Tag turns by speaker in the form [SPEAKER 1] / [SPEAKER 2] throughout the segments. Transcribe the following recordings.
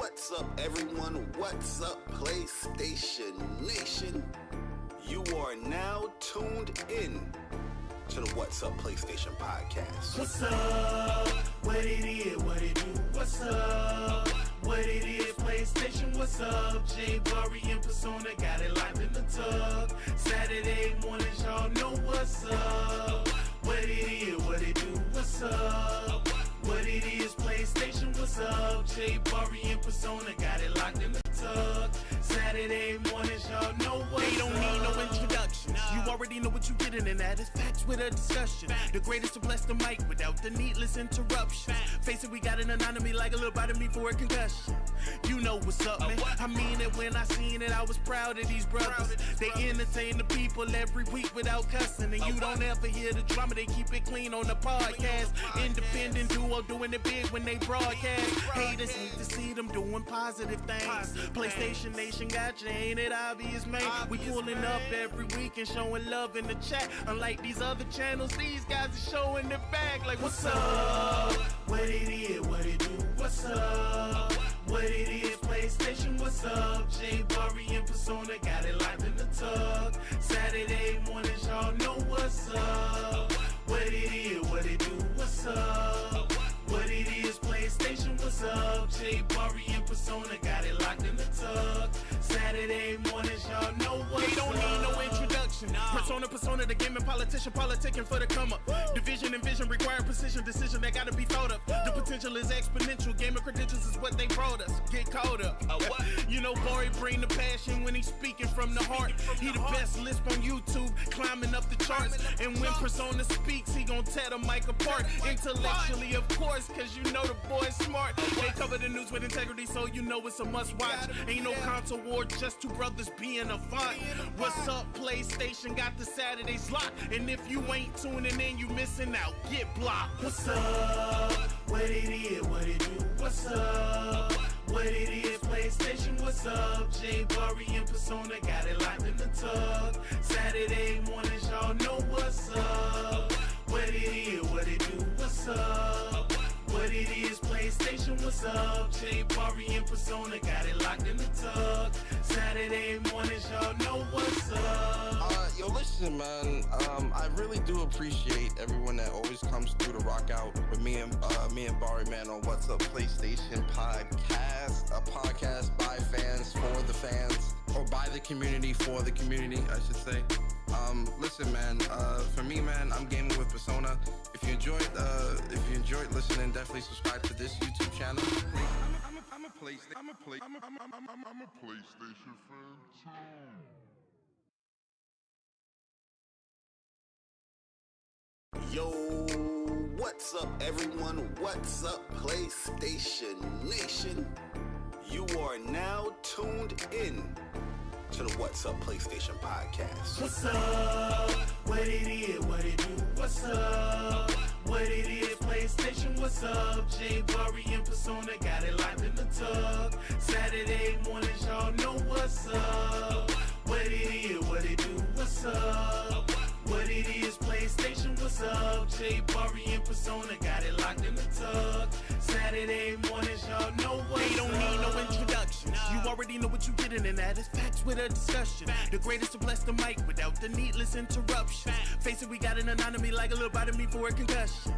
[SPEAKER 1] What's up, everyone? What's up, PlayStation Nation? You are now tuned in to the What's Up PlayStation podcast.
[SPEAKER 2] What's up? What it is, what it do? What's up? What it is, PlayStation, what's up? Bari and Persona got it locked in the tub. Saturday mornings, y'all know what's up. What it is, what it do? What's up? What it is, PlayStation, what's up? Bari and Persona got it locked in the tub. Saturday mornings, y'all know what's up.
[SPEAKER 3] They don't need no introduction. You already know what you getting, and that is facts with a discussion. The greatest to bless the mic without the needless interruptions. Face it, we got an anatomy like a little bite of me for a concussion. You know what's up, man. I mean it when I seen it, I was proud of these brothers. They entertain the people every week without cussing. And you don't ever hear the drama, they keep it clean on the podcast. Independent duo doing it big when they broadcast. Haters hate to see them doing positive things. PlayStation Nation got you, ain't it obvious, man? We pulling up every week and showing love in the chat. Unlike these other channels, these guys are showing their back like, what's up?
[SPEAKER 2] What it is, what it do? What's up? What it is, PlayStation, what's up? Bari and Persona got it locked in the tub. Saturday mornings, y'all know what's up. What it is, what it do? What's up? What it is, PlayStation, what's up? Bari and Persona got it locked in the tub. Saturday mornings, y'all know what's up.
[SPEAKER 3] They don't need no introduction. Persona, the gaming politician, politicking for the come up. Division and vision require precision, decision that gotta be thought of. The potential is exponential. Gamer credentials is what they brought us. Get caught up. You know, Bari bring the passion when he's speaking from the heart. He the best lisp on YouTube, climbing up the charts. And when Persona speaks, he gon' tear the mic apart. Intellectually, of course, cause you know the boy's smart. They cover the news with integrity, so you know it's a must watch. Ain't no console war, just two brothers being a font. What's up, PlayStation? Got the Saturdays locked. And if you ain't tuning in, you missing out. Get blocked.
[SPEAKER 2] What's up? What it is, what it do? What's up? What it is, PlayStation, what's up? Bari and Persona got it locked in the tub. Saturday mornings, y'all know what's up. What it is, what it do? What's up? What it is, PlayStation, what's up? Bari and Persona got it locked in the tub. Saturday mornings, y'all know what's up.
[SPEAKER 4] Yo, listen, man. I really do appreciate everyone that always comes through to rock out with me and Bari, man, on What's Up PlayStation podcast. A podcast by fans for the fans, or by the community for the community, I should say. Listen, man. For me, man, I'm gaming with Persona. If you enjoyed listening, definitely subscribe to this YouTube channel. I'm a PlayStation fan too.
[SPEAKER 1] Yo, what's up, everyone? What's up, PlayStation Nation? You are now tuned in to the What's Up PlayStation podcast.
[SPEAKER 2] What's up? What it is, what it do? What's up? What it is, PlayStation, what's up? Bari and Persona got it locked in the tub. Saturday mornings, y'all know what's up. What it is, what it do? What's up? What it is, PlayStation, what's up? Bari and Persona got it locked in the tub. Saturday mornings, y'all know what's up.
[SPEAKER 3] They don't need no introduction. You already know what you getting, and that is facts with a discussion. The greatest to bless the mic without the needless interruptions. Face it, we got an anatomy like a little bite of me for a concussion.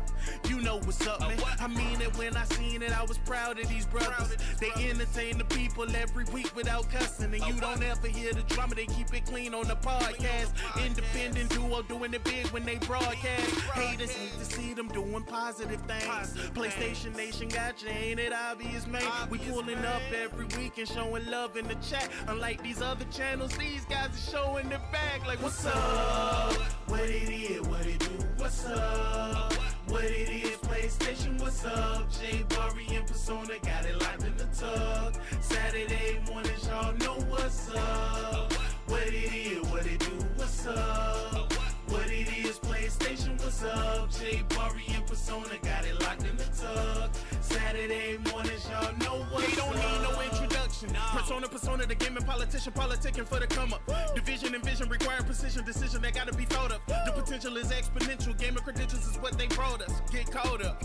[SPEAKER 3] You know what's up, man. I mean it when I seen it, I was proud of these brothers. They entertain the people every week without cussing. And you don't ever hear the drama, they keep it clean on the podcast. Independent duo doing it big when they broadcast. Haters hate to see them doing positive things. PlayStation Nation got you, ain't it obvious, man? We pulling up every week and showing love in the chat. Unlike these other channels, these guys are showing their back like, what's up?
[SPEAKER 2] What it is, what it do? What's up? What it is, PlayStation, what's up? Bari and Persona got it locked in the tub. Saturday mornings, y'all know what's up. What it is, what it do? What's up? What it is, PlayStation, what's up? Bari and Persona got it locked in the tub. Saturday mornings, y'all know what's up.
[SPEAKER 3] They don't need no introduction. Persona, the gaming politician, politicking for the come up. Division and vision require precision, decision that gotta be thought of. The potential is exponential, gamer credentials is what they brought us. Get caught up.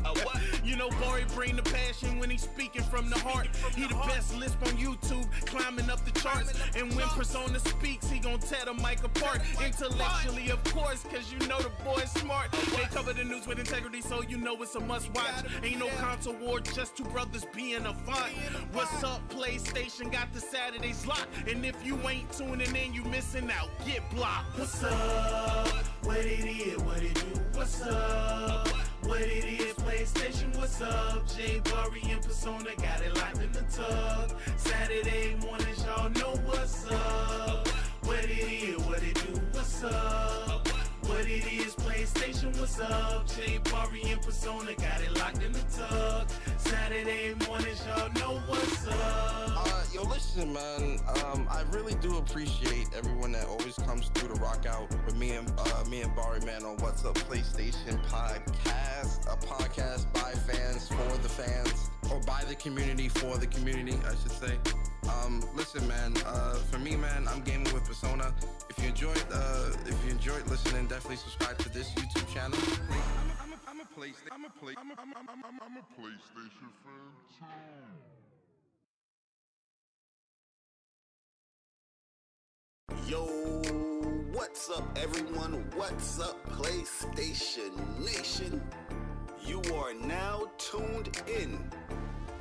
[SPEAKER 3] You know, Bari bring the passion when he's speaking from the heart. He the best lisp on YouTube, climbing up the charts. And when Persona speaks, he gon' tear the mic apart. Intellectually, of course, cause you know the boy's smart. They cover the news with integrity, so you know it's a must watch. Ain't no console war, just two brothers being a font. What's up, PlayStation got the Saturdays locked. And if you ain't tuning in, you missing out. Get blocked.
[SPEAKER 2] What's up? What it is, what it do? What's up? What it is, PlayStation, what's up? J Bari and Persona got it locked in the tug. Saturday mornings, y'all know what's up. What it is, what it do? What's up? What it is, PlayStation, what's up? J Bari and Persona got it locked in the tug. Saturday mornings, y'all know what's up.
[SPEAKER 4] Yo, listen, man. I really do appreciate everyone that always comes through to rock out with me and Bari, man, on What's Up PlayStation Podcast, a podcast by fans for the fans, or by the community for the community, I should say. Listen, man. For me, man, I'm gaming with Persona. If you enjoyed listening, definitely subscribe to this YouTube channel. I'm a PlayStation fan too.
[SPEAKER 1] Yo, what's up, everyone? What's up, PlayStation Nation? You are now tuned in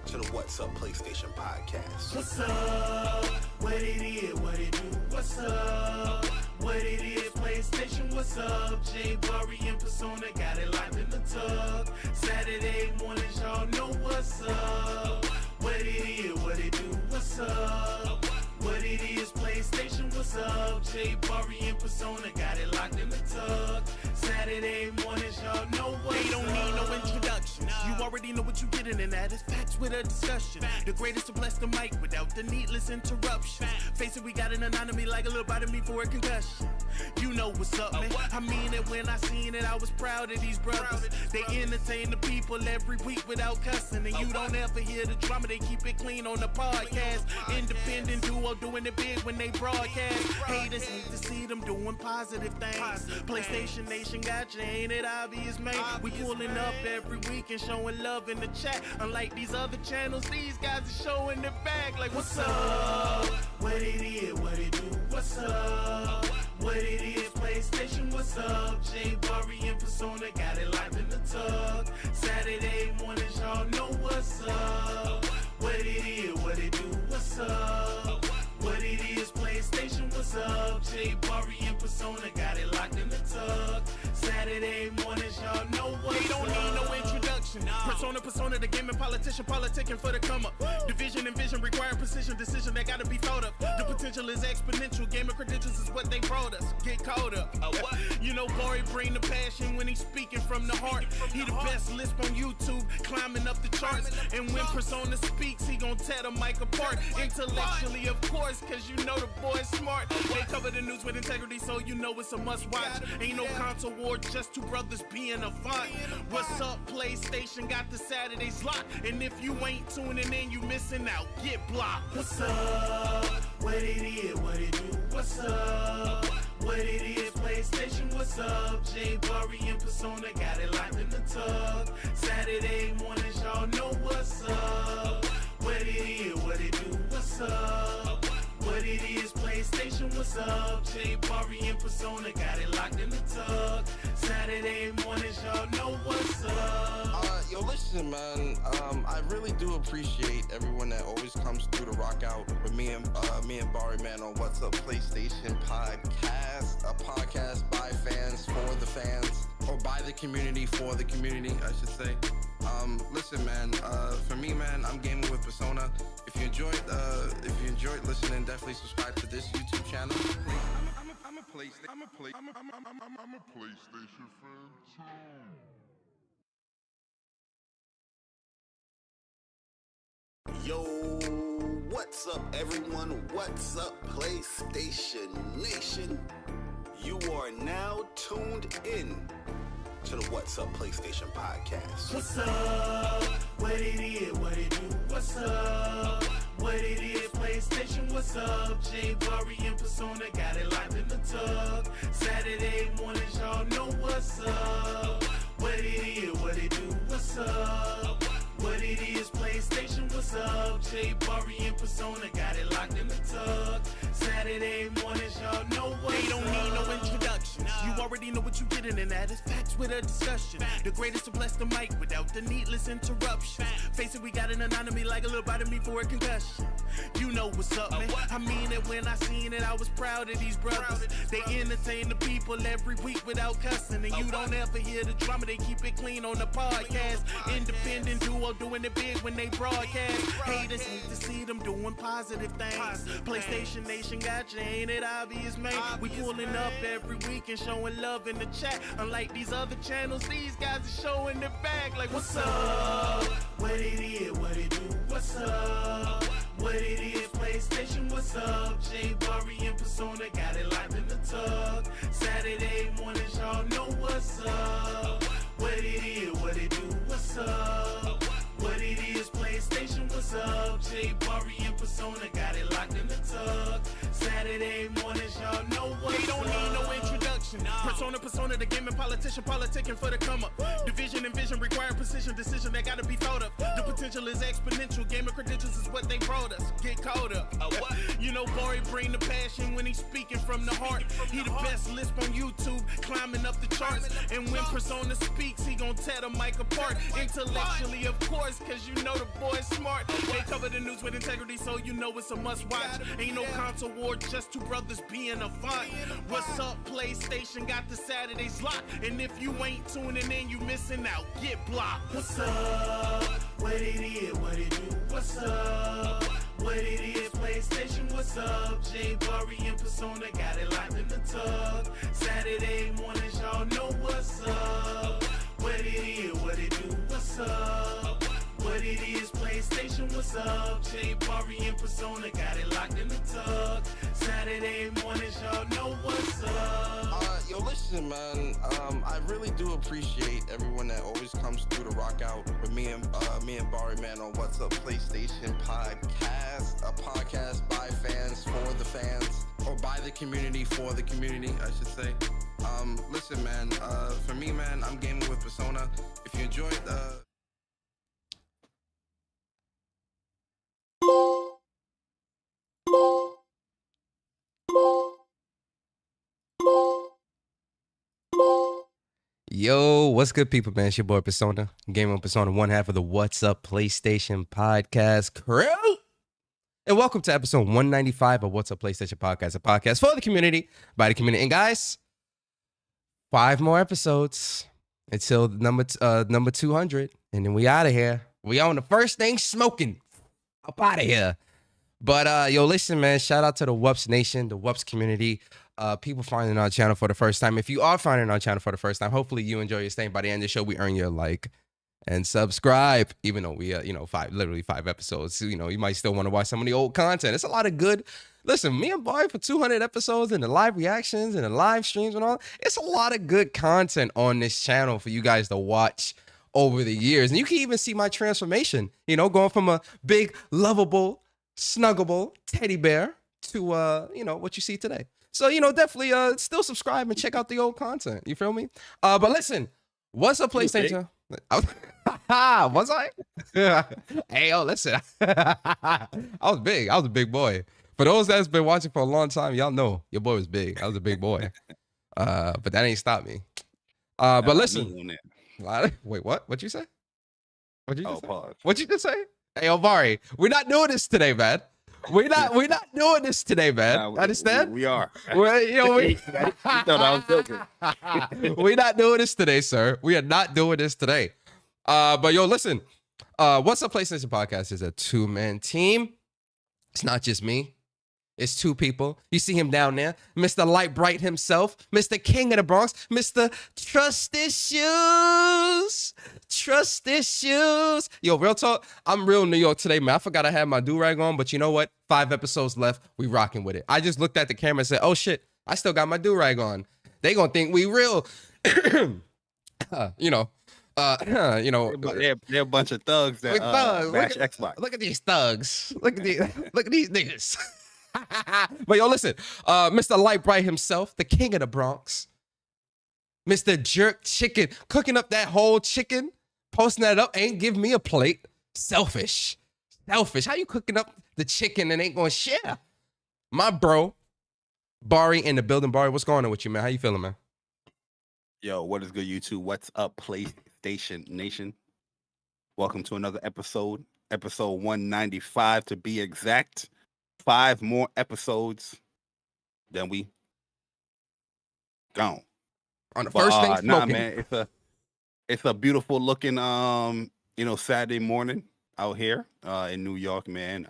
[SPEAKER 1] to the What's Up PlayStation Podcast.
[SPEAKER 2] What's up? What it is, what it do? What's up? What it is, PlayStation, what's up? J Bari and Persona got it locked in the tug. Saturday mornings, y'all know what's up. What it is, what it do? What's up? What it is, PlayStation, what's up? J Bari and Persona got it locked in the tug. Saturday mornings, y'all know what's up.
[SPEAKER 3] They don't need no introduction. You already know what you getting, and that is facts with a discussion. The greatest to bless the mic without the needless interruption. Face it, we got an anatomy like a little bite of me for a concussion. You know what's up, man. I mean it when I seen it. I was proud of these brothers. They entertain the people every week without cussing. And you don't ever hear the drama. They keep it clean on the podcast. Independent duo doing it big when they broadcast. Haters need to see them doing positive things. PlayStation Nation got you, ain't it obvious, man? We pulling up every week and showing love in the chat. Unlike these other channels, these guys are showing it back. Like, what's up?
[SPEAKER 2] What it is, what it do? What's up? What it is, PlayStation, what's up? J Bari and Persona got it locked in the tug. Saturday mornings, y'all know what's up. What it is, what it do? What's up? What it is, PlayStation, what's up? J Bari and Persona got it locked in the tug. Saturday mornings, y'all know what's up.
[SPEAKER 3] They don't need no introduction. Persona, the gaming politician, politicking for the come up. Division and vision require precision, decision that gotta be thought of. The potential is exponential, gamer credentials is what they brought us. Get caught up. You know, Bari bring the passion when he's speaking from the heart. He the best lisp on YouTube, climbing up the charts. And when Persona speaks, he gon' tear the mic apart. Intellectually, of course, cause you know the boy's smart. They cover the news with integrity, so you know it's a must watch. Ain't no console war, just two brothers being a font. What's up, PlayStation got the Saturdays locked. And if you ain't tuning in, you missing out. Get blocked.
[SPEAKER 2] What's up? What it is, what it do? What's up? What it is, PlayStation, what's up? J Bari and Persona got it locked in the tug. Saturday mornings, y'all know what's up. What it is, what it do? What's up? What it is, PlayStation, what's up? J Bari and Persona got it locked in the tug. Saturday mornings, y'all know what's up.
[SPEAKER 4] Yo, listen, man. I really do appreciate everyone that always comes through to rock out with me and Bari, man, on What's Up PlayStation Podcast, a podcast by fans for the fans, or by the community for the community, I should say. Listen, man. For me, man, I'm gaming with Persona. If you enjoyed listening, definitely subscribe to this YouTube channel. I'm a PlayStation fan too.
[SPEAKER 1] Yo, what's up, everyone? What's up, PlayStation Nation? You are now tuned in to the What's Up PlayStation Podcast.
[SPEAKER 2] What's up? What it is, what it do? What's up? What it is, PlayStation, what's up? Jay Bari and Persona got it locked in the tug. Saturday mornings, y'all know what's up. What it is, what it do, what's up? What it is, PlayStation, what's up? Jay Bari and Persona got it locked in the tug. Saturday mornings, y'all know what's up.
[SPEAKER 3] They don't need no introduction. You already know what you're getting, and that is facts with a discussion. The greatest to bless the mic without the needless interruption. Face it, we got an anatomy like a little bite of me for a concussion. You know what's up, man. I mean it when I seen it. I was proud of these brothers. They entertain the people every week without cussing, and you don't ever hear the drama. They keep it clean on the podcast. Independent duo doing it big when they broadcast. Haters hate to see them doing positive things. PlayStation Nation got you, ain't it obvious, man? We pulling up every week and showing love in the chat. Unlike these other channels, these guys are showing their back. Like, what's up?
[SPEAKER 2] What it is, what it do, what's up? What it is, PlayStation, what's up? Jay Bari and Persona got it locked in the tug. Saturday mornings, y'all know what's up. What it is, what it do, what's up? What it is, PlayStation, what's up? Jay Bari and Persona got it locked in the tug. Saturday mornings, y'all know what's up.
[SPEAKER 3] They don't need no introduction. Persona, the gaming politician, politicking for the come up. Division and vision require precision, decision that gotta be thought of. The potential is exponential. Gaming credentials is what they brought us. Get caught up. You know, Bari bring the passion when he's speaking from the heart. He the best lisp on YouTube, climbing up the charts. And when Persona speaks, he gon' tear the mic apart. Intellectually, of course, cause you know the boy's smart. They cover the news with integrity, so you know it's a must watch. Ain't no console war, just two brothers being a font. What's up, PlayStation? Got the Saturdays locked. And if you ain't tuning in, you missing out. Get blocked.
[SPEAKER 2] What's up? What it is, what it do, what's up? What it is, PlayStation, what's up? Jay Bari and Persona got it locked in the tug. Saturday mornings, y'all know what's up. What it is, what it do, what's up? What it is, PlayStation, what's up? Jay Bari and Persona got it locked in the tug. Saturday mornings, y'all know what's up.
[SPEAKER 4] Yo, listen, man. I really do appreciate everyone that always comes through to rock out with me and Bari, man, on What's Up PlayStation Podcast, a podcast by fans for the fans, or by the community for the community, I should say. Listen, man. For me, man, I'm gaming with Persona. If you enjoyed
[SPEAKER 5] Yo, what's good, people, man? It's your boy Persona, Game on Persona, one half of the What's Up PlayStation Podcast crew. And welcome to episode 195 of What's Up PlayStation Podcast, a podcast for the community, by the community. And guys, 5 more episodes until number 200, and then we out of here. We on the first thing smoking. Up out of here. But yo, listen, man, shout out to the WUPS Nation, the WUPS community. People finding our channel for the first time. If you are finding our channel for the first time, hopefully you enjoy your stay. By the end of the show, we earn your like and subscribe. Even though we, literally 5 episodes. You know, you might still want to watch some of the old content. It's a lot of good. Listen, me and Bari for 200 episodes and the live reactions and the live streams and all. It's a lot of good content on this channel for you guys to watch over the years. And you can even see my transformation. You know, going from a big, lovable, snuggable teddy bear to what you see today. So, definitely still subscribe and check out the old content. You feel me? But listen, what's up, PlayStation? Was I? Hey, yo, listen. I was big. I was a big boy. For those that's been watching for a long time, y'all know your boy was big. I was a big boy. But that ain't stopped me. But listen. Wait, what? What'd you say? What'd you just say?
[SPEAKER 1] Pause.
[SPEAKER 5] What'd you just say? Hey, yo, Bari, we're not doing this today, man. We're not doing this today, man. Understand?
[SPEAKER 1] We are.
[SPEAKER 5] We
[SPEAKER 1] thought I was joking.
[SPEAKER 5] We're not doing this today, sir. We are not doing this today. But yo, listen. What's Up PlayStation Podcast is a 2-man team. It's not just me. It's 2 people. You see him down there, Mr. Light Bright himself, Mr. King of the Bronx, Mr. Trust Issues. Trust Issues. Yo, real talk, I'm real New York today, man. I forgot I had my do-rag on, but you know what? 5 episodes left. We rocking with it. I just looked at the camera and said, oh shit, I still got my do-rag on. They gonna think we real. They're
[SPEAKER 1] a bunch of thugs that bash Xbox.
[SPEAKER 5] Look at these thugs. Look at these niggas. But yo, listen, Mr. Light Bright himself, the king of the Bronx, Mr. Jerk Chicken, cooking up that whole chicken, posting that up, ain't give me a plate. Selfish. How you cooking up the chicken and ain't gonna share? My bro, Bari in the building. Bari, what's going on with you, man? How you feeling, man?
[SPEAKER 1] Yo, what is good, YouTube? What's up, PlayStation Nation? Welcome to another episode 195 to be exact. 5 more episodes, then we gone.
[SPEAKER 5] On the first thing,
[SPEAKER 1] nah, man, it's a beautiful looking Saturday morning out here in New York, man.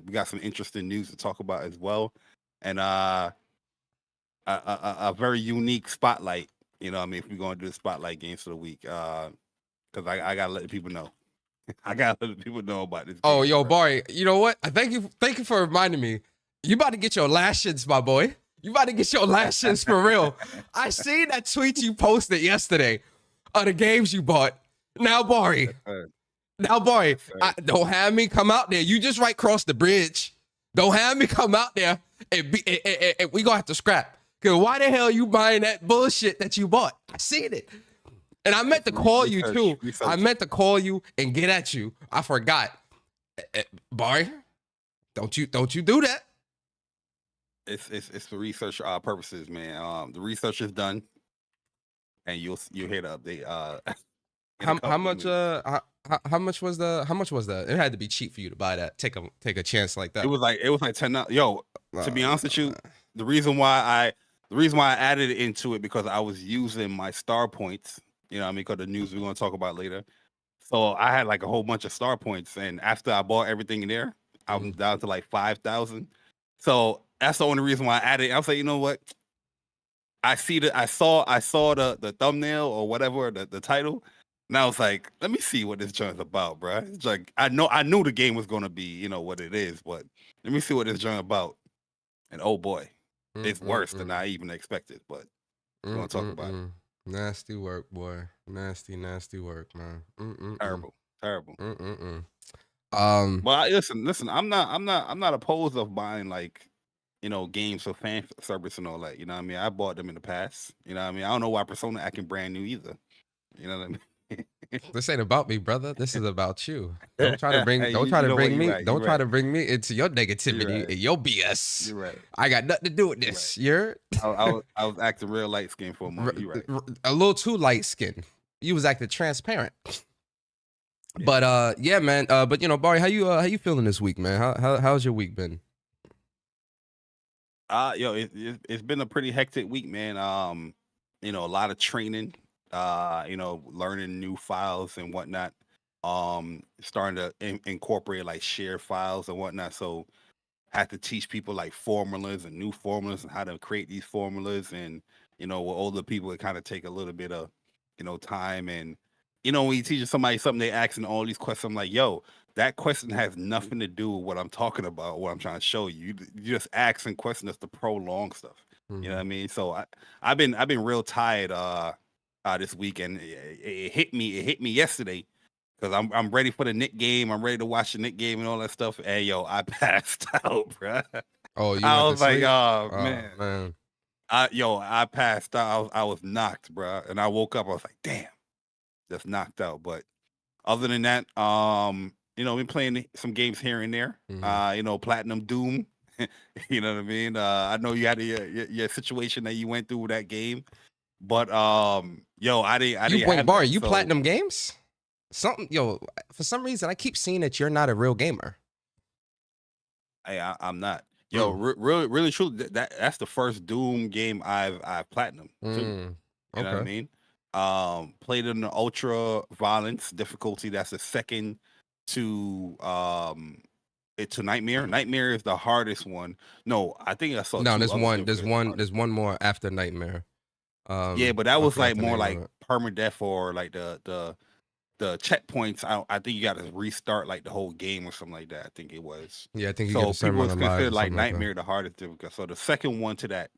[SPEAKER 1] We got some interesting news to talk about as well, and a very unique spotlight. You know what I mean? If we're going to do the spotlight games for the week, because I got to let the people know. I got to let the people know about this.
[SPEAKER 5] Oh, yo, Bari, you know what? Thank you for reminding me. You about to get your lashings, my boy. You about to get your lashings for real. I seen that tweet you posted yesterday of the games you bought. Now, Bari, don't have me come out there. You just right across the bridge. Don't have me come out there and we gonna have to scrap. Cause why the hell you buying that bullshit that you bought? I seen it. And I meant to call you too. I meant to call you and get at you. I forgot. Bari, don't you do that.
[SPEAKER 1] It's for research purposes, man. The research is done, and you'll hear the update.
[SPEAKER 5] How much was the? It had to be cheap for you to buy that. Take a chance like that.
[SPEAKER 1] It was like $10. Yo, to be honest with you, the reason why I added it into it because I was using my star points. You know what I mean? Because the news we're gonna talk about later. So I had like a whole bunch of star points, and after I bought everything in there, I'm down to like 5,000. So that's the only reason why I added it. I was like, you know what? I saw the thumbnail or whatever, the title, and I was like, let me see what this joint's about, bro. It's like I knew the game was gonna be, what it is, but let me see what this joint about. And oh boy, it's worse than I even expected. But we're gonna talk about it.
[SPEAKER 5] Nasty work, boy. Nasty work, man.
[SPEAKER 1] Terrible.
[SPEAKER 5] Well,
[SPEAKER 1] listen. I'm not opposed of buying like, games for fan service and all that. You know what I mean? I bought them in the past. You know what I mean? I don't know why Persona acting brand new either. You know what I mean?
[SPEAKER 5] This ain't about me, brother. This is about you. Don't try to bring me into your negativity and your BS.
[SPEAKER 1] You're right.
[SPEAKER 5] I got nothing to do with this.
[SPEAKER 1] Right. I was acting real light skinned for a moment. You're right.
[SPEAKER 5] A little too light skinned. You was acting transparent. Yeah. But yeah, man. But Bari, how you feeling this week, man? How's your week been?
[SPEAKER 1] It's been a pretty hectic week, man. A lot of training. Learning new files and whatnot. Starting to incorporate like shared files and whatnot. So I have to teach people like formulas and new formulas and how to create these formulas. And with older people, it kind of take a little bit of time. And when you teach somebody something, they asking all these questions. I'm like, yo, that question has nothing to do with what I'm talking about, what I'm trying to show you. You just asking questions to prolong stuff. You know what I mean? So I've been real tired this weekend. It hit me yesterday because I'm ready for the Knick game. I'm ready to watch the Knick game and all that stuff. And yo, I passed out, bro.
[SPEAKER 5] Oh,
[SPEAKER 1] I was like, oh man. I passed out. I was knocked, bro. And I woke up. I was like, damn, just knocked out. But other than that, been playing some games here and there. Platinum Doom. You know what I mean? I know you had your situation that you went through with that game. But I didn't.
[SPEAKER 5] Wait, Bari, you platinum games? For some reason I keep seeing that you're not a real gamer.
[SPEAKER 1] I'm not. Really true. That's the first Doom game I've platinum too. You know what I mean? Played in the ultra violence difficulty. That's the second to Nightmare. Nightmare is the hardest one. No, I think I saw.
[SPEAKER 5] No, there's one more after Nightmare.
[SPEAKER 1] But that was like more like permadeath or like the checkpoints. I think you got to restart like the whole game or something like that. I think it was.
[SPEAKER 5] Yeah, I think you
[SPEAKER 1] so people consider like Nightmare the hardest difficult. So the second one to that,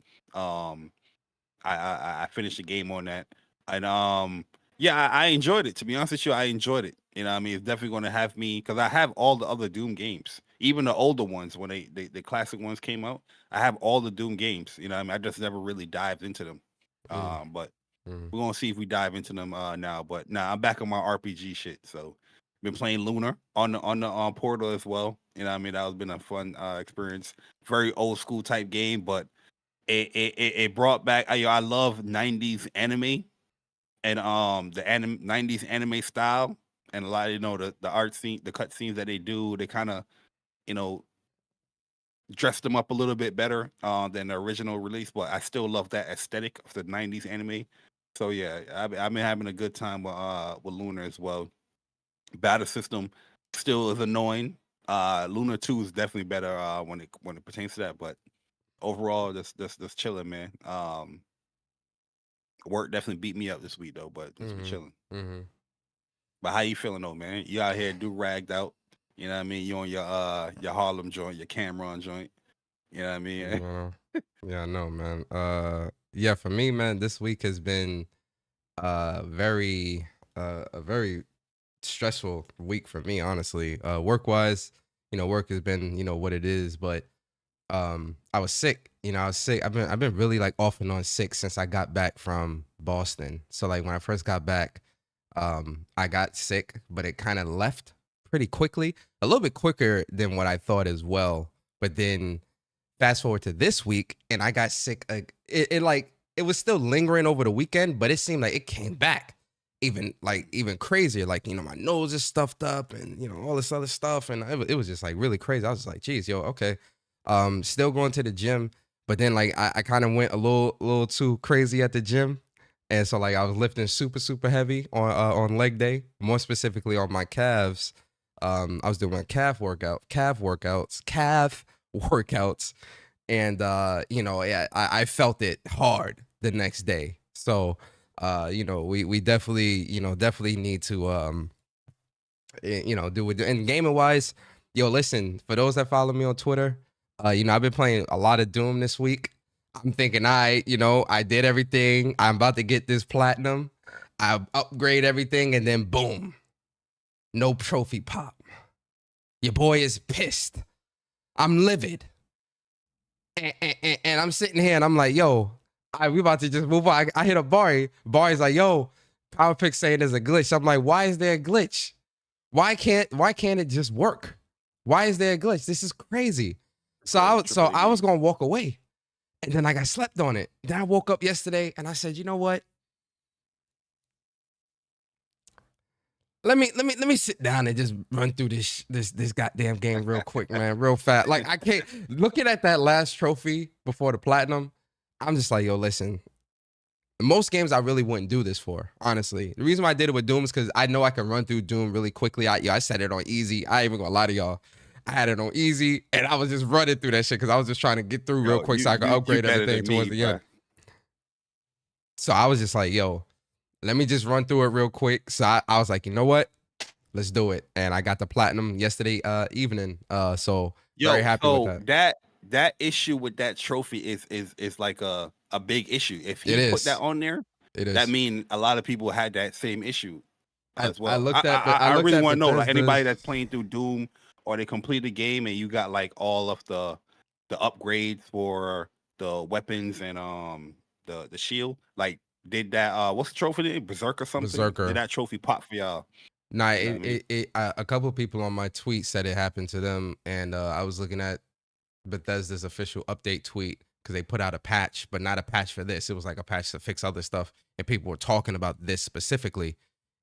[SPEAKER 1] I finished the game on that, and I enjoyed it. To be honest with you, I enjoyed it. You know what I mean? It's definitely going to have me because I have all the other Doom games.
[SPEAKER 6] even the older ones when the classic ones came out. I have all the Doom games. You know, what I mean, I just never really dived into them. But we're gonna see if we dive into them now. But nah, I'm back on my RPG shit. So been playing Lunar on the Portal as well. You know, what I mean, that has been a fun experience. Very old school type game, but it brought back. I love '90s anime and the 90s anime style, and a lot of the art scene, the cut scenes that they do. They kind of dressed them up a little bit better than the original release, but I still love that aesthetic of the '90s anime. So yeah, I've been having a good time with Lunar as well. Battle system still is annoying. Lunar 2 is definitely better when it pertains to that, but overall, just chilling, man. Work definitely beat me up this week though, but just chilling. But how you feeling though, man? You out here do ragged out. You know what I mean? You on your Harlem joint, your Cameron joint. You know what I mean?
[SPEAKER 5] Yeah, I know, man. Yeah, for me, man, this week has been a very stressful week for me, honestly. Work wise, work has been, what it is, but I was sick. I was sick. I've been really like off and on sick since I got back from Boston. So like when I first got back, I got sick, but it kind of left pretty quickly, a little bit quicker than what I thought as well. But then fast forward to this week, and I got sick. It was still lingering over the weekend, but it seemed like it came back even crazier. Like, my nose is stuffed up and, all this other stuff. And it was just like really crazy. I was just like, geez, yo, okay. Still going to the gym, but then like I kind of went a little too crazy at the gym. And so like I was lifting super, super heavy on leg day, more specifically on my calves. I was doing my calf workouts. And, I felt it hard the next day. So, we definitely need to, do it. And gaming wise, yo, listen, for those that follow me on Twitter, I've been playing a lot of Doom this week. I'm thinking, I did everything. I'm about to get this platinum. I upgrade everything, and then boom, no trophy pop. Your boy is pissed. I'm livid. And I'm sitting here, and I'm like, yo, we about to just move on. I hit up Bari. Bari's like, yo, Power Pick saying there's a glitch. I'm like, why is there a glitch? Why can't it just work? Why is there a glitch? This is crazy. So I was gonna walk away, and then I got slept on it. Then I woke up yesterday, and I said, you know what? Let me sit down and just run through this goddamn game real quick, man, real fast. Like I can't looking at that last trophy before the platinum. I'm just like, yo, listen. Most games I really wouldn't do this for, honestly. The reason why I did it with Doom is because I know I can run through Doom really quickly. I set it on easy. I ain't even gonna lie to y'all. I had it on easy, and I was just running through that shit because I was just trying to get through real quick so I could upgrade everything towards the end. So I was just like, yo, let me just run through it real quick. So I was like, you know what? Let's do it. And I got the platinum yesterday evening. So very happy with that.
[SPEAKER 6] That issue with that trophy is like a big issue. If he put that on there, that means a lot of people had that same issue as well. I really want to know, like, anybody that's playing through Doom or they complete the game and you got like all of the upgrades for the weapons and the shield, like, did that what's the trophy name? Berserker something? Berserker. Did that trophy pop for y'all?
[SPEAKER 5] Nah, a couple of people on my tweet said it happened to them, and I was looking at Bethesda's official update tweet because they put out a patch, but not a patch for this. It was like a patch to fix other stuff, and people were talking about this specifically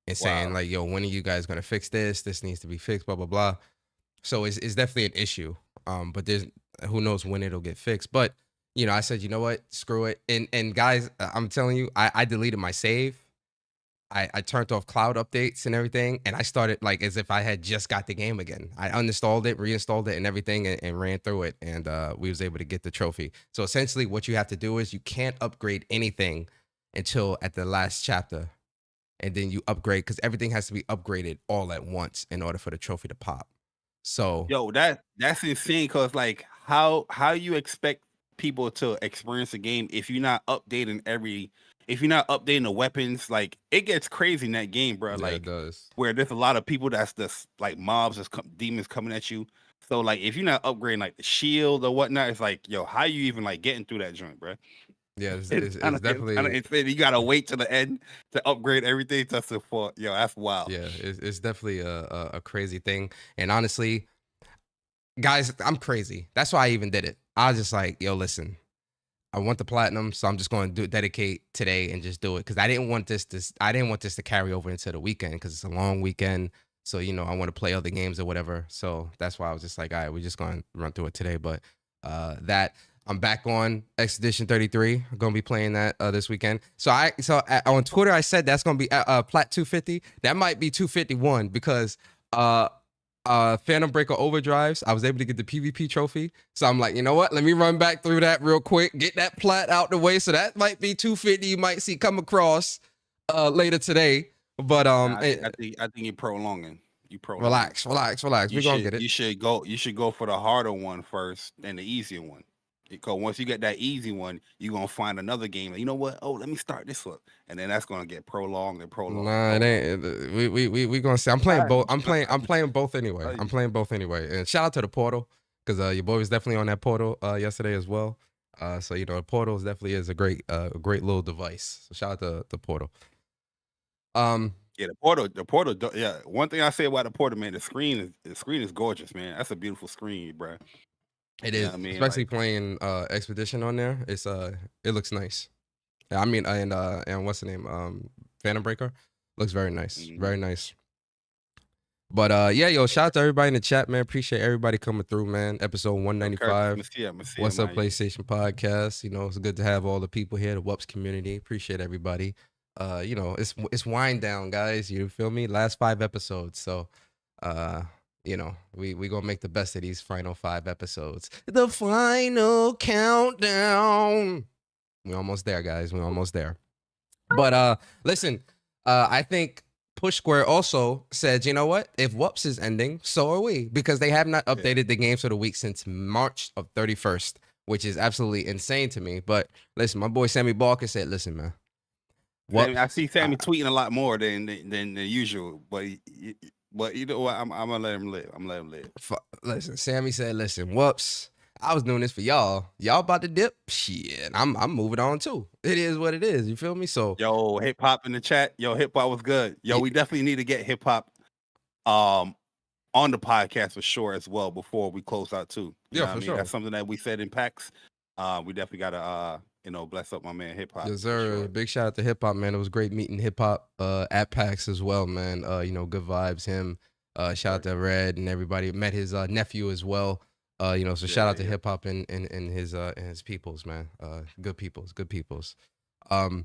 [SPEAKER 5] and saying like, yo, when are you guys gonna fix this? This needs to be fixed, blah blah blah. So it's definitely an issue, but there's who knows when it'll get fixed. But I said, you know what, screw it. And guys, I'm telling you, I deleted my save. I turned off cloud updates and everything, and I started like as if I had just got the game again. I uninstalled it, reinstalled it, and everything, and ran through it, and we was able to get the trophy. So essentially, what you have to do is you can't upgrade anything until at the last chapter, and then you upgrade because everything has to be upgraded all at once in order for the trophy to pop. So
[SPEAKER 6] yo, that's insane. Cause like how you expect people to experience a game if you're not updating the weapons. Like, it gets crazy in that game, bro.
[SPEAKER 5] Yeah,
[SPEAKER 6] like,
[SPEAKER 5] it does.
[SPEAKER 6] Where there's a lot of people that's just like mobs, demons coming at you. So like if you're not upgrading like the shield or whatnot, it's like, yo, how you even like getting through that joint, bro?
[SPEAKER 5] Yeah, it's
[SPEAKER 6] Kinda,
[SPEAKER 5] definitely
[SPEAKER 6] you gotta wait to the end to upgrade everything to support. Yo, that's wild.
[SPEAKER 5] yeah, it's definitely a crazy thing. And honestly, guys, I'm crazy. That's why I even did it. I was just like, yo, listen, I want the platinum, so I'm just going to dedicate today and just do it because I didn't want this to carry over into the weekend because it's a long weekend. So I want to play other games or whatever. So that's why I was just like, all right, we're just going to run through it today. But that I'm back on Expedition 33. I'm gonna be playing that this weekend. So on Twitter I said that's gonna be plat 250. That might be 251 because Phantom Breaker Overdrives, I was able to get the PvP trophy. So I'm like, you know what? Let me run back through that real quick, get that plat out the way. So that might be 250. You might see come across later today. But
[SPEAKER 6] I think you're prolonging.
[SPEAKER 5] Relax. We're gonna get it.
[SPEAKER 6] You should go for the harder one first and the easier one. Because once you get that easy one, you're gonna find another game. You know what? Oh, let me start this one, and then that's gonna get prolonged.
[SPEAKER 5] Nah, it ain't. We gonna see. I'm playing both. I'm playing both anyway. I'm playing both anyway. And shout out to the Portal because your boy was definitely on that Portal yesterday as well. So the Portal definitely is a great little device. So shout out to the Portal.
[SPEAKER 6] Yeah, the Portal. Yeah, one thing I say about the Portal, man, the screen is gorgeous, man. That's a beautiful screen, bro.
[SPEAKER 5] It is, especially playing Expedition on there. It's it looks nice. I mean, and what's the name? Phantom Breaker looks very nice, very nice. But yeah, yo, shout out to everybody in the chat, man. Appreciate everybody coming through, man. Episode 195. What's up, PlayStation Podcast? It's good to have all the people here, the WUPS community. Appreciate everybody. It's wind down, guys. You feel me? Last 5 episodes, so we gonna make the best of these final 5 episodes. The final countdown. We're almost there, guys. We're almost there. But listen, I think Push Square also said, you know what? If WUPS is ending, so are we, because they have not updated the games for the week since March of 31st, which is absolutely insane to me. But listen, my boy Sammy Barker said, listen, man.
[SPEAKER 6] I see Sammy tweeting a lot more than usual, but you know what? I'm gonna let him live.
[SPEAKER 5] Listen, Sammy said, "Listen, WUPS. I was doing this for y'all. Y'all about to dip. Shit, I'm moving on too. It is what it is. You feel me? So,
[SPEAKER 6] yo, hip hop in the chat. Yo, hip hop was good. Yo, we definitely need to get hip hop, on the podcast for sure as well before we close out too. You know for sure. That's something that we said in PAX. We definitely gotta bless up my man hip hop.
[SPEAKER 5] Yes, sir. Sure. Big shout out to hip hop, man. It was great meeting hip hop at PAX as well, man. Good vibes. Him. Shout out to Red and everybody. Met his nephew as well. So shout out to hip hop and his peoples, man. Good peoples. So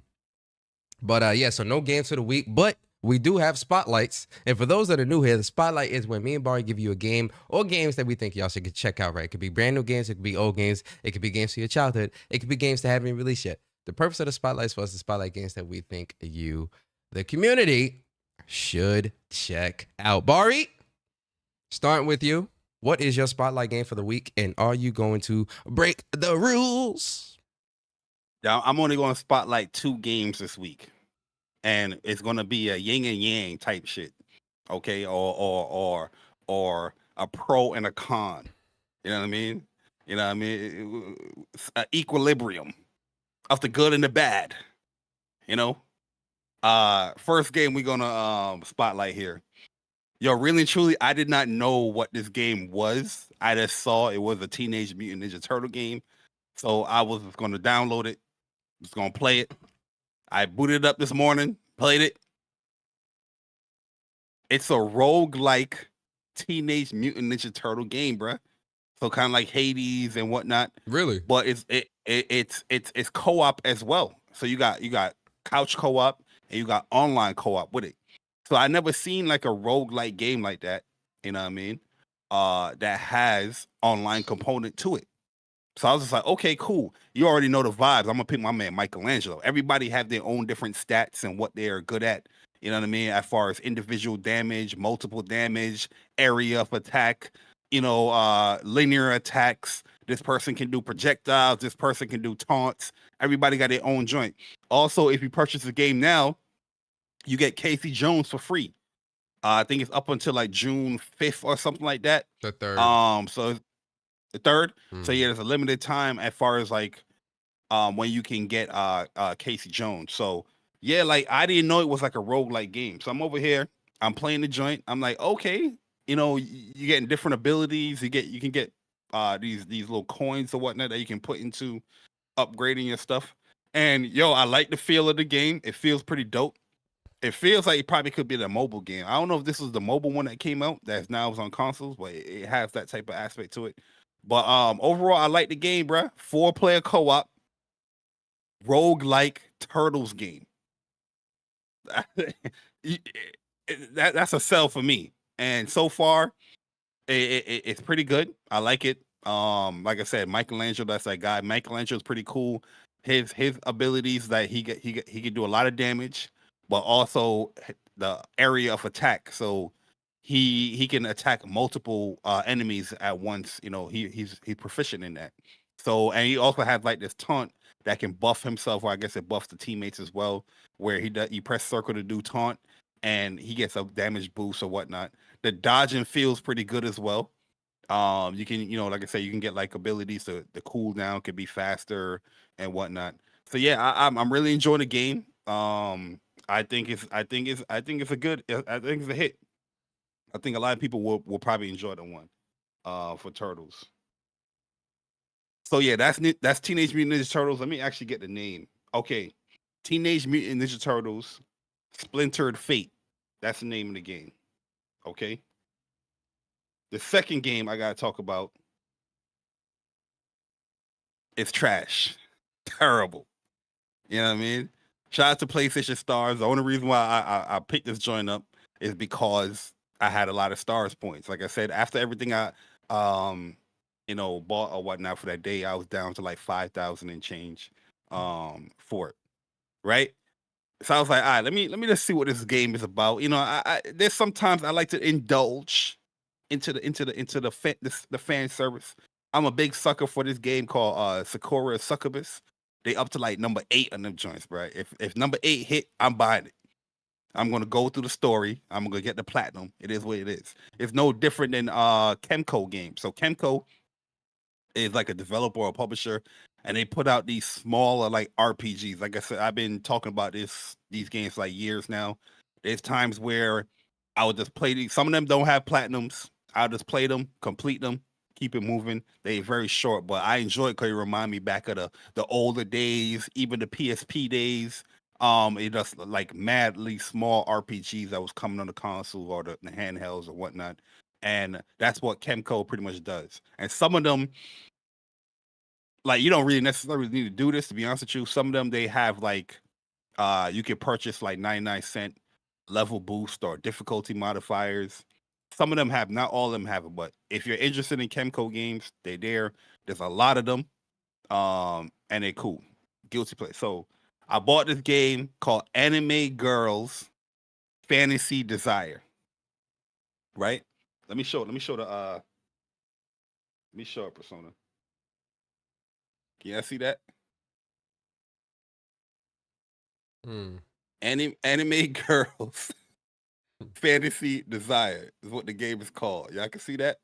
[SPEAKER 5] no games for the week, but we do have spotlights. And for those that are new here, the spotlight is when me and Bari give you a game or games that we think y'all should check out, right? It could be brand new games, it could be old games, it could be games from your childhood, it could be games that haven't been released yet. The purpose of the spotlight is for us to spotlight games that we think you, the community, should check out. Bari, starting with you. What is your spotlight game for the week, and are you going to break the rules?
[SPEAKER 6] Yeah, I'm only going to spotlight 2 games this week, and it's going to be a yin and yang type shit, okay, or a pro and a con. You know what I mean? It's an equilibrium of the good and the bad. First game we're gonna spotlight here. Yo, really and truly, I did not know what this game was. I just saw it was a Teenage Mutant Ninja Turtle game. So I was just going to download it. Just going to play it. I booted it up this morning, played it. It's a roguelike Teenage Mutant Ninja Turtle game, bruh. So kind of like Hades and whatnot.
[SPEAKER 5] Really?
[SPEAKER 6] But it's co-op as well. So you got couch co-op and you got online co-op with it. So I never seen like a roguelike game like that, you know what I mean? That has online component to it. So I was just like, okay, cool. You already know the vibes. I'm gonna pick my man Michelangelo. Everybody have their own different stats and what they're good at. You know what I mean? As far as individual damage, multiple damage, area of attack, linear attacks. This person can do projectiles. This person can do taunts. Everybody got their own joint. Also, if you purchase the game now, you get Casey Jones for free. I think it's up until like June 5th or something like that.
[SPEAKER 5] The third.
[SPEAKER 6] So the third. So yeah, there's a limited time as far as like when you can get Casey Jones. So yeah, like I didn't know it was like a roguelike game. So I'm over here, I'm playing the joint. I'm like, okay, you're getting different abilities. You can get these little coins or whatnot that you can put into upgrading your stuff. And yo, I like the feel of the game. It feels pretty dope. It feels like it probably could be the mobile game. I don't know if this was the mobile one that came out that's now on consoles, but it has that type of aspect to it. But overall, I like the game, bruh. 4-player co-op, rogue-like turtles game. That's a sell for me. And so far, it's pretty good. I like it. Like I said, Michelangelo, that's that guy. Michelangelo's pretty cool. His abilities that he can do a lot of damage, but also the area of attack. So he can attack multiple enemies at once. He's proficient in that. So, and he also has like this taunt that can buff himself, or I guess it buffs the teammates as well, where you press circle to do taunt and he gets a damage boost or whatnot. The dodging feels pretty good as well. You can, like I said, you can get like abilities. The cooldown can be faster and whatnot. So yeah, I'm really enjoying the game. I think it's a hit. I think a lot of people will probably enjoy the one for Turtles. So yeah, that's Teenage Mutant Ninja Turtles. Let me actually get the name. Okay, Teenage Mutant Ninja Turtles Splintered Fate. That's the name of the game. Okay. The second game I gotta talk about is trash. Terrible. You know what I mean? Shout out to PlayStation Stars. The only reason why I picked this joint up is because I had a lot of stars points. Like I said, after everything I bought or whatnot for that day, I was down to like 5,000 and change for it. Right? So I was like, all right, let me just see what this game is about. There's sometimes I like to indulge into the fan service. I'm a big sucker for this game called Sakura Succubus. They up to like number 8 on them joints, bro. If number 8 hit, I'm buying it. I'm gonna go through the story. I'm gonna get the platinum. It is what it is. It's no different than Kemco games. So Kemco is like a developer or a publisher, and they put out these smaller like RPGs. Like I said, I've been talking about these games like years now. There's times where I would just play these. Some of them don't have platinums. I'll just play them, complete them, keep it moving. They're very short, but I enjoy it because it remind me back of the older days, even the PSP days. It just like madly small RPGs that was coming on the console or the handhelds or whatnot. And that's what Kemco pretty much does. And some of them, like, you don't really necessarily need to do this, to be honest with you. Some of them, they have like, you can purchase like 99-cent level boost or difficulty modifiers. Some of them have, not all of them have it, but if you're interested in Kemco games, they're there. There's a lot of them, and they're cool. Guilty play. So I bought this game called Anime Girls Fantasy Desire. Right? Let me show a Persona. Can you see that? Anime Girls Fantasy Desire is what the game is called. Y'all can see that?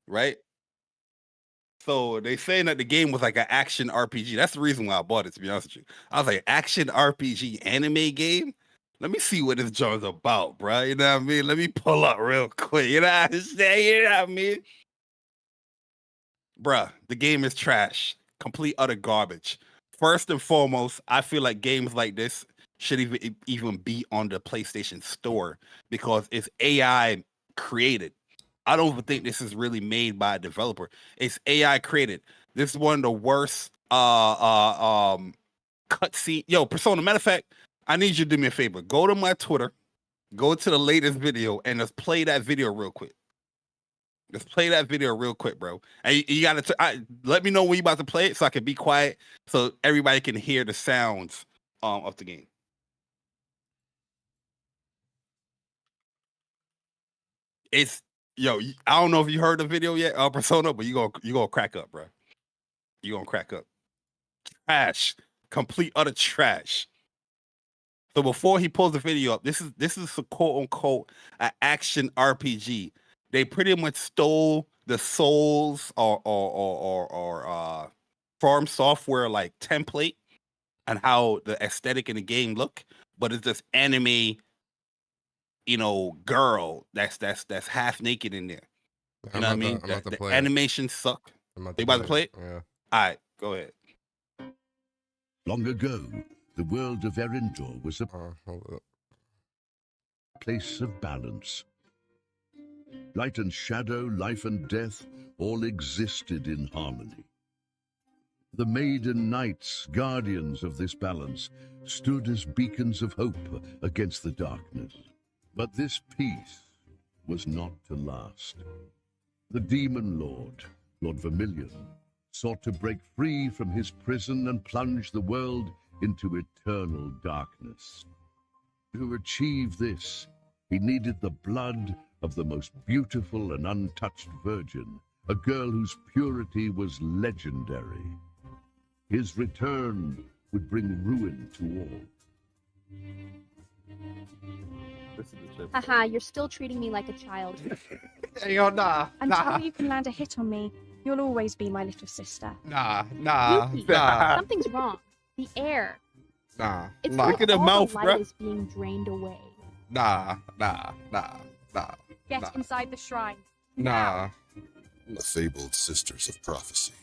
[SPEAKER 6] Right? So they saying that the game was like an action RPG. That's the reason why I bought it, to be honest with you. I was like, action RPG anime game? Let me see what this joint's about, bro. You know what I mean? Let me pull up real quick. You know what I'm saying? You know what I mean? Bruh, the game is trash. Complete utter garbage. First and foremost, I feel like games like this should even be on the PlayStation Store because it's AI created. I don't even think this is really made by a developer. It's AI created. This is one of the worst cutscene. Yo, Persona, matter of fact, I need you to do me a favor. Go to my Twitter, go to the latest video, and just play that video real quick. Just play that video real quick, bro. And you gotta let me know when you about to play it so I can be quiet so everybody can hear the sounds of the game. It's I don't know if you heard the video yet, Persona, but you gonna crack up, bro. You gonna crack up. Trash, complete utter trash. So before he pulls the video up, this is a quote unquote an action RPG. They pretty much stole the Souls or Farm Software like template and how the aesthetic in the game look, but it's this anime, girl that's half naked in there. You know what I mean? The animation suck. You about to play it?
[SPEAKER 5] Yeah.
[SPEAKER 6] All right, go ahead.
[SPEAKER 7] Long ago, the world of Erindor was a place of balance. Light and shadow, life and death, all existed in harmony. The maiden knights, guardians of this balance, stood as beacons of hope against the darkness. But this peace was not to last. The demon lord, Lord Vermilion, sought to break free from his prison and plunge the world into eternal darkness. To achieve this, he needed the blood of the most beautiful and untouched virgin, a girl whose purity was legendary. His return would bring ruin to all.
[SPEAKER 8] Haha, you're still treating me like a child.
[SPEAKER 5] Hey, yo, nah.
[SPEAKER 8] Until you can land a hit on me, you'll always be my little sister.
[SPEAKER 5] Yuki,
[SPEAKER 8] Something's wrong. The air. It's like
[SPEAKER 6] Look at the
[SPEAKER 8] all
[SPEAKER 6] mouth,
[SPEAKER 8] the light
[SPEAKER 6] bruh.
[SPEAKER 8] is being drained away. Get inside the shrine.
[SPEAKER 5] Nah.
[SPEAKER 9] The fabled sisters of prophecy.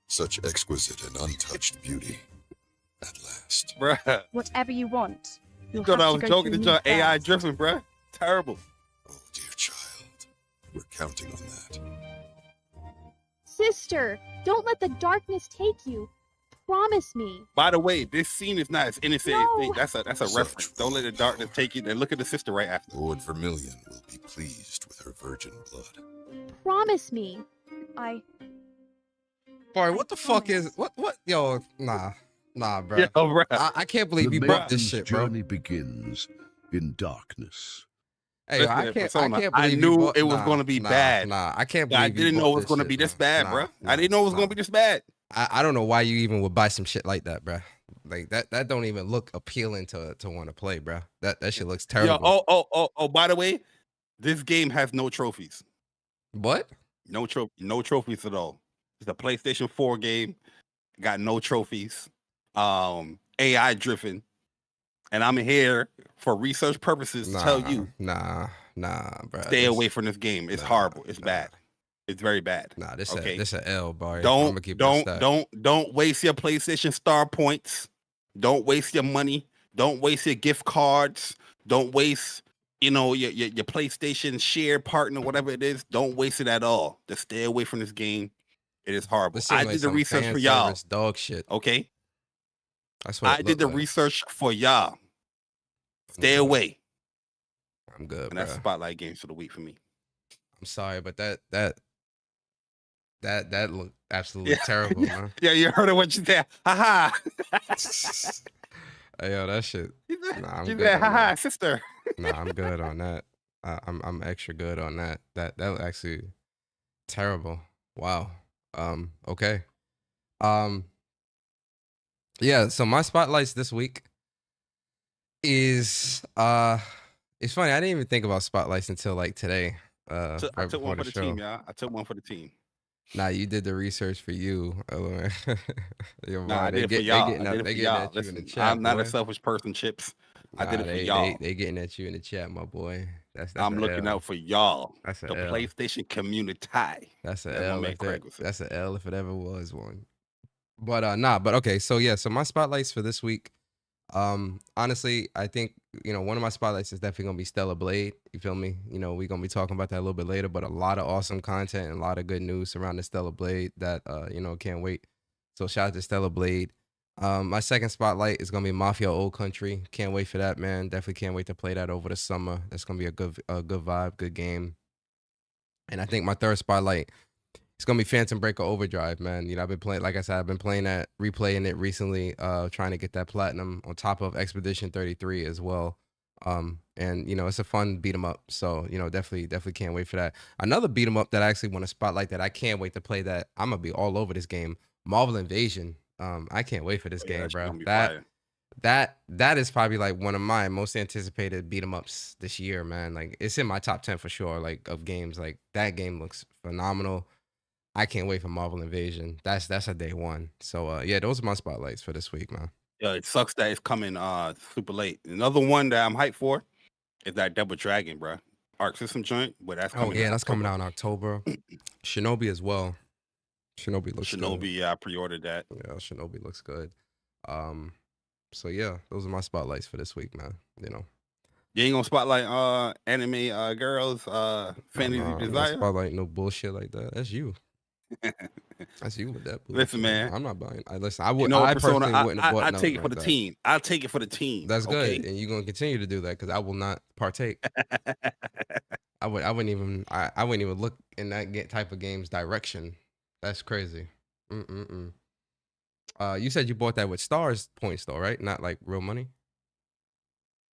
[SPEAKER 9] Such exquisite and untouched beauty. At last.
[SPEAKER 6] Bruh.
[SPEAKER 8] Whatever you want.
[SPEAKER 6] You thought I was joking? It's your AI driven, bruh. Terrible.
[SPEAKER 9] Oh, dear child. We're counting on that.
[SPEAKER 8] Sister, don't let the darkness take you. Promise me.
[SPEAKER 6] By the way, this scene is not as innocent as you think. That's a
[SPEAKER 9] Such
[SPEAKER 6] reference. Don't let the darkness take you. And look at the sister right after.
[SPEAKER 9] Lord Vermilion will be pleased with her virgin blood.
[SPEAKER 8] Promise me.
[SPEAKER 5] Boy, what the fuck is what? Yo, nah, bro.
[SPEAKER 6] Yo, bruh.
[SPEAKER 5] I can't believe you
[SPEAKER 7] The
[SPEAKER 5] brought this
[SPEAKER 7] maiden's
[SPEAKER 5] shit, bro.
[SPEAKER 7] journey begins in darkness.
[SPEAKER 5] Hey, yo,
[SPEAKER 6] Listen,
[SPEAKER 5] I can't
[SPEAKER 6] Persona,
[SPEAKER 5] believe
[SPEAKER 6] I
[SPEAKER 5] you
[SPEAKER 6] knew
[SPEAKER 5] bought-
[SPEAKER 6] it was gonna be bad.
[SPEAKER 5] Nah, I can't believe
[SPEAKER 6] I
[SPEAKER 5] you
[SPEAKER 6] didn't
[SPEAKER 5] bought
[SPEAKER 6] know it was
[SPEAKER 5] this
[SPEAKER 6] gonna
[SPEAKER 5] shit,
[SPEAKER 6] be this
[SPEAKER 5] bro.
[SPEAKER 6] bad, bruh. I didn't know it was gonna be this bad.
[SPEAKER 5] I don't know why you even would buy some shit like that, bro. Like that don't even look appealing to want to play, bro. That shit looks terrible.
[SPEAKER 6] Yo, by the way, this game has no trophies.
[SPEAKER 5] What?
[SPEAKER 6] No trophies at all. It's a PlayStation 4 game. Got no trophies. AI driven. And I'm here for research purposes to tell you.
[SPEAKER 5] Nah, bro.
[SPEAKER 6] Stay away from this game. It's horrible. It's bad. It's very bad.
[SPEAKER 5] Nah, this
[SPEAKER 6] Okay.
[SPEAKER 5] this a L, boy.
[SPEAKER 6] Don't
[SPEAKER 5] I'ma keep it a stat.
[SPEAKER 6] don't waste your PlayStation Star points. Don't waste your money. Don't waste your gift cards. Don't waste, your PlayStation share partner, whatever it is. Don't waste it at all. Just stay away from this game. It is horrible.
[SPEAKER 5] This seems
[SPEAKER 6] I
[SPEAKER 5] like
[SPEAKER 6] did the
[SPEAKER 5] some
[SPEAKER 6] research
[SPEAKER 5] fan
[SPEAKER 6] for y'all.
[SPEAKER 5] service dog shit.
[SPEAKER 6] Okay.
[SPEAKER 5] That's what
[SPEAKER 6] I did the research for y'all. Stay away.
[SPEAKER 5] I'm good,
[SPEAKER 6] And
[SPEAKER 5] bro.
[SPEAKER 6] that's Spotlight Games for the week for me.
[SPEAKER 5] I'm sorry, but that looked absolutely terrible, man.
[SPEAKER 6] Yeah, you heard of what you said. Ha ha.
[SPEAKER 5] Hey, yo, that shit. Nah, I'm
[SPEAKER 6] She
[SPEAKER 5] good
[SPEAKER 6] said,
[SPEAKER 5] on
[SPEAKER 6] ha ha,
[SPEAKER 5] that.
[SPEAKER 6] sister.
[SPEAKER 5] Nah, I'm good on that. I'm extra good on that. That was actually terrible. Wow. Okay. Yeah, so my spotlights this week is it's funny, I didn't even think about spotlights until like today.
[SPEAKER 6] I
[SPEAKER 5] Right
[SPEAKER 6] took one
[SPEAKER 5] before
[SPEAKER 6] for the
[SPEAKER 5] show.
[SPEAKER 6] team, y'all. I took one for the team.
[SPEAKER 5] Nah, you did the research for you. Yo,
[SPEAKER 6] Nah, I
[SPEAKER 5] boy,
[SPEAKER 6] did it for y'all.
[SPEAKER 5] They
[SPEAKER 6] I did it for
[SPEAKER 5] getting
[SPEAKER 6] y'all.
[SPEAKER 5] at you in the
[SPEAKER 6] Listen,
[SPEAKER 5] chat.
[SPEAKER 6] I'm not
[SPEAKER 5] boy.
[SPEAKER 6] a selfish person, Chips. I did
[SPEAKER 5] Nah,
[SPEAKER 6] it for y'all.
[SPEAKER 5] They getting at you in the chat, my boy. That's
[SPEAKER 6] I'm
[SPEAKER 5] a
[SPEAKER 6] looking
[SPEAKER 5] L.
[SPEAKER 6] out for y'all.
[SPEAKER 5] That's a
[SPEAKER 6] The
[SPEAKER 5] L.
[SPEAKER 6] PlayStation community.
[SPEAKER 5] That's a
[SPEAKER 6] That's my
[SPEAKER 5] L.
[SPEAKER 6] man
[SPEAKER 5] If
[SPEAKER 6] Craig
[SPEAKER 5] that,
[SPEAKER 6] would say.
[SPEAKER 5] that's a L if it ever was one. But but okay. So yeah, so my spotlights for this week. Honestly, I think one of my spotlights is definitely gonna be Stellar Blade. You feel me? We're gonna be talking about that a little bit later. But a lot of awesome content and a lot of good news surrounding Stellar Blade that can't wait. So shout out to Stellar Blade. My second spotlight is gonna be Mafia Old Country. Can't wait for that, man. Definitely can't wait to play that over the summer. That's gonna be a good vibe, good game. And I think my third spotlight is gonna be Phantom Breaker Overdrive, man. I've been playing, like I said, I've been playing that, replaying it recently, trying to get that platinum on top of Expedition 33 as well. And it's a fun beat 'em up. So definitely can't wait for that. Another beat 'em up that I actually want to spotlight that I can't wait to play, that I'm gonna be all over this game. Marvel Invasion. I can't wait for this game,
[SPEAKER 6] That's
[SPEAKER 5] bro.
[SPEAKER 6] gonna be fire.
[SPEAKER 5] that is probably like one of my most anticipated beat 'em ups this year, man. Like it's in my top 10 for sure. Like of games, like that game looks phenomenal. I can't wait for Marvel Invasion. That's a day one. So yeah, those are my spotlights for this week, man.
[SPEAKER 6] Yeah, it sucks that it's coming super late. Another one that I'm hyped for is that Double Dragon, bro. Arc System joint, but that's coming.
[SPEAKER 5] Oh yeah, that's coming out in October. Shinobi as well. Shinobi looks good.
[SPEAKER 6] Yeah, I pre-ordered that.
[SPEAKER 5] Yeah, Shinobi looks good. So yeah, those are my spotlights for this week, man. You know.
[SPEAKER 6] You ain't gonna spotlight anime girls fantasy desire?
[SPEAKER 5] Spotlight no bullshit like that. That's you. That's you with that. Bullshit.
[SPEAKER 6] Listen, man.
[SPEAKER 5] I'm not buying. Listen, I would.
[SPEAKER 6] I
[SPEAKER 5] personally wouldn't have bought
[SPEAKER 6] I take it for
[SPEAKER 5] like
[SPEAKER 6] the
[SPEAKER 5] that.
[SPEAKER 6] team. I'll take it for the team.
[SPEAKER 5] That's good, and you're gonna continue to do that because I will not partake. I wouldn't even look in that type of game's direction. That's crazy. You said you bought that with stars points though, right? Not like real money.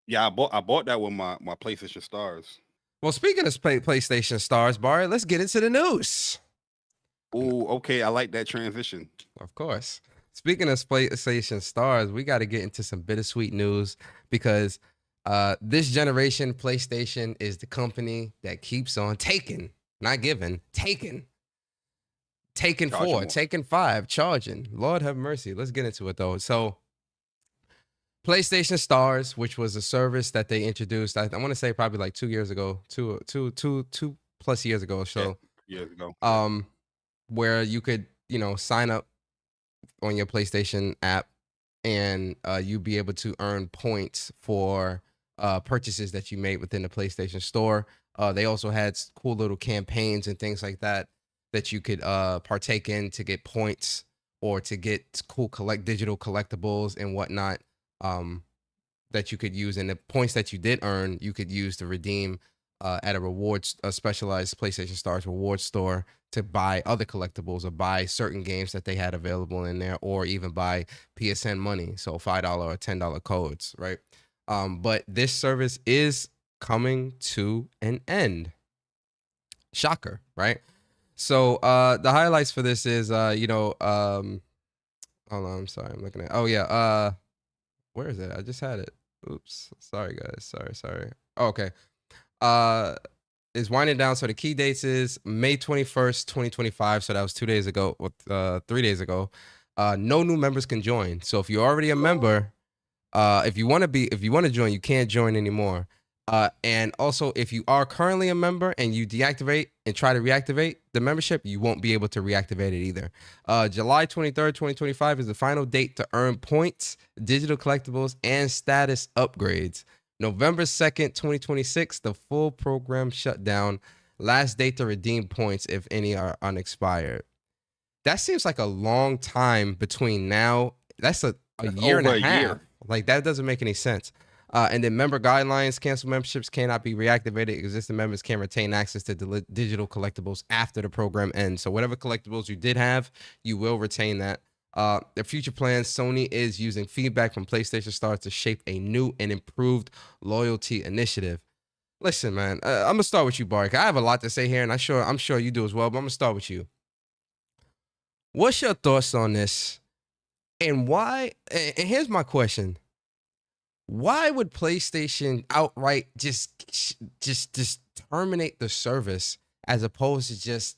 [SPEAKER 6] Yeah, I bought that with my PlayStation Stars.
[SPEAKER 5] Well, speaking of PlayStation Stars, Bari, let's get into the news.
[SPEAKER 6] Ooh, okay, I like that transition.
[SPEAKER 5] Of course. Speaking of PlayStation Stars, we got to get into some bittersweet news because this generation, PlayStation is the company that keeps on taking, not giving, taking 4, taking 5, charging. Lord have mercy. Let's get into it though. So PlayStation Stars, which was a service that they introduced, I want to say probably like 2 years ago, two plus years ago. So
[SPEAKER 6] yeah, years ago.
[SPEAKER 5] Where you could, sign up on your PlayStation app and you'd be able to earn points for purchases that you made within the PlayStation Store. They also had cool little campaigns and things like that you could partake in to get points or to get cool digital collectibles and whatnot that you could use. And the points that you did earn, you could use to redeem at a specialized PlayStation Stars reward store to buy other collectibles or buy certain games that they had available in there, or even buy PSN money, so $5 or $10 codes, right? But this service is coming to an end. Shocker, right? So the highlights for this is, hold on, I'm sorry, I'm looking at, oh yeah, where is it? I just had it. Oops, sorry guys, sorry. Oh, okay. Is winding down. So the key dates is May 21st, 2025. So that was 3 days ago. No new members can join. So if you're already a member, if you want to join, you can't join anymore. And also if you are currently a member and you deactivate and try to reactivate the membership, you won't be able to reactivate it either. July 23rd, 2025 is the final date to earn points, digital collectibles, and status upgrades. November 2nd, 2026, the full program shut down. Last date to redeem points, if any, are unexpired. That seems like a long time between now. That's a year and a half. Like, that doesn't make any sense. And then member guidelines, canceled memberships cannot be reactivated. Existing members can retain access to digital collectibles after the program ends. So whatever collectibles you did have, you will retain that. Their future plans, Sony is using feedback from PlayStation Stars to shape a new and improved loyalty initiative. Listen, man, I'm going to start with you, Bari. I have a lot to say here, and I'm sure you do as well, but I'm going to start with you. What's your thoughts on this? And why? And here's my question. Why would PlayStation outright just terminate the service as opposed to just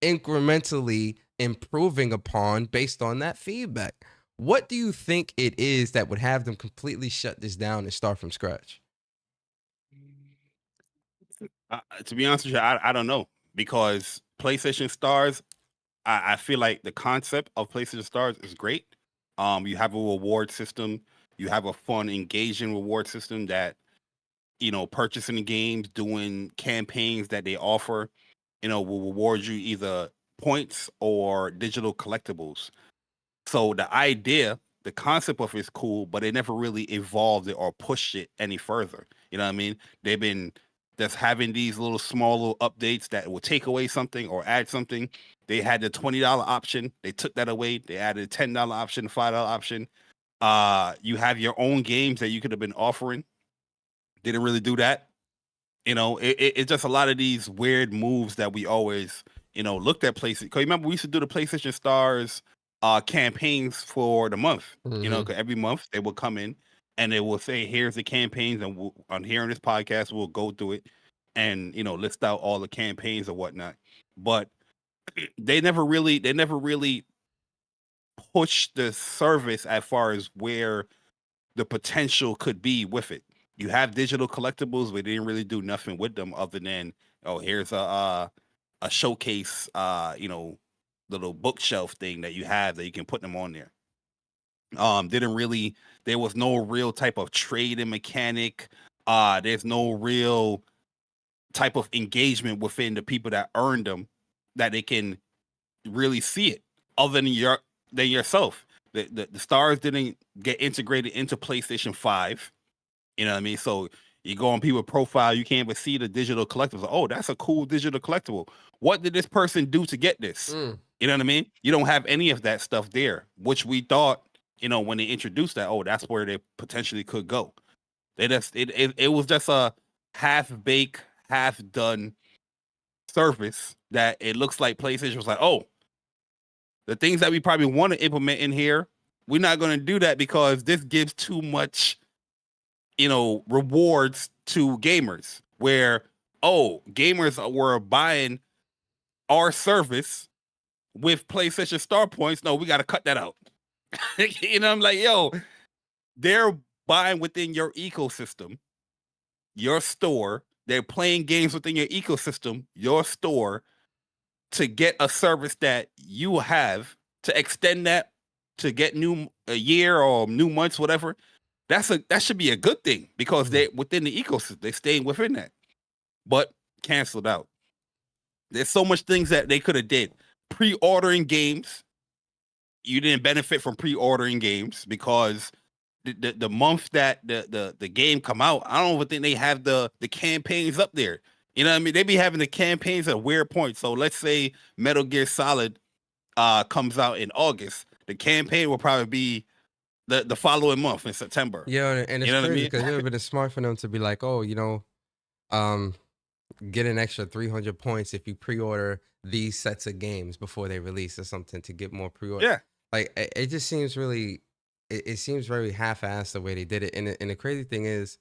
[SPEAKER 5] incrementally improving upon based on that feedback? What do you think it is that would have them completely shut this down and start from scratch?
[SPEAKER 6] To be honest with you, I don't know, because PlayStation Stars, I feel like the concept of PlayStation Stars is great. You have a reward system. You have a fun, engaging reward system that, purchasing the games, doing campaigns that they offer, will reward you either points or digital collectibles. So the idea, the concept of it is cool, but they never really evolved it or pushed it any further. You know what I mean? They've been just having these small little updates that will take away something or add something. They had the $20 option. They took that away. They added a $10 option, $5 option. You have your own games that you could have been offering. Didn't really do that. It's just a lot of these weird moves that we always, looked at PlayStation. Because remember, we used to do the PlayStation Stars campaigns for the month. You know,
[SPEAKER 5] Mhm.
[SPEAKER 6] 'cause every month they will come in and they will say, "Here's the campaigns," and on here on this podcast we'll go through it and list out all the campaigns or whatnot. But they never really push the service as far as where the potential could be with it. You have digital collectibles, but they didn't really do nothing with them other than, oh, here's a showcase, little bookshelf thing that you have that you can put them on there. There was no real type of trading mechanic. There's no real type of engagement within the people that earned them that they can really see it other than yourself. The stars didn't get integrated into PlayStation 5. You know what I mean? So you go on people's profile, you can't even see the digital collectibles. Oh, that's a cool digital collectible. What did this person do to get this? You know what I mean? You don't have any of that stuff there, which we thought, when they introduced that, oh, that's where they potentially could go. It was just a half-baked, half-done service that it looks like PlayStation was like, oh, the things that we probably want to implement in here, we're not going to do that because this gives too much, rewards to gamers. Where, oh, gamers were buying our service with PlayStation Star Points. No, we got to cut that out. I'm like, yo, they're buying within your ecosystem, your store. They're playing games within your ecosystem, your store, to get a service that you have, to extend that, to get a year or new months, whatever. That should be a good thing because they're within the ecosystem. They're staying within that. But canceled out. There's so much things that they could have did. Pre-ordering games. You didn't benefit from pre-ordering games because the month that the game come out, I don't even think they have the campaigns up there. You know what I mean? They be having the campaigns at weird points. So let's say Metal Gear Solid comes out in August. The campaign will probably be the following month in September.
[SPEAKER 5] Yeah, and it's crazy because it would have been smart for them to be like, oh, get an extra 300 points if you pre-order these sets of games before they release or something to get more pre-order.
[SPEAKER 6] Yeah.
[SPEAKER 5] Like, it just seems really, it seems very half-assed the way they did it. And the crazy thing is,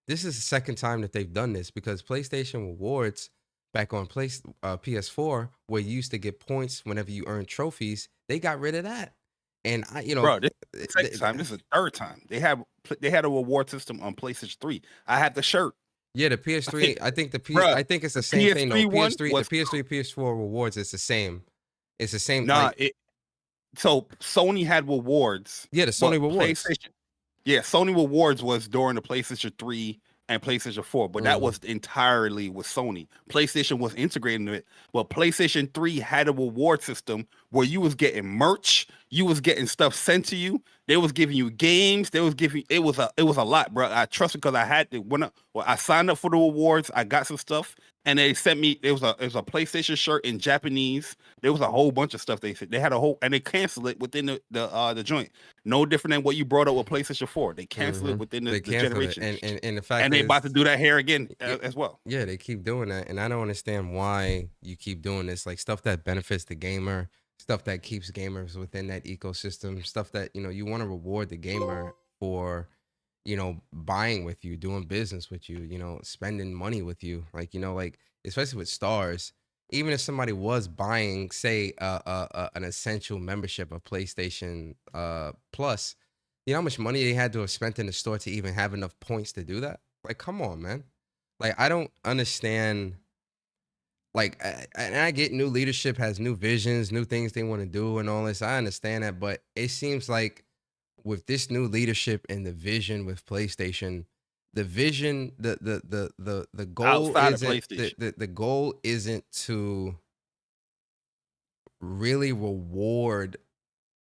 [SPEAKER 5] this is the second time that they've done this because PlayStation Rewards back on PS4, where you used to get points whenever you earn trophies, they got rid of that. And
[SPEAKER 6] bro, this is the second time. This is the third time. They had a reward system on PlayStation 3. I had the shirt.
[SPEAKER 5] Yeah, the PS3. I think I think it's the same thing. No, PS3, the PS3, PS4 rewards. It's the same. It's the same.
[SPEAKER 6] Nah, so Sony had rewards.
[SPEAKER 5] Yeah, the Sony rewards.
[SPEAKER 6] Sony rewards was during the PlayStation 3 and PlayStation 4, but that was entirely with Sony. PlayStation was integrating it, but PlayStation 3 had a reward system where you was getting merch, you was getting stuff sent to you, they was giving you games, it was a lot, bro. I trust it because I had to I signed up for the rewards, I got some stuff, and they sent me it was a PlayStation shirt in Japanese. There was a whole bunch of stuff they said. They had a whole, and they canceled it within the joint. No different than what you brought up with PlayStation 4. They canceled it within the generation.
[SPEAKER 5] And the fact
[SPEAKER 6] and they about to do that here again as well.
[SPEAKER 5] Yeah, they keep doing that, and I don't understand why you keep doing this. Like, stuff that benefits the gamer, stuff that keeps gamers within that ecosystem, stuff that you want to reward the gamer for, buying with you, doing business with you, spending money with you, like especially with stars. Even if somebody was buying, say, an essential membership of PlayStation Plus, you know how much money they had to have spent in the store to even have enough points to do that? Like, come on, man. Like, I don't understand. Like, and I get new leadership has new visions, new things they want to do and all this. I understand that, but it seems like with this new leadership and the vision with PlayStation, the vision, the goal isn't the goal isn't to really reward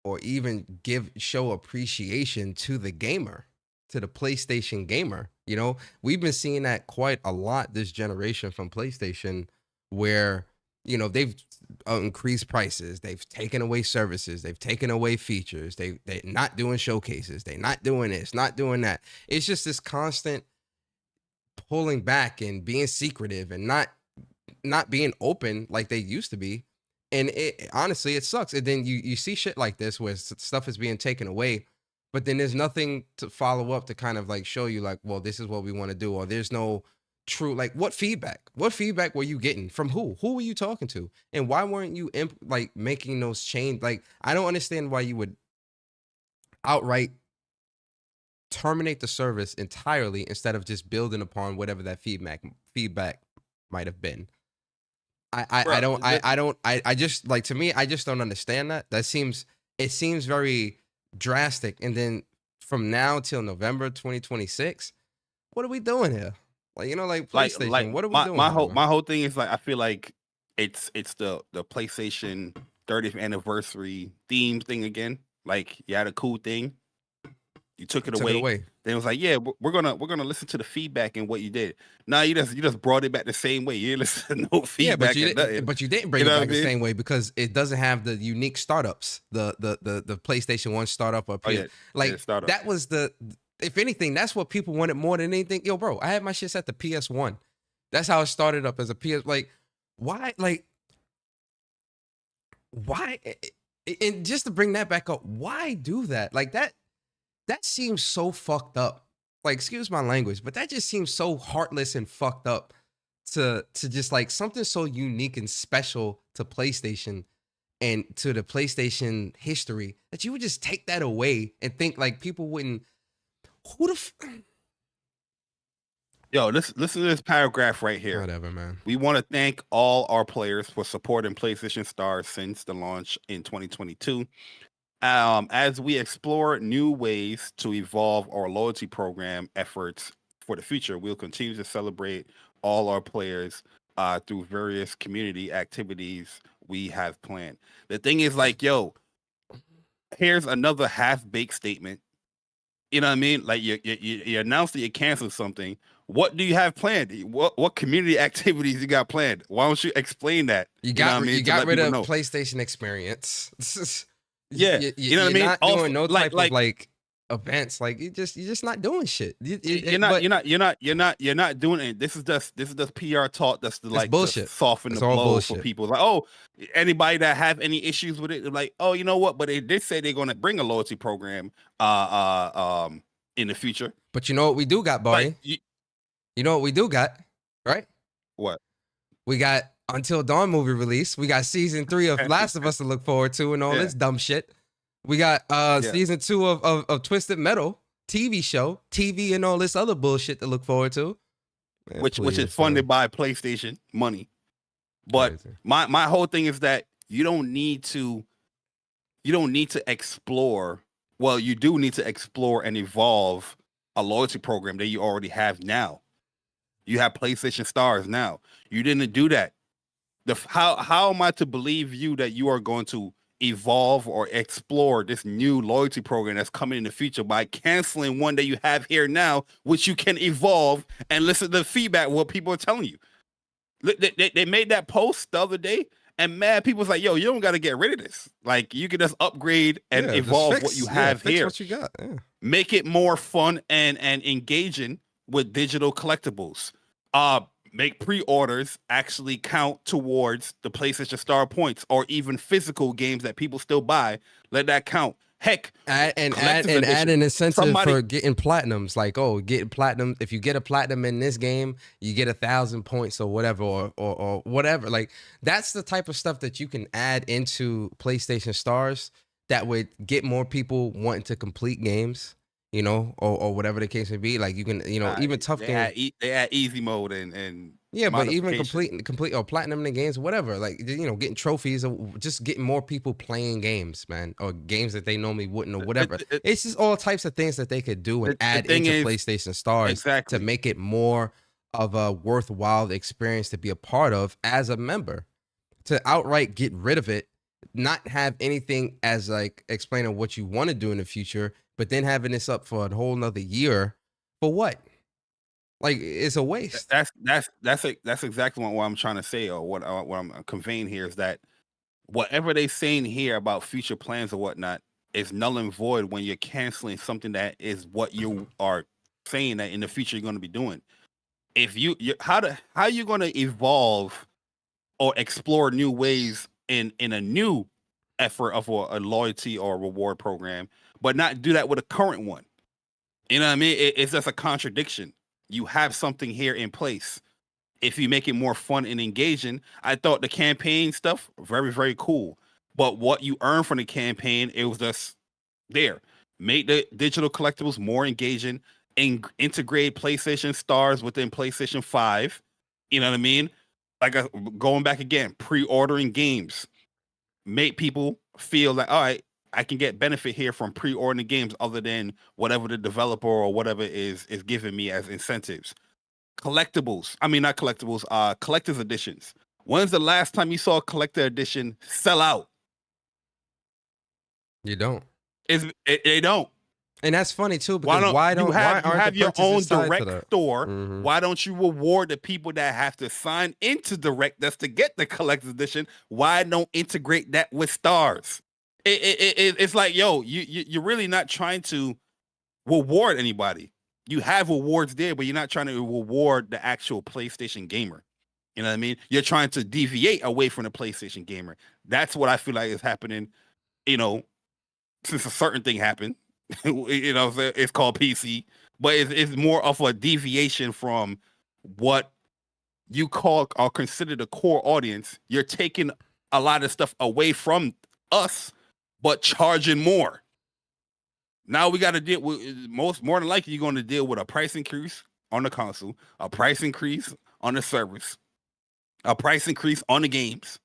[SPEAKER 5] or even show appreciation to the gamer, to the PlayStation gamer. We've been seeing that quite a lot this generation from PlayStation, where they've increased prices, they've taken away services, they've taken away features, they're not doing showcases, they're not doing this, not doing that. It's just this constant pulling back and being secretive and not being open like they used to be. And honestly, it sucks. And then you see shit like this where stuff is being taken away, but then there's nothing to follow up to kind of like show you like, well, this is what we want to do, or there's no true, like, what feedback were you getting from who were you talking to, and why weren't you like making those change? Like, I don't understand why you would outright terminate the service entirely instead of just building upon whatever that feedback might have been. I just, like, to me, I just don't understand that. It seems very drastic. And then from now till November 2026, what are we doing here? Like, you know, like PlayStation, what are we doing?
[SPEAKER 6] My whole thing is like, I feel like it's the PlayStation 30th anniversary theme thing again. Like, you had a cool thing, you took it away. Then it was like, yeah, we're gonna listen to the feedback and what you did. Now you just brought it back the same way. You didn't listen to no feedback.
[SPEAKER 5] Yeah, but you didn't bring it back the same way because it doesn't have the unique startups, the PlayStation 1 startup or startup. That was if anything, that's what people wanted more than anything. Yo, bro, I had my shit set to PS1. That's how it started up, as a PS. Like, why? Like, why? And just to bring that back up, why do that? Like, that seems so fucked up. Like, excuse my language, but that just seems so heartless and fucked up to just like something so unique and special to PlayStation and to the PlayStation history that you would just take that away and think like people wouldn't.
[SPEAKER 6] Yo, listen to this paragraph right here.
[SPEAKER 5] Whatever, man.
[SPEAKER 6] We want to thank all our players for supporting PlayStation Stars since the launch in 2022. As we explore new ways to evolve our loyalty program efforts for the future, we'll continue to celebrate all our players through various community activities we have planned. The thing is, like, yo, here's another half-baked statement. You know what I mean? Like, you announced that you canceled something. What do you have planned? What community activities you got planned? Why don't you explain that?
[SPEAKER 5] You got rid of PlayStation Experience.
[SPEAKER 6] Yeah, you know what I mean.
[SPEAKER 5] Not doing no type of like events. Like, you're just not doing shit.
[SPEAKER 6] You're not doing it. This is just PR talk. That's like
[SPEAKER 5] bullshit.
[SPEAKER 6] Soften the blow for people. Like, oh, anybody that have any issues with it, like, oh, you know what? But they did say they're gonna bring a loyalty program in the future.
[SPEAKER 5] But you know what we do got, Bari? Like, you know what we do got, right?
[SPEAKER 6] What?
[SPEAKER 5] We got Until Dawn movie release. We got season 3 of Last of Us to look forward to and all this dumb shit. We got season 2 of Twisted Metal TV show, TV and all this other bullshit to look forward to. Man,
[SPEAKER 6] which is funded by PlayStation money. But my whole thing is that you don't need to explore. Well, you do need to explore and evolve a loyalty program that you already have now. You have PlayStation Stars now. You didn't do that. How am I to believe you that you are going to evolve or explore this new loyalty program that's coming in the future by canceling one that you have here now, which you can evolve and listen to the feedback what people are telling you? They made that post the other day, and mad people was like, yo, you don't got to get rid of this. Like, you can just upgrade and evolve what you have here.
[SPEAKER 5] What you got. Yeah.
[SPEAKER 6] Make it more fun and engaging with digital collectibles. Make pre-orders actually count towards the PlayStation Star points, or even physical games that people still buy. Let that count. Heck,
[SPEAKER 5] add an incentive for getting platinums. Like, oh, getting platinum. If you get a platinum in this game, you get 1,000 points or whatever, or whatever. Like, that's the type of stuff that you can add into PlayStation Stars that would get more people wanting to complete games. You know, or whatever the case may be. Like, you can, you know, even tough games.
[SPEAKER 6] They add easy mode and
[SPEAKER 5] yeah, but even complete or platinum in games, whatever. Like, you know, getting trophies or just getting more people playing games, man, or games that they normally wouldn't or whatever. It's just all types of things that they could do and add into PlayStation Stars to make it more of a worthwhile experience to be a part of as a member. To outright get rid of it, not have anything as like explaining what you want to do in the future, but then having this up for a whole nother year for what? Like, it's a waste.
[SPEAKER 6] That's exactly what I'm trying to say, or what I'm conveying here is that whatever they're saying here about future plans or whatnot is null and void when you're canceling something that is what you are saying that in the future you're going to be doing. If how are you going to evolve or explore new ways in a new effort of a loyalty or reward program, but not do that with a current one. You know what I mean? It's just a contradiction. You have something here in place. If you make it more fun and engaging, I thought the campaign stuff, very, very cool. But what you earn from the campaign, it was just there. Make the digital collectibles more engaging, and integrate PlayStation stars within PlayStation 5. You know what I mean? Like going back again, pre-ordering games. Make people feel like, all right, I can get benefit here from pre-ordering games other than whatever the developer or whatever is giving me as incentives. Collectibles. I mean, not collectibles, collector's editions. When's the last time you saw a collector edition sell out?
[SPEAKER 5] You don't.
[SPEAKER 6] They don't.
[SPEAKER 5] And that's funny too, because
[SPEAKER 6] you have your own direct store?
[SPEAKER 5] Mm-hmm.
[SPEAKER 6] Why don't you reward the people that have to sign into direct that's to get the collector's edition? Why don't integrate that with stars? It's like, yo, you're really not trying to reward anybody. You have rewards there, but you're not trying to reward the actual PlayStation gamer. You know what I mean? You're trying to deviate away from the PlayStation gamer. That's what I feel like is happening, you know, since a certain thing happened. You know, it's called PC, but it's more of a deviation from what you call or consider the core audience. You're taking a lot of stuff away from us, but charging more. Now we got to deal with more than likely you're going to deal with a price increase on the console, a price increase on the service, a price increase on the games.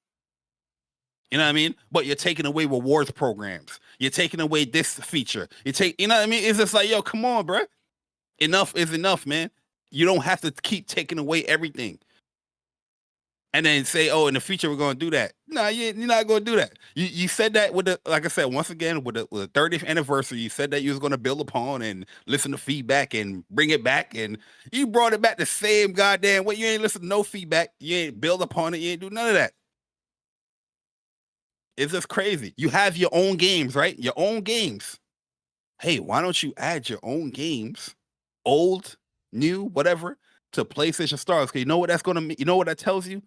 [SPEAKER 6] You know what I mean? But you're taking away rewards programs. You're taking away this feature. You know what I mean? It's just like, yo, come on, bro. Enough is enough, man. You don't have to keep taking away everything. And then say, oh, in the future we're going to do that. No, you're not going to do that. You said that with the, like I said, once again, with the 30th anniversary, you said that you was going to build upon and listen to feedback and bring it back. And you brought it back the same goddamn way. You ain't listen to no feedback. You ain't build upon it. You ain't do none of that. It's just crazy. You have your own games, right? Your own games. Hey, why don't you add your own games, old, new, whatever, to PlayStation Stars? Because you know what that's going to mean? You know what that tells you?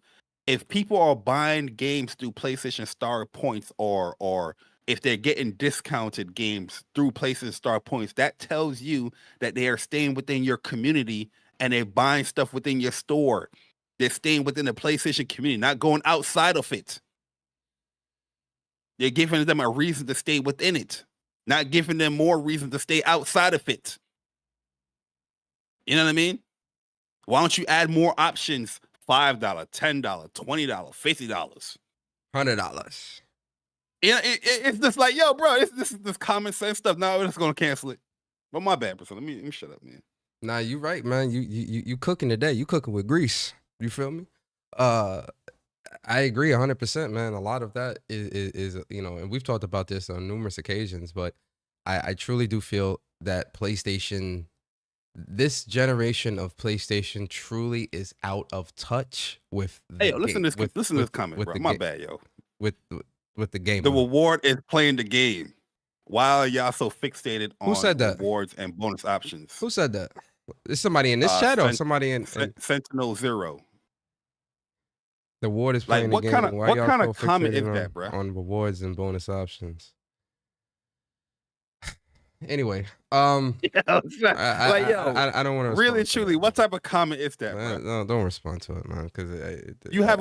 [SPEAKER 6] If people are buying games through PlayStation Star points, or if they're getting discounted games through PlayStation Star points, that tells you that they are staying within your community and they're buying stuff within your store. They're staying within the PlayStation community, not going outside of it. You're giving them a reason to stay within it, not giving them more reason to stay outside of it. You know what I mean? Why don't you add more options? $5, $10, $20, $50,
[SPEAKER 5] $100.
[SPEAKER 6] Yeah, it's just like, yo, bro, this common sense stuff. No, we're just gonna cancel it. But my bad, person. Let me shut up, man.
[SPEAKER 5] Nah, you right, man. You cooking today. You cooking with grease. You feel me? I agree 100%, man. A lot of that is you know, and we've talked about this on numerous occasions, but I truly do feel that PlayStation, this generation of PlayStation truly is out of touch with the
[SPEAKER 6] Hey, listen to this comment, bro. My bad, yo.
[SPEAKER 5] With the game.
[SPEAKER 6] The reward is playing the game. Why are y'all so fixated on
[SPEAKER 5] Who said that?
[SPEAKER 6] rewards and bonus options?
[SPEAKER 5] Who said that? Is somebody in this chat or somebody in
[SPEAKER 6] Sentinel Zero?
[SPEAKER 5] The reward is playing
[SPEAKER 6] like,
[SPEAKER 5] the game.
[SPEAKER 6] What kind of comment is that, bro?
[SPEAKER 5] On rewards and bonus options. Anyway, I don't want to
[SPEAKER 6] really truly. What type of comment is that, bro?
[SPEAKER 5] No, don't respond to it, man. Because
[SPEAKER 6] you have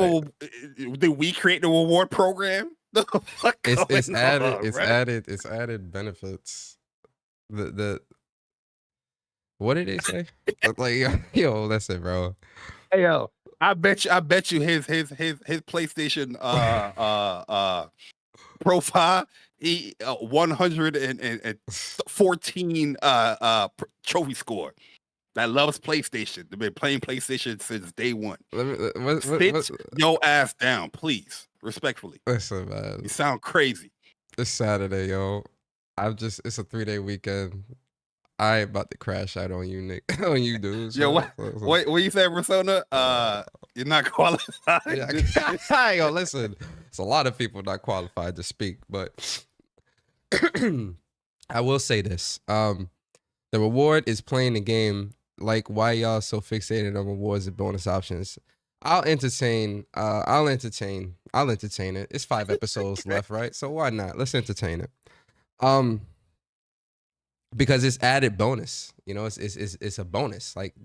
[SPEAKER 6] did we create the reward program?
[SPEAKER 5] It's added benefits. The what did they say? Like, yo, listen, bro.
[SPEAKER 6] Hey, yo, I bet you his PlayStation profile. 114 trophy score. That loves PlayStation. They've been playing PlayStation since day one. Sit your ass down, please. Respectfully.
[SPEAKER 5] Listen, man.
[SPEAKER 6] You sound crazy.
[SPEAKER 5] It's Saturday, yo. It's a 3-day weekend. I about to crash out on you, Nick. On you, dude.
[SPEAKER 6] Yo, what you say, Persona? You're not qualified.
[SPEAKER 5] Yo, listen. It's a lot of people not qualified to speak, but I will say this. The reward is playing the game. Like, why y'all so fixated on rewards and bonus options? I'll entertain. I'll entertain it. It's 5 episodes left, right? So why not? Let's entertain it. Because it's added bonus. You know, it's a bonus. Like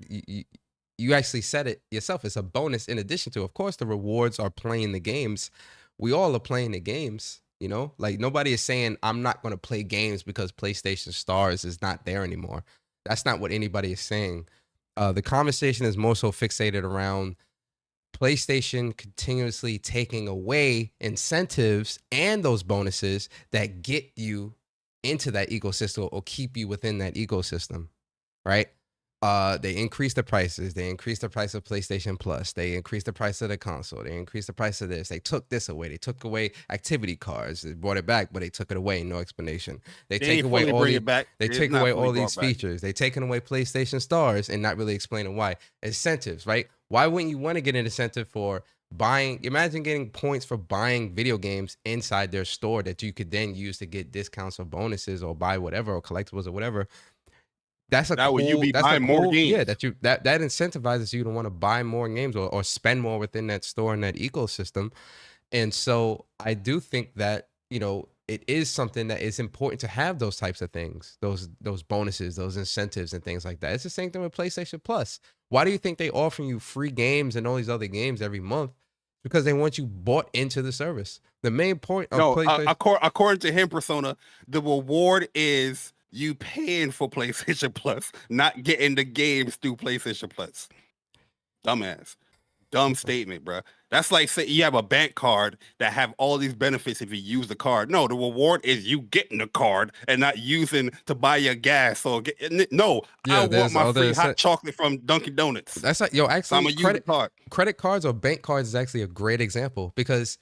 [SPEAKER 5] you actually said it yourself. It's a bonus in addition to, of course, the rewards are playing the games. We all are playing the games. You know, like nobody is saying I'm not going to play games because PlayStation Stars is not there anymore. That's not what anybody is saying. The conversation is more so fixated around PlayStation continuously taking away incentives and those bonuses that get you into that ecosystem or keep you within that ecosystem, right? They increase the prices. They increase the price of PlayStation Plus. They increase the price of the console. They increase the price of this. They took this away. They took away activity cards. They brought it back, but they took it away. No explanation. They take away all these. They take away all these features. They taking away PlayStation Stars and not really explaining why. Incentives, right? Why wouldn't you want to get an incentive for buying? Imagine getting points for buying video games inside their store that you could then use to get discounts or bonuses or buy whatever or collectibles or whatever. That's a cool,
[SPEAKER 6] you be buying more games.
[SPEAKER 5] Yeah, that incentivizes you to want to buy more games or spend more within that store and that ecosystem. And so I do think that, you know, it is something that is important to have those types of things, those bonuses, those incentives and things like that. It's the same thing with PlayStation Plus. Why do you think they offer you free games and all these other games every month? Because they want you bought into the service. The main point of PlayStation...
[SPEAKER 6] according to him, Persona, the reward is you paying for PlayStation Plus, not getting the games through PlayStation Plus. Dumbass. Dumb statement, bro. That's like say you have a bank card that have all these benefits if you use the card. No, the reward is you getting the card and not using to buy your gas. Or I want my free hot chocolate from Dunkin' Donuts.
[SPEAKER 5] That's like, yo, actually, credit cards or bank cards is actually a great example because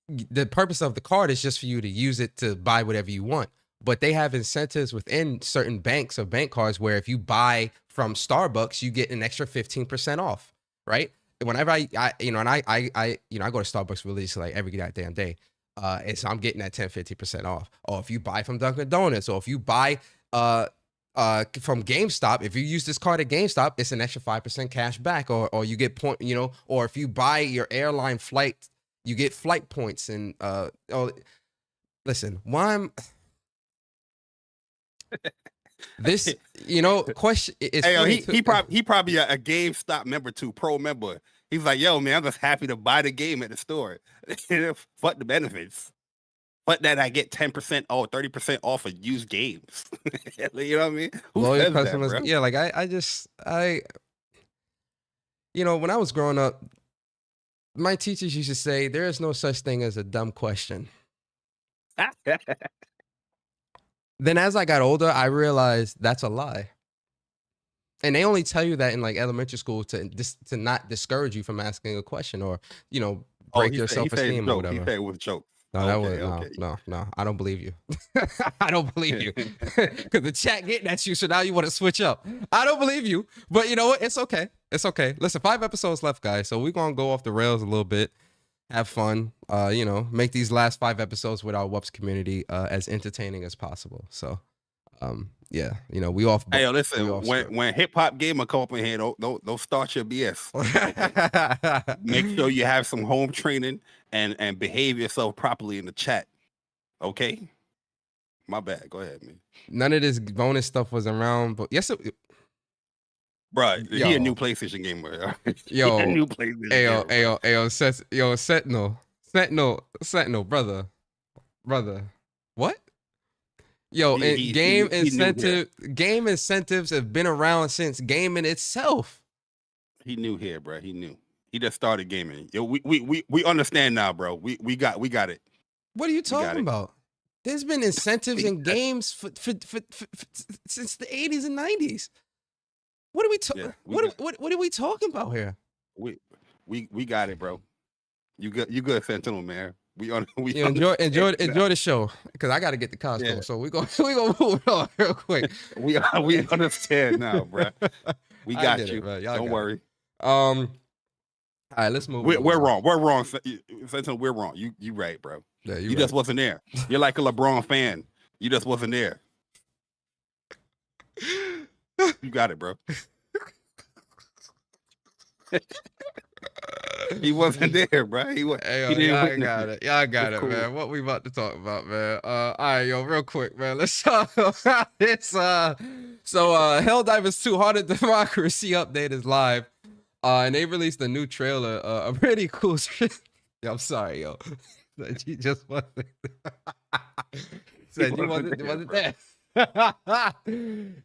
[SPEAKER 5] the purpose of the card is just for you to use it to buy whatever you want. But they have incentives within certain banks or bank cards where if you buy from Starbucks, you get an extra 15% off, right? Whenever I go to Starbucks religiously like every goddamn day. And so I'm getting that 10-50% off. Or if you buy from Dunkin' Donuts, or if you buy from GameStop, if you use this card at GameStop, it's an extra 5% cash back. Or you get point, you know, or if you buy your airline flight, you get flight points. And listen, why I'm this, you know, question is
[SPEAKER 6] he probably a GameStop member too, pro member. He's like, yo, man, I'm just happy to buy the game at the store. Fuck the benefits. But that I get 10% or 30% off of used games. You know what I mean?
[SPEAKER 5] Loyal customers, yeah, like I you know, when I was growing up, my teachers used to say there is no such thing as a dumb question. Then as I got older, I realized that's a lie. And they only tell you that in like elementary school to not discourage you from asking a question or, you know, break your self-esteem or whatever.
[SPEAKER 6] He said it was a joke.
[SPEAKER 5] No, no. I don't believe you. I don't believe you. Because the chat getting at you, so now you want to switch up. I don't believe you. But you know what? It's okay. It's okay. Listen, 5 episodes left, guys. So we're going to go off the rails a little bit. Have fun, you know, make these last 5 episodes with our WUPS community as entertaining as possible. So, yeah, you know, we off.
[SPEAKER 6] Hey, listen, when hip hop gamer come up in here, don't start your BS. Make sure you have some home training and behave yourself properly in the chat. Okay, my bad. Go ahead, man.
[SPEAKER 5] None of this bonus stuff was around, but yes.
[SPEAKER 6] Bro, he a new PlayStation gamer.
[SPEAKER 5] Yo,
[SPEAKER 6] a new PlayStation
[SPEAKER 5] Sentinel, brother. What? Yo, game incentives have been around since gaming itself.
[SPEAKER 6] He knew here, bro. He knew. He just started gaming. Yo, we understand now, bro. We got it.
[SPEAKER 5] What are you talking about? There's been incentives in games for since the 80s and 90s. What are we talking? What are we talking about here?
[SPEAKER 6] We got it, bro. You good, Sentinel, man. Enjoy the show because I got to get the costume. Yeah. So we gonna move on real quick. we understand now, bro. We got you. Don't worry.
[SPEAKER 5] All right, let's move.
[SPEAKER 6] We're wrong. We're wrong, Sentinel. We're wrong. You right, bro.
[SPEAKER 5] Yeah,
[SPEAKER 6] you just wasn't there. You're like a LeBron fan. You just wasn't there. You got it, bro. He wasn't there, bro. He was.
[SPEAKER 5] Hey, yo,
[SPEAKER 6] He didn't
[SPEAKER 5] y'all
[SPEAKER 6] witness
[SPEAKER 5] got it. Y'all got
[SPEAKER 6] It's
[SPEAKER 5] it,
[SPEAKER 6] cool.
[SPEAKER 5] man. What we about to talk about, man? All right, yo, real quick, man. Let's talk about this. So Helldivers 2 Heart of Democracy update is live. And they released a new trailer, a pretty cool I'm sorry, yo. You just wasn't. Said you wasn't there.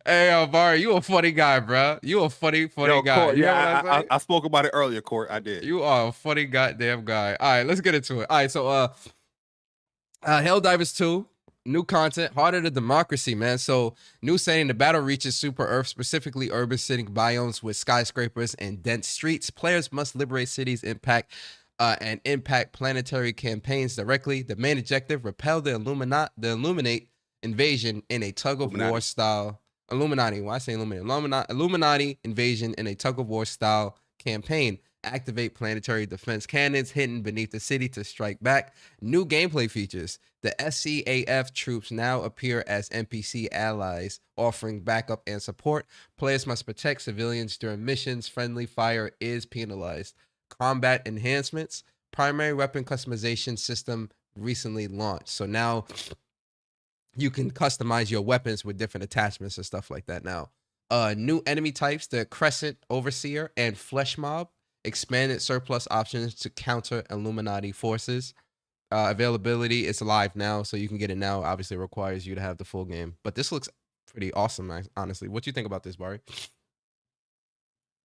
[SPEAKER 5] Hey, yo, Bari, you a funny guy, bro. You a funny
[SPEAKER 6] Yo,
[SPEAKER 5] guy.
[SPEAKER 6] Court,
[SPEAKER 5] You know
[SPEAKER 6] yeah,
[SPEAKER 5] what I'm saying?
[SPEAKER 6] I spoke about it earlier, Court. I did.
[SPEAKER 5] You are a funny goddamn guy. All right, let's get into it. All right, so Helldivers 2, new content, Heart of the Democracy, man. So new setting, the battle reaches super Earth, specifically urban city biomes with skyscrapers and dense streets. Players must liberate cities, impact planetary campaigns directly. The main objective: repel the Illuminate invasion in a tug of war style. Illuminati. Why say Illuminati? Illuminati invasion in a tug of war style campaign. Activate planetary defense cannons hidden beneath the city to strike back. New gameplay features. The SCAF troops now appear as NPC allies, offering backup and support. Players must protect civilians during missions. Friendly fire is penalized. Combat enhancements. Primary weapon customization system recently launched. So now you can customize your weapons with different attachments and stuff like that now. New enemy types, the Crescent Overseer and Flesh Mob. Expanded surplus options to counter Illuminati forces. Availability is live now, so you can get it now. Obviously, it requires you to have the full game. But this looks pretty awesome, honestly. What do you think about this, Bari?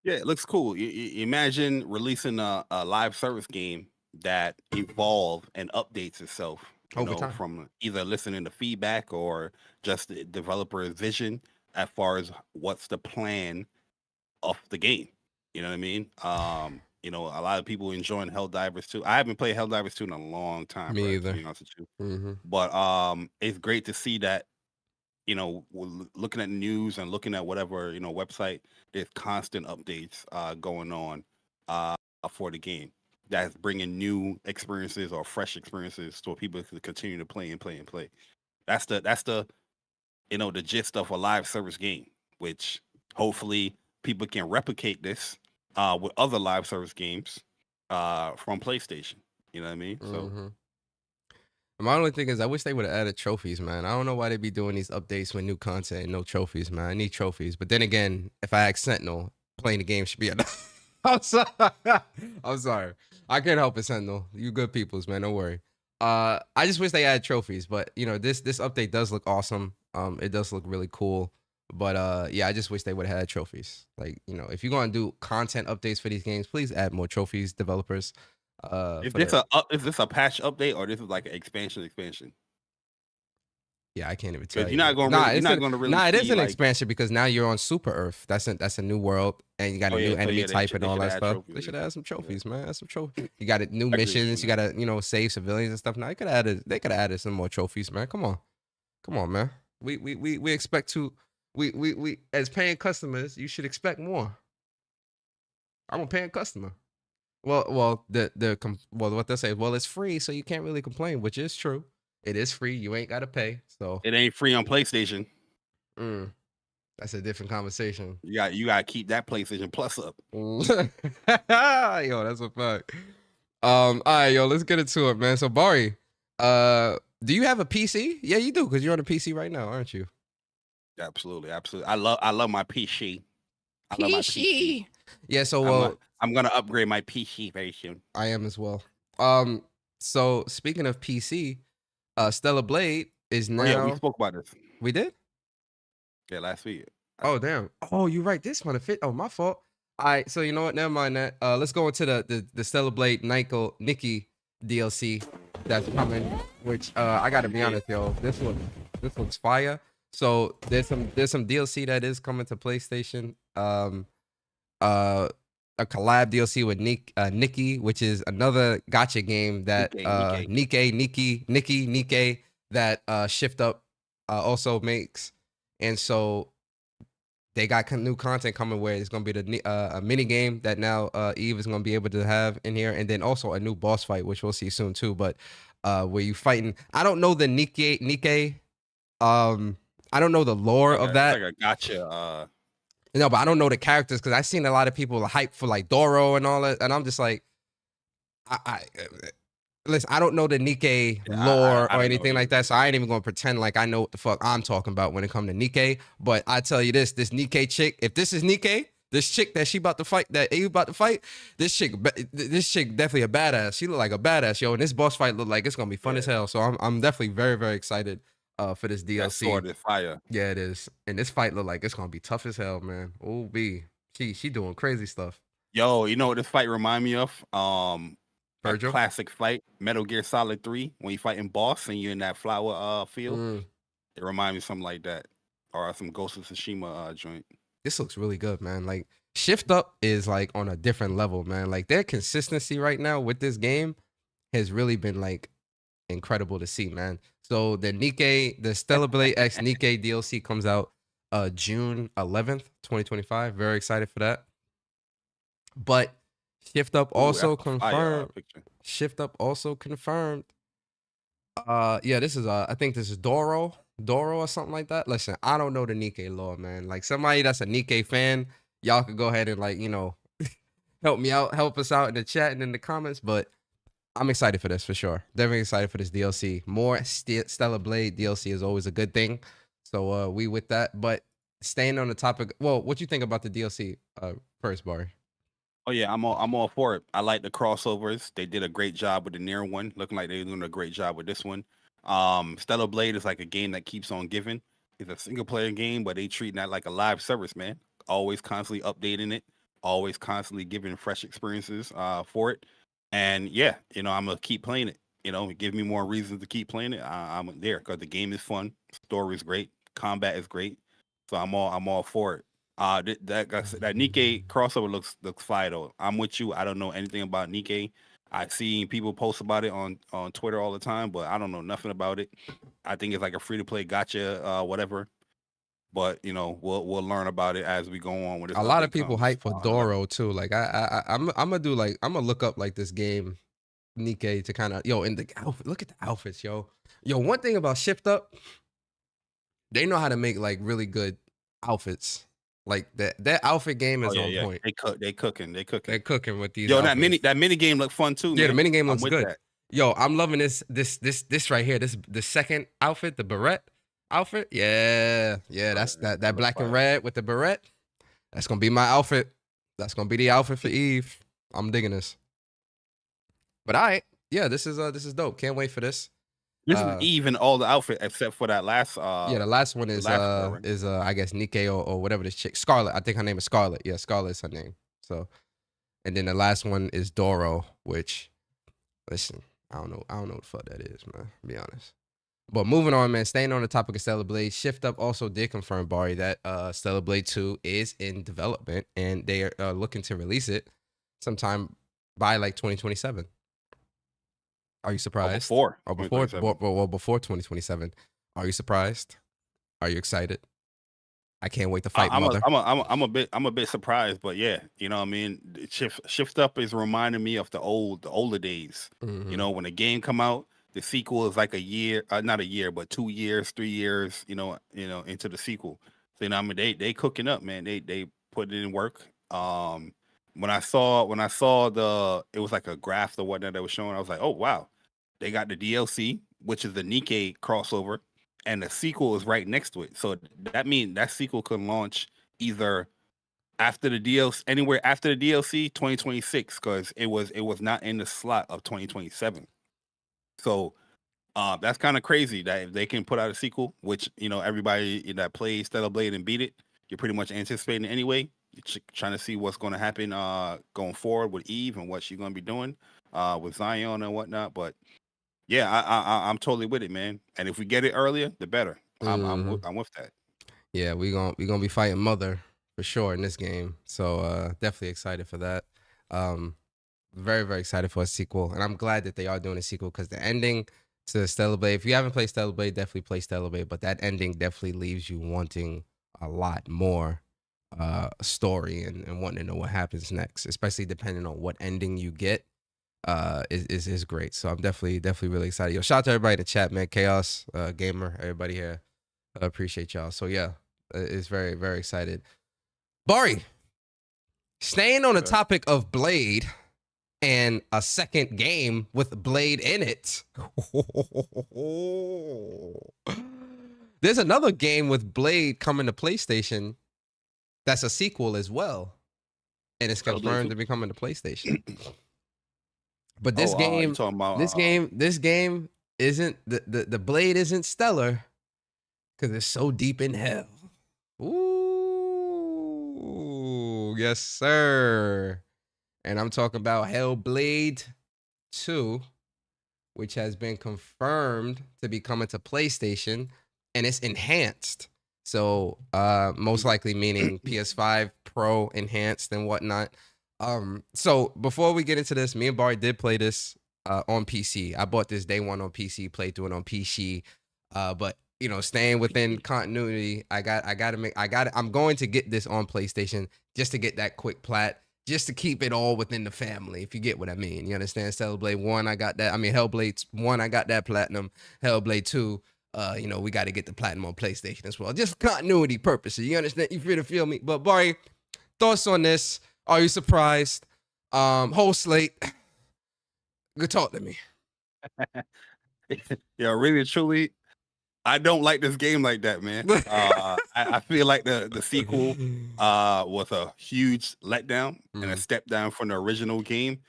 [SPEAKER 6] Yeah, it looks cool. You imagine releasing a live service game that evolves and updates itself
[SPEAKER 5] Over time.
[SPEAKER 6] from either listening to feedback or just the developer's vision as far as what's the plan of the game. You know what I mean? A lot of people enjoying Helldivers 2. I haven't played Helldivers 2 in a long time.
[SPEAKER 5] Me
[SPEAKER 6] bro,
[SPEAKER 5] either.
[SPEAKER 6] To be honest with you.
[SPEAKER 5] Mm-hmm.
[SPEAKER 6] But it's great to see that, looking at news and looking at whatever, website, there's constant updates going on for the game that's bringing new experiences or fresh experiences so people can continue to play and play and play. That's the the gist of a live service game, which hopefully people can replicate this with other live service games from PlayStation. You know what I mean? So
[SPEAKER 5] my only thing is I wish they would have added trophies, man. I don't know why they be doing these updates with new content and no trophies, man. I need trophies. But then again, if I ask Sentinel, playing the game should be enough. I'm sorry. I can't help it, Sentinel. You good peoples, man. Don't worry. I just wish they added trophies. But this update does look awesome. It does look really cool. But yeah, I just wish they would have had trophies. Like, if you're gonna do content updates for these games, please add more trophies, developers.
[SPEAKER 6] Is this a patch update or this is like an expansion?
[SPEAKER 5] Yeah, I can't even tell you.
[SPEAKER 6] You're not going to really.
[SPEAKER 5] Nah, it is an
[SPEAKER 6] like,
[SPEAKER 5] expansion because now you're on Super Earth. That's a new world, and you got a new enemy type and all that stuff.
[SPEAKER 6] Trophies,
[SPEAKER 5] they should add some trophies, man. Add some trophies. You got new missions. You got to save civilians and stuff. Now they could have added some more trophies, man. Come on, man. We expect to. We as paying customers, you should expect more. I'm a paying customer. Well, what they say, it's free, so you can't really complain, which is true. It is free. You ain't got to pay. So
[SPEAKER 6] it ain't free on PlayStation.
[SPEAKER 5] That's a different conversation.
[SPEAKER 6] You got to keep that PlayStation Plus up.
[SPEAKER 5] Yo, that's a fact. All right, yo, let's get into it, man. So Bari, do you have a PC? Yeah, you do, because you're on a PC right now, aren't you?
[SPEAKER 6] Absolutely. I love my PC. I love my PC.
[SPEAKER 5] Yeah, so
[SPEAKER 6] I'm gonna upgrade my PC very soon.
[SPEAKER 5] I am as well. So speaking of PC, Stellar Blade is now.
[SPEAKER 6] Oh, yeah, we spoke about this.
[SPEAKER 5] We did?
[SPEAKER 6] Yeah, last week.
[SPEAKER 5] Oh damn. Oh, you're right. This one fit. Oh, my fault. All right. So you know what? Never mind that. Let's go into the Stellar Blade Nikki DLC that's coming. Which I gotta be honest, yo. This looks fire. So there's some DLC that is coming to PlayStation. A collab DLC with Nikki, which is another gacha game that Nikki that Shift Up also makes, and so they got new content coming where it's gonna be a mini game that now Eve is gonna be able to have in here, and then also a new boss fight, which we'll see soon too. But where you fighting? I don't know the Nikki. I don't know the lore of that.
[SPEAKER 6] Like a gotcha.
[SPEAKER 5] No, but I don't know the characters because I've seen a lot of people hype for like Doro and all that, and I'm just like, I listen, I don't know the Nikkei lore
[SPEAKER 6] I
[SPEAKER 5] or
[SPEAKER 6] don't know
[SPEAKER 5] anything
[SPEAKER 6] either.
[SPEAKER 5] like that, so I ain't even gonna pretend like I know what the fuck I'm talking about when it comes to Nikkei. But I tell you this Nikkei chick, if this is Nikkei, this chick that she about to fight, that you about to fight, this chick definitely a badass. She look like a badass, yo, and this boss fight look like it's gonna be fun as hell. So I'm definitely very, very excited for this DLC.
[SPEAKER 6] That sword is fire.
[SPEAKER 5] Yeah, it is. And this fight look like it's gonna be tough as hell, man. Oh, B. She doing crazy stuff.
[SPEAKER 6] Yo, you know what this fight remind me of? A
[SPEAKER 5] Virgil?
[SPEAKER 6] classic fight, Metal Gear Solid 3, when you fighting boss and you're in that flower field. It remind me of something like that. Or some Ghost of Tsushima joint.
[SPEAKER 5] This looks really good, man. Like Shift Up is like on a different level, man. Like their consistency right now with this game has really been like incredible to see, man. So the Stellar Blade X Nikkei DLC comes out June 11th, 2025. Very excited for that. But Shift Up also confirmed. Shift Up also confirmed. Yeah, this is I think this is Doro or something like that. Listen, I don't know the Nikkei lore, man. Like somebody that's a Nikkei fan, y'all could go ahead and like, you know, help me out, help us out in the chat and in the comments. But I'm excited for this for sure. Definitely excited for this DLC. More Stellar Blade DLC is always a good thing. So we with that. But staying on the topic, well, what you think about the DLC first, Bari?
[SPEAKER 6] Oh yeah, I'm all for it. I like the crossovers. They did a great job with the Nier one. Looking like they're doing a great job with this one. Stellar Blade is like a game that keeps on giving. It's a single player game, but they treating that like a live service, man. Always constantly updating it, always constantly giving fresh experiences for it. And yeah, you know, I'm gonna keep playing it. You know, give me more reasons to keep playing it. I'm there because the game is fun, story is great, combat is great. So I'm all for it. That Nikkei crossover looks fire though. I'm with you. I don't know anything about Nikkei. I've seen people post about it on Twitter all the time, but I don't know nothing about it. I think it's like a free to play gotcha, whatever. But you know, we'll learn about it as we go on with it.
[SPEAKER 5] A lot of people hype for Doro too. Like I'm gonna look up like this game Nikkei to kind of in the outfit. Look at the outfits, yo. One thing about Shift Up, they know how to make like really good outfits. Like that outfit game is on point.
[SPEAKER 6] They cooking
[SPEAKER 5] with these.
[SPEAKER 6] Yo,
[SPEAKER 5] outfits.
[SPEAKER 6] that mini game look fun too.
[SPEAKER 5] Yeah,
[SPEAKER 6] man.
[SPEAKER 5] the mini game looks good.
[SPEAKER 6] That.
[SPEAKER 5] Yo, I'm loving this right here. The second outfit, the beret outfit. Yeah, that's that black and red with the beret. That's gonna be my outfit. That's gonna be the outfit for Eve. I'm digging this. But this is dope. Can't wait for this.
[SPEAKER 6] This is Eve in all the outfits except for that last.
[SPEAKER 5] The last one is I guess Nikkei or whatever this chick, Scarlet. I think her name is Scarlet. Yeah, Scarlet is her name. So, and then the last one is Doro, which, listen, I don't know what the fuck that is, man. To be honest. But moving on, man. Staying on the topic of Stellar Blade, Shift Up also did confirm, Bari, that Stellar Blade 2 is in development and they are looking to release it sometime by like 2027. Are you surprised?
[SPEAKER 6] Before
[SPEAKER 5] 2027. Are you surprised? Are you excited? I can't wait to fight Mother.
[SPEAKER 6] I'm a bit surprised, but yeah, you know what I mean. Shift Up is reminding me of the older days.
[SPEAKER 5] Mm-hmm.
[SPEAKER 6] You know, when the game come out, the sequel is like a year, not a year, but 2 years, 3 years. You know, into the sequel. So you know, I mean, they cooking up, man. They put it in work. When I saw it was like a graph or whatnot that was showing, I was like, oh wow, they got the DLC, which is the Nikkei crossover, and the sequel is right next to it. So that means that sequel could launch either after the DLC, anywhere after the DLC, 2026, because it was not in the slot of 2027. So that's kind of crazy that if they can put out a sequel, which you know everybody that plays Stellar Blade and beat it, you're pretty much anticipating it anyway. Trying to see what's going to happen going forward with Eve and what she's going to be doing with Zion and whatnot. But yeah, I'm totally with it, man. And if we get it earlier, the better. I'm with that.
[SPEAKER 5] Yeah, we gonna be fighting Mother for sure in this game. So definitely excited for that. Very, very excited for a sequel, and I'm glad that they are doing a sequel because the ending to Stellar Blade. If you haven't played Stellar Blade, definitely play Stellar Blade. But that ending definitely leaves you wanting a lot more story and wanting to know what happens next, especially depending on what ending you get. Is great. So I'm definitely really excited. Yo, shout out to everybody in the chat, man. Chaos, Gamer, everybody here. I appreciate y'all. So yeah, it's very, very excited. Bari, staying on the topic of Blade and a second game with Blade in it. There's another game with Blade coming to PlayStation that's a sequel as well. And it's confirmed to be coming to PlayStation. But this game, this game isn't the Blade isn't stellar because it's so deep in hell. Ooh, yes, sir. And I'm talking about Hellblade 2, which has been confirmed to be coming to PlayStation, and it's enhanced. So most likely meaning PS5 Pro enhanced and whatnot. So before we get into this, me and Bari did play this on PC. I bought this day one on PC, played through it on PC. But you know, staying within continuity, I'm going to get this on PlayStation just to get that quick plat, just to keep it all within the family, if you get what I mean. You understand? Hellblade 1, I got that. I mean, Hellblade 1, I got that platinum. Hellblade 2, you know, we got to get the platinum on PlayStation as well. Just continuity purposes. You understand? You feel me? But Bari, thoughts on this? Are you surprised? Whole slate. Good talk to me.
[SPEAKER 6] Yeah, really, truly, I don't like this game like that, man. I feel like the sequel was a huge letdown and a step down from the original game.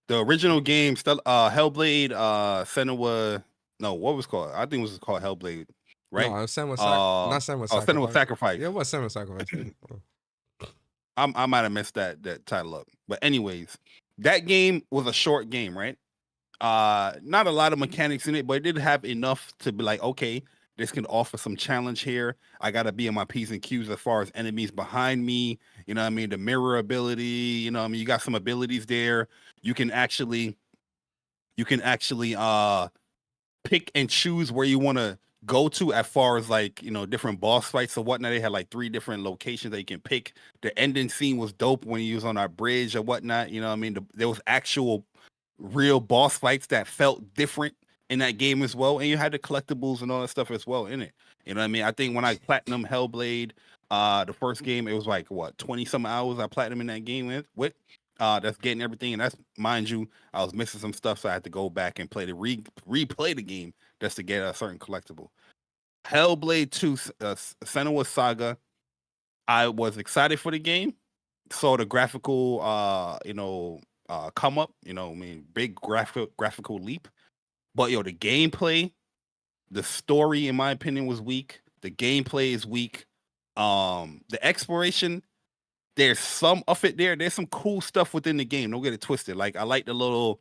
[SPEAKER 6] The original game, Hellblade, Senua, no, what was it called? I think it was called Hellblade, right?
[SPEAKER 5] No, Senua not Senua Sacrifice.
[SPEAKER 6] Senua Sacrifice.
[SPEAKER 5] Yeah, it was Senua Sacrifice.
[SPEAKER 6] I might have messed that title up. But anyways, that game was a short game, right? Not a lot of mechanics in it, but it did have enough to be like, okay, this can offer some challenge here. I gotta be in my P's and Q's as far as enemies behind me. You know what I mean? The mirror ability, you know what I mean? You got some abilities there. You can actually pick and choose where you want to go to as far as like, you know, different boss fights or whatnot. They had like 3 different locations that you can pick. The ending scene was dope when you was on our bridge or whatnot. You know what I mean? There was actual real boss fights that felt different in that game as well. And you had the collectibles and all that stuff as well in it. You know what I mean? I think when I platinum Hellblade, the first game, it was like, what, 20 some hours I platinum in that game with. That's getting everything. And that's, mind you, I was missing some stuff. So I had to go back and replay the game just to get a certain collectible. Hellblade 2, Senua Saga. I was excited for the game. Saw the graphical, come up. You know, I mean, big graphical leap. But yo, the gameplay, the story, in my opinion, was weak. The gameplay is weak. The exploration, there's some of it there. There's some cool stuff within the game. Don't get it twisted. Like, I like the little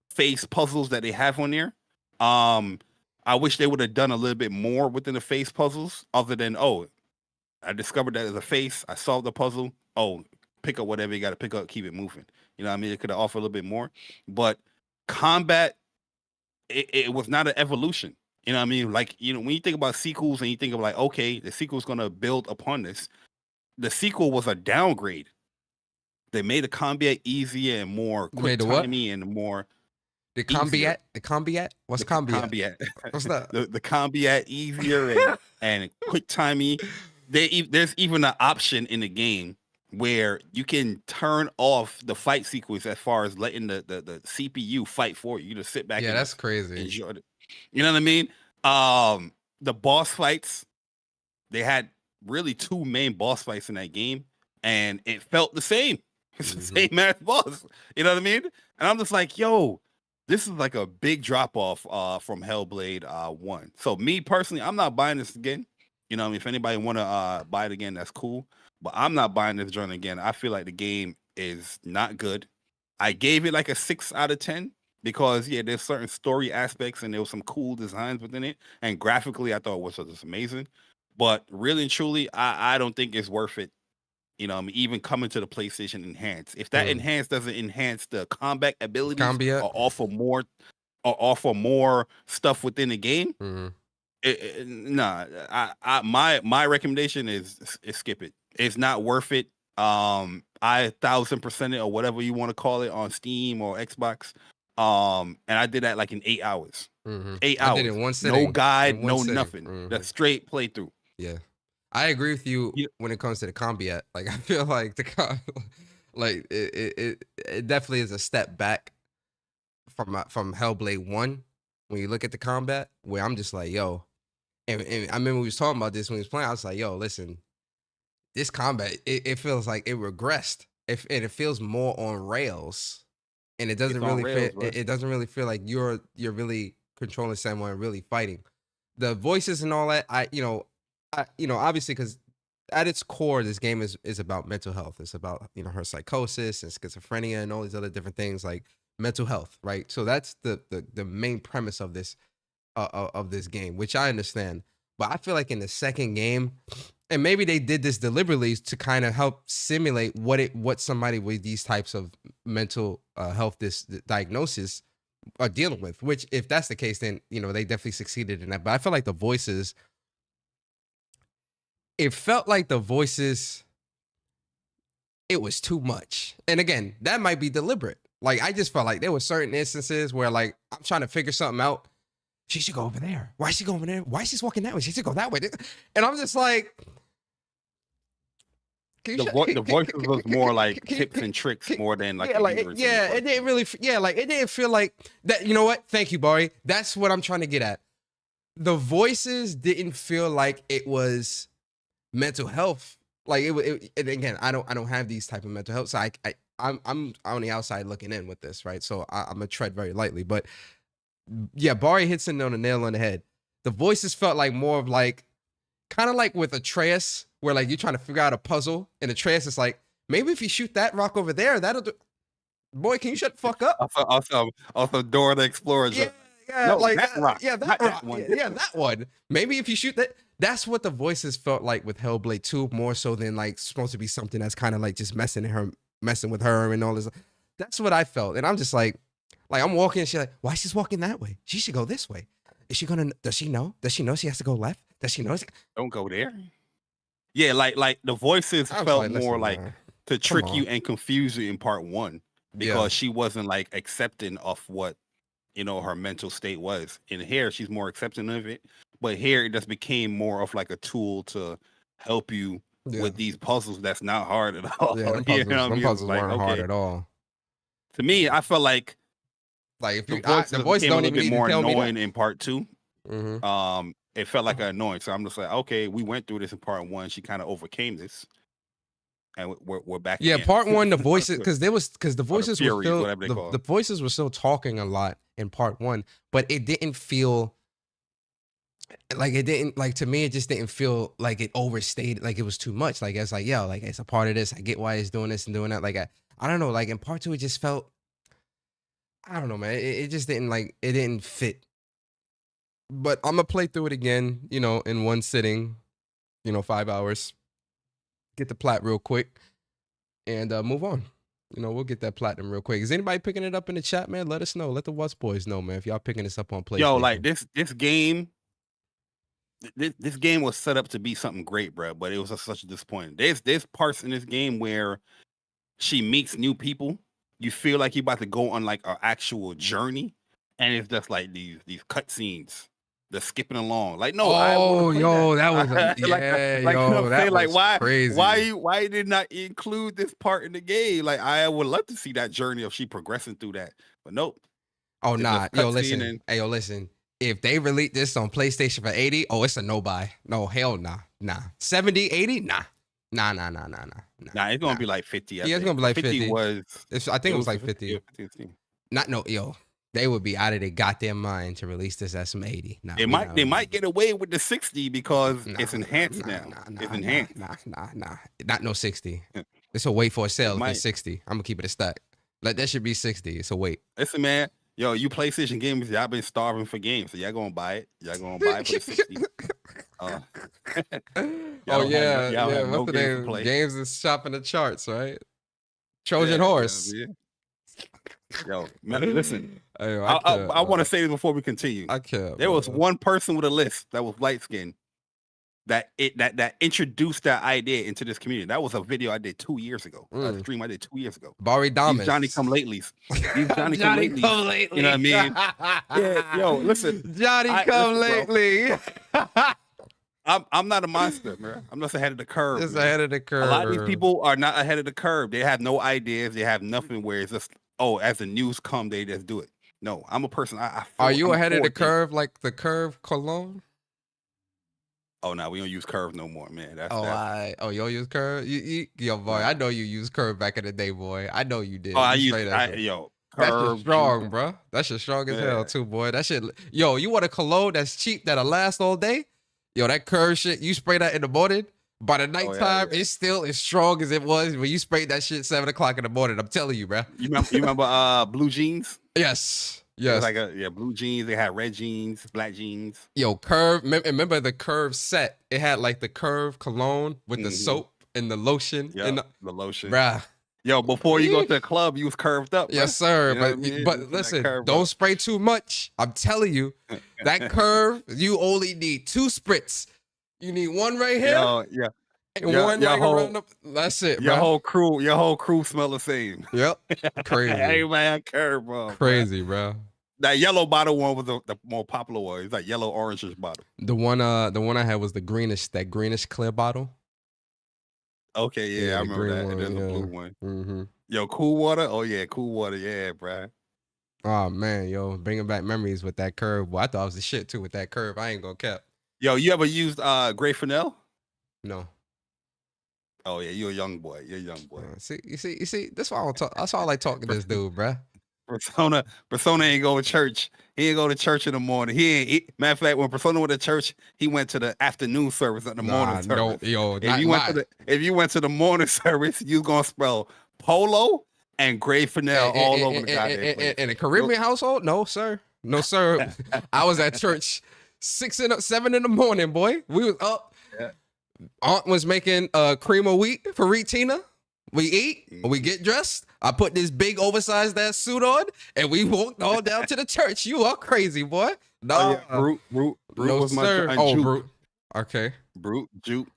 [SPEAKER 6] face puzzles that they have on there. I wish they would have done a little bit more within the face puzzles, other than, oh, I discovered that as a face. I solved the puzzle. Oh, pick up whatever you got to pick up, keep it moving. You know what I mean? It could have offered a little bit more. But combat, it was not an evolution. You know what I mean? Like, you know, when you think about sequels and you think of like, okay, the sequel's going to build upon this. The sequel was a downgrade. They made the combat easier and more quick timey and more.
[SPEAKER 5] The combat? What's combat? What's that?
[SPEAKER 6] The combat easier and quick timey. There's even an option in the game where you can turn off the fight sequence as far as letting the CPU fight for you. You just sit back.
[SPEAKER 5] Yeah, that's crazy.
[SPEAKER 6] Enjoy it. You know what I mean? The boss fights, they had really 2 main boss fights in that game, and it felt the same. It's the same ass boss. You know what I mean? And I'm just like, yo, this is like a big drop off from Hellblade 1. So me personally, I'm not buying this again. You know what I mean? If anybody want to buy it again, that's cool. But I'm not buying this joint again. I feel like the game is not good. I gave it like a 6 out of 10 because, yeah, there's certain story aspects and there was some cool designs within it. And graphically, I thought it was just amazing. But really and truly, I don't think it's worth it. You know, I mean, even coming to the PlayStation Enhanced. If that Enhanced doesn't enhance the combat abilities or offer more stuff within the game, my recommendation is skip it. It's not worth it. I 1000% it or whatever you want to call it on Steam or Xbox. And I did that like in 8 hours. 8 hours.
[SPEAKER 5] I did it one sitting.
[SPEAKER 6] No guide, no nothing. That's straight playthrough.
[SPEAKER 5] Yeah. I agree with you
[SPEAKER 6] Yeah.
[SPEAKER 5] when it comes to the combat. Like I feel like like it definitely is a step back from Hellblade 1 when you look at the combat, where I'm just like, yo, and I remember we was talking about this when we was playing. I was like, yo, listen, this combat, it feels like it regressed. And it feels more on rails, and it doesn't
[SPEAKER 6] It's on
[SPEAKER 5] really
[SPEAKER 6] rails,
[SPEAKER 5] feel.
[SPEAKER 6] bro.
[SPEAKER 5] It doesn't really feel like you're really controlling someone and really fighting. The voices and all that, obviously, because at its core, this game is about mental health. It's about her psychosis and schizophrenia and all these other different things like mental health, right? So that's the main premise of this game, which I understand. But I feel like in the second game, and maybe they did this deliberately to kind of help simulate what somebody with these types of mental health diagnosis are dealing with. Which, if that's the case, then they definitely succeeded in that. But I feel like the voices. It felt like the voices. It was too much, and again, that might be deliberate. Like I just felt like there were certain instances where, like, I'm trying to figure something out. She should go over there. Why is she going over there? Why is she walking that way? She should go that way. And I'm just like,
[SPEAKER 6] the voices was more like tips and tricks more than like
[SPEAKER 5] it didn't really, like it didn't feel like that. You know what? Thank you, Bari. That's what I'm trying to get at. The voices didn't feel like it was mental health. Like and again, I don't have these type of mental health. So I'm on the outside looking in with this, right? So I'm gonna tread very lightly, but yeah, Bari hits it on the nail on the head. The voices felt like more of like, kind of like with Atreus, where like you're trying to figure out a puzzle, and Atreus is like, maybe if you shoot that rock over there, that'll do. Boy, can you shut the fuck up?
[SPEAKER 6] Also, Dora the Explorer.
[SPEAKER 5] Yeah,
[SPEAKER 6] no,
[SPEAKER 5] like
[SPEAKER 6] that rock.
[SPEAKER 5] Yeah, that rock. One. Yeah, that one. Maybe if you shoot that. That's what the voices felt like with Hellblade 2, more so than like supposed to be something that's kind of like just messing with her and all this. That's what I felt, and I'm just like I'm walking, and she's like, why she's walking that way? She should go this way. Is she gonna? Does she know? Does she know she has to go left? Does she know?
[SPEAKER 6] Don't go there. Yeah, like the voices felt more like to trick you and confuse you in part 1 because she wasn't like accepting of what her mental state was. In here, she's more accepting of it, but here it just became more of like a tool to help you with these puzzles. That's not hard at all.
[SPEAKER 5] Yeah, them puzzles weren't hard at all.
[SPEAKER 6] To me, I felt like
[SPEAKER 5] if
[SPEAKER 6] the voice don't even be more annoying in part 2.
[SPEAKER 5] Mm-hmm.
[SPEAKER 6] It felt like an annoyance. So I'm just like, okay, we went through this in part 1. She kind of overcame this, and we're back.
[SPEAKER 5] Yeah,
[SPEAKER 6] again.
[SPEAKER 5] part 1, the voices, because the voices were still
[SPEAKER 6] the
[SPEAKER 5] voices were still talking a lot in part 1, but it didn't feel like to me. It just didn't feel like it overstayed, like it was too much. Like it's like, yo, like it's a part of this. I get why he's doing this and doing that. Like I don't know. Like in part 2, it just felt. I don't know, man. It just didn't it didn't fit. But I'm gonna play through it again, in one sitting, 5 hours. Get the plat real quick, and move on. We'll get that platinum real quick. Is anybody picking it up in the chat, man? Let us know. Let the WUPS boys know, man, if y'all picking this up on PlayStation.
[SPEAKER 6] Yo, like this game. This game was set up to be something great, bro, but it was such a disappointment. There's parts in this game where she meets new people. You feel like you're about to go on like an actual journey, and it's just like these cutscenes. They're skipping along. Like, no,
[SPEAKER 5] that was crazy.
[SPEAKER 6] Why did not include this part in the game? Like, I would love to see that journey of she progressing through that, but nope.
[SPEAKER 5] Oh, nah. Listen. Listen. If they release this on PlayStation for 80, it's a no buy. No, hell nah. 70, 80? Nah. Nah.
[SPEAKER 6] Nah, it's gonna be like 50.
[SPEAKER 5] Yeah, it's gonna be like 50. I think it was like 50.
[SPEAKER 6] 50.
[SPEAKER 5] They would be out of their goddamn mind to release this as some 80. Nah,
[SPEAKER 6] they might get away with the 60 because it's enhanced now. It's enhanced.
[SPEAKER 5] Nah. Not no 60. It's a wait for a sale if it's 60. I'm gonna keep it a stack. Like that should be 60. It's a wait.
[SPEAKER 6] Listen, man. Yo, you PlayStation gamers, y'all been starving for games, so y'all gonna buy it. Y'all gonna buy it for the 60.
[SPEAKER 5] What's the name? Games is shopping the charts, right? Trojan horse.
[SPEAKER 6] Yeah. Yo, man, listen. I want to say this before we continue. There was one person with a list that was light skinned that introduced that idea into this community. That was a video I did 2 years ago. A stream I did 2 years ago.
[SPEAKER 5] Bari Dominus.
[SPEAKER 6] These Johnny come latelys. You know what I mean? Yeah, yo, listen.
[SPEAKER 5] Johnny come lately.
[SPEAKER 6] I'm not a monster, man. I'm just ahead of the curve.
[SPEAKER 5] Just
[SPEAKER 6] man.
[SPEAKER 5] ahead of the curve.
[SPEAKER 6] A lot of these people are not ahead of the curve. They have no ideas. They have nothing. Where it's just as the news come, they just do it. No, I'm a person.
[SPEAKER 5] Are you ahead of the
[SPEAKER 6] things.
[SPEAKER 5] curve, like the curve cologne?
[SPEAKER 6] Oh no, we don't use curve no more, man. That's
[SPEAKER 5] you don't use curve? Yo, boy, I know you used curve back in the day, boy. I know you did.
[SPEAKER 6] Oh,
[SPEAKER 5] You
[SPEAKER 6] I
[SPEAKER 5] straight
[SPEAKER 6] use
[SPEAKER 5] up.
[SPEAKER 6] curve.
[SPEAKER 5] That shit strong, bro. That shit strong as hell too, boy. That shit. Yo, you want a cologne that's cheap that'll last all day? Yo, that curve shit. You spray that in the morning. By the nighttime, it's still as strong as it was when you sprayed that shit 7 o'clock in the morning. I'm telling you, bro.
[SPEAKER 6] You remember blue jeans?
[SPEAKER 5] Yes.
[SPEAKER 6] It was like blue jeans. They had red jeans, black jeans.
[SPEAKER 5] Yo, curve. Remember the curve set? It had like the curve cologne with the soap and the lotion.
[SPEAKER 6] Yeah, the lotion.
[SPEAKER 5] Bruh.
[SPEAKER 6] Yo, before you go to the club, you was curved up.
[SPEAKER 5] Yes, sir.
[SPEAKER 6] You know
[SPEAKER 5] but listen, don't spray too much. I'm telling you, that curve, you only need 2 spritz. You need one right here. And one right around the. That's it,
[SPEAKER 6] your
[SPEAKER 5] bro.
[SPEAKER 6] whole crew smell the same.
[SPEAKER 5] Yep. Crazy.
[SPEAKER 6] Hey man, curve, bro.
[SPEAKER 5] Crazy, bro.
[SPEAKER 6] That yellow bottle one was the more popular one. It's like yellow orangish bottle.
[SPEAKER 5] The one I had was that greenish clear bottle.
[SPEAKER 6] Okay, yeah, I remember that. And there's a blue one.
[SPEAKER 5] Mm-hmm.
[SPEAKER 6] Yo, cool water. Oh yeah, cool water. Yeah, bro.
[SPEAKER 5] Oh man, yo, bringing back memories with that curve. Well, I thought it was the shit too with that curve. I ain't gonna cap.
[SPEAKER 6] Yo, you ever used Grey Fennel?
[SPEAKER 5] No.
[SPEAKER 6] Oh yeah, you're a young boy. You're a young boy.
[SPEAKER 5] You see. That's why I don't talk. That's why I like talking to this dude, bruh.
[SPEAKER 6] Persona ain't go to church. He ain't go to church in the morning. Matter of fact, when Persona went to church, he went to the afternoon service and the morning service. If you went to the morning service, you gonna spell polo and Grey Fennel all over the goddamn place.
[SPEAKER 5] In a Caribbean household? No, sir. No, sir. I was at church 7 in the morning, boy. We was up. Yeah. Aunt was making cream of wheat for Retina. We eat, we get dressed. I put this big oversized ass suit on, and we walked all down to the church. You are crazy, boy. No,
[SPEAKER 6] Brute
[SPEAKER 5] no,
[SPEAKER 6] was
[SPEAKER 5] sir.
[SPEAKER 6] my
[SPEAKER 5] Brute. Okay.
[SPEAKER 6] Brute, Juke.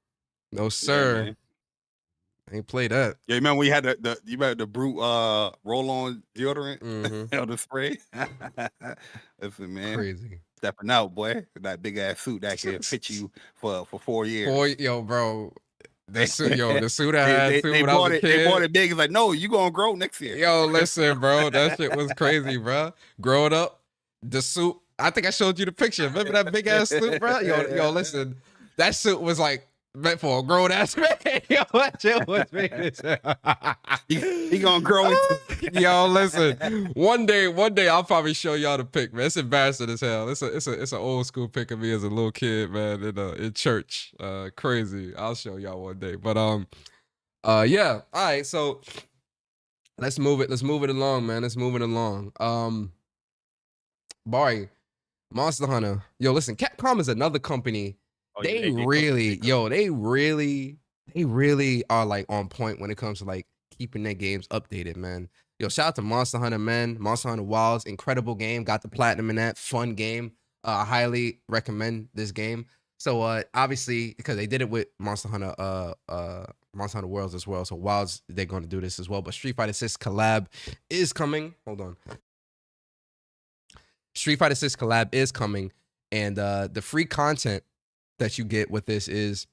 [SPEAKER 5] No, sir.
[SPEAKER 6] Yeah,
[SPEAKER 5] I ain't play that.
[SPEAKER 6] Yeah, you remember we had the Brute roll-on deodorant?
[SPEAKER 5] Mm-hmm.
[SPEAKER 6] The spray. Listen, man.
[SPEAKER 5] Crazy.
[SPEAKER 6] Stepping out, boy. That big ass suit that can fit you for 4 years.
[SPEAKER 5] Yo, bro. The suit I had when I was a kid.
[SPEAKER 6] They bought it big. It's like, no, you gonna grow next year.
[SPEAKER 5] Yo, listen, bro. That shit was crazy, bro. Growing up, the suit, I think I showed you the picture. Remember that big ass suit, bro? Yo, listen. That suit was like meant for a grown ass man. Yo, that shit was big as hell.
[SPEAKER 6] He gonna grow into.
[SPEAKER 5] Yo, listen. One day I'll probably show y'all the pic, man. It's embarrassing as hell. It's an old school pic of me as a little kid, man, in church. Crazy. I'll show y'all one day. But yeah. All right, so let's move it along, man. Let's move it along. Bari, Monster Hunter. Yo, listen, Capcom is another company. They really are like on point when it comes to like keeping their games updated, man. Yo, shout out to Monster Hunter, man. Monster Hunter Wilds, incredible game. Got the platinum in that. Fun game. I highly recommend this game. So obviously, because they did it with Monster Hunter Worlds as well. So Wilds, they're going to do this as well. But Street Fighter 6 collab is coming. Hold on. Street Fighter 6 collab is coming. And the free content that you get with this is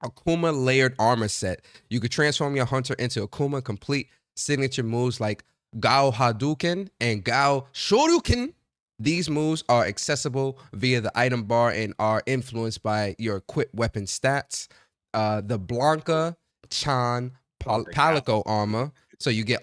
[SPEAKER 5] Akuma layered armor set. You could transform your hunter into Akuma, complete signature moves like Gao Hadouken and Gao Shoryuken. These moves are accessible via the item bar and are influenced by your equipped weapon stats. The Blanca Chan Palico armor. So you get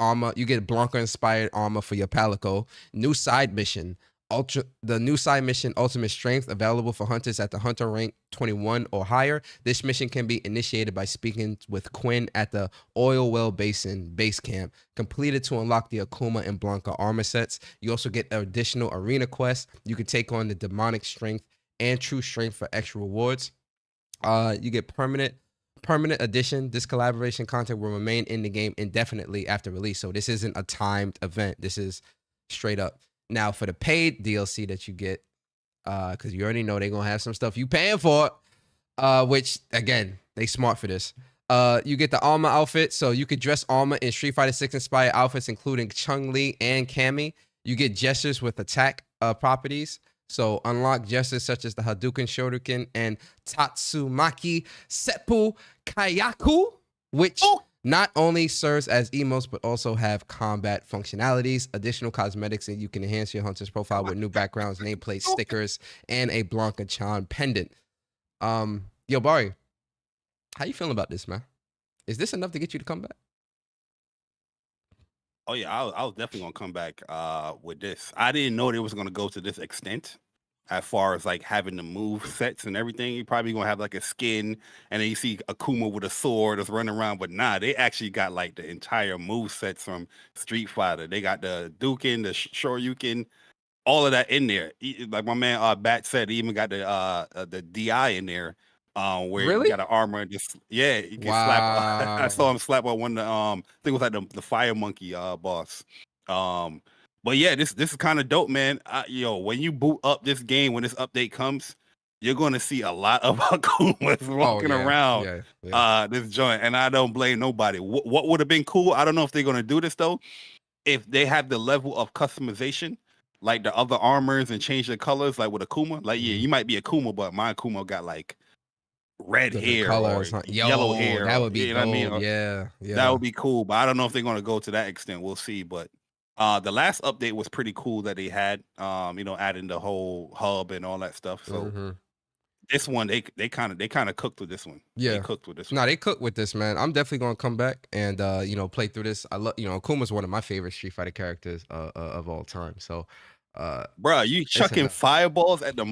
[SPEAKER 5] Blanca inspired armor for your Palico. New side mission. The new side mission, Ultimate Strength, available for hunters at the hunter rank 21 or higher. This mission can be initiated by speaking with Quinn at the Oil Well Basin base camp. Completed to unlock the Akuma and Blanca armor sets. You also get additional arena quests. You can take on the Demonic Strength and True Strength for extra rewards. You get permanent edition. This collaboration content will remain in the game indefinitely after release. So this isn't a timed event. This is straight up. Now, for the paid DLC that you get, because you already know they're going to have some stuff you paying for, which, again, they smart for this. You get the armor outfit, so you could dress armor in Street Fighter 6 inspired outfits, including Chun-Li and Cammy. You get gestures with attack properties. So unlock gestures such as the Hadouken, Shoryuken, and Tatsumaki Seppu Kayaku, which not only serves as emotes, but also have combat functionalities, additional cosmetics, and you can enhance your hunter's profile with new backgrounds, nameplates, stickers, and a Blanca-chan pendant. Yo, Bari, how you feeling about this, man? Is this enough to get you to come back?
[SPEAKER 6] Oh yeah, I was definitely gonna come back with this. I didn't know they was gonna go to this extent as far as like having the move sets and everything. You're probably gonna have like a skin, and then you see Akuma with a sword that's running around. But nah, they actually got like the entire move sets from Street Fighter. They got the Duken, the Shoryuken, all of that in there. Like my man Bat said, he even got the DI in there. Where
[SPEAKER 5] Really?
[SPEAKER 6] you got an armor and just you can slap. I saw him slap on one of the I think it was like the fire monkey boss. But yeah, this is kind of dope, man. When you boot up this game, when this update comes, you're gonna see a lot of Akumas walking around this joint, and I don't blame nobody. What would have been cool? I don't know if they're gonna do this though. If they have the level of customization like the other armors and change the colors, like with Akuma, like you might be Akuma, but my Akuma got like red hair or yellow hair.
[SPEAKER 5] That would be
[SPEAKER 6] you know what I mean?
[SPEAKER 5] Yeah.
[SPEAKER 6] That would be cool, but I don't know if they're going to go to that extent. We'll see. But the last update was pretty cool that they had, adding the whole hub and all that stuff. So this one, they kind of cooked with this one.
[SPEAKER 5] Yeah,
[SPEAKER 6] they cooked with this one.
[SPEAKER 5] No, they cooked with this, man. I'm definitely gonna come back and play through this. I love, Akuma's one of my favorite Street Fighter characters of all time. So.
[SPEAKER 6] Bro, you chucking fireballs at the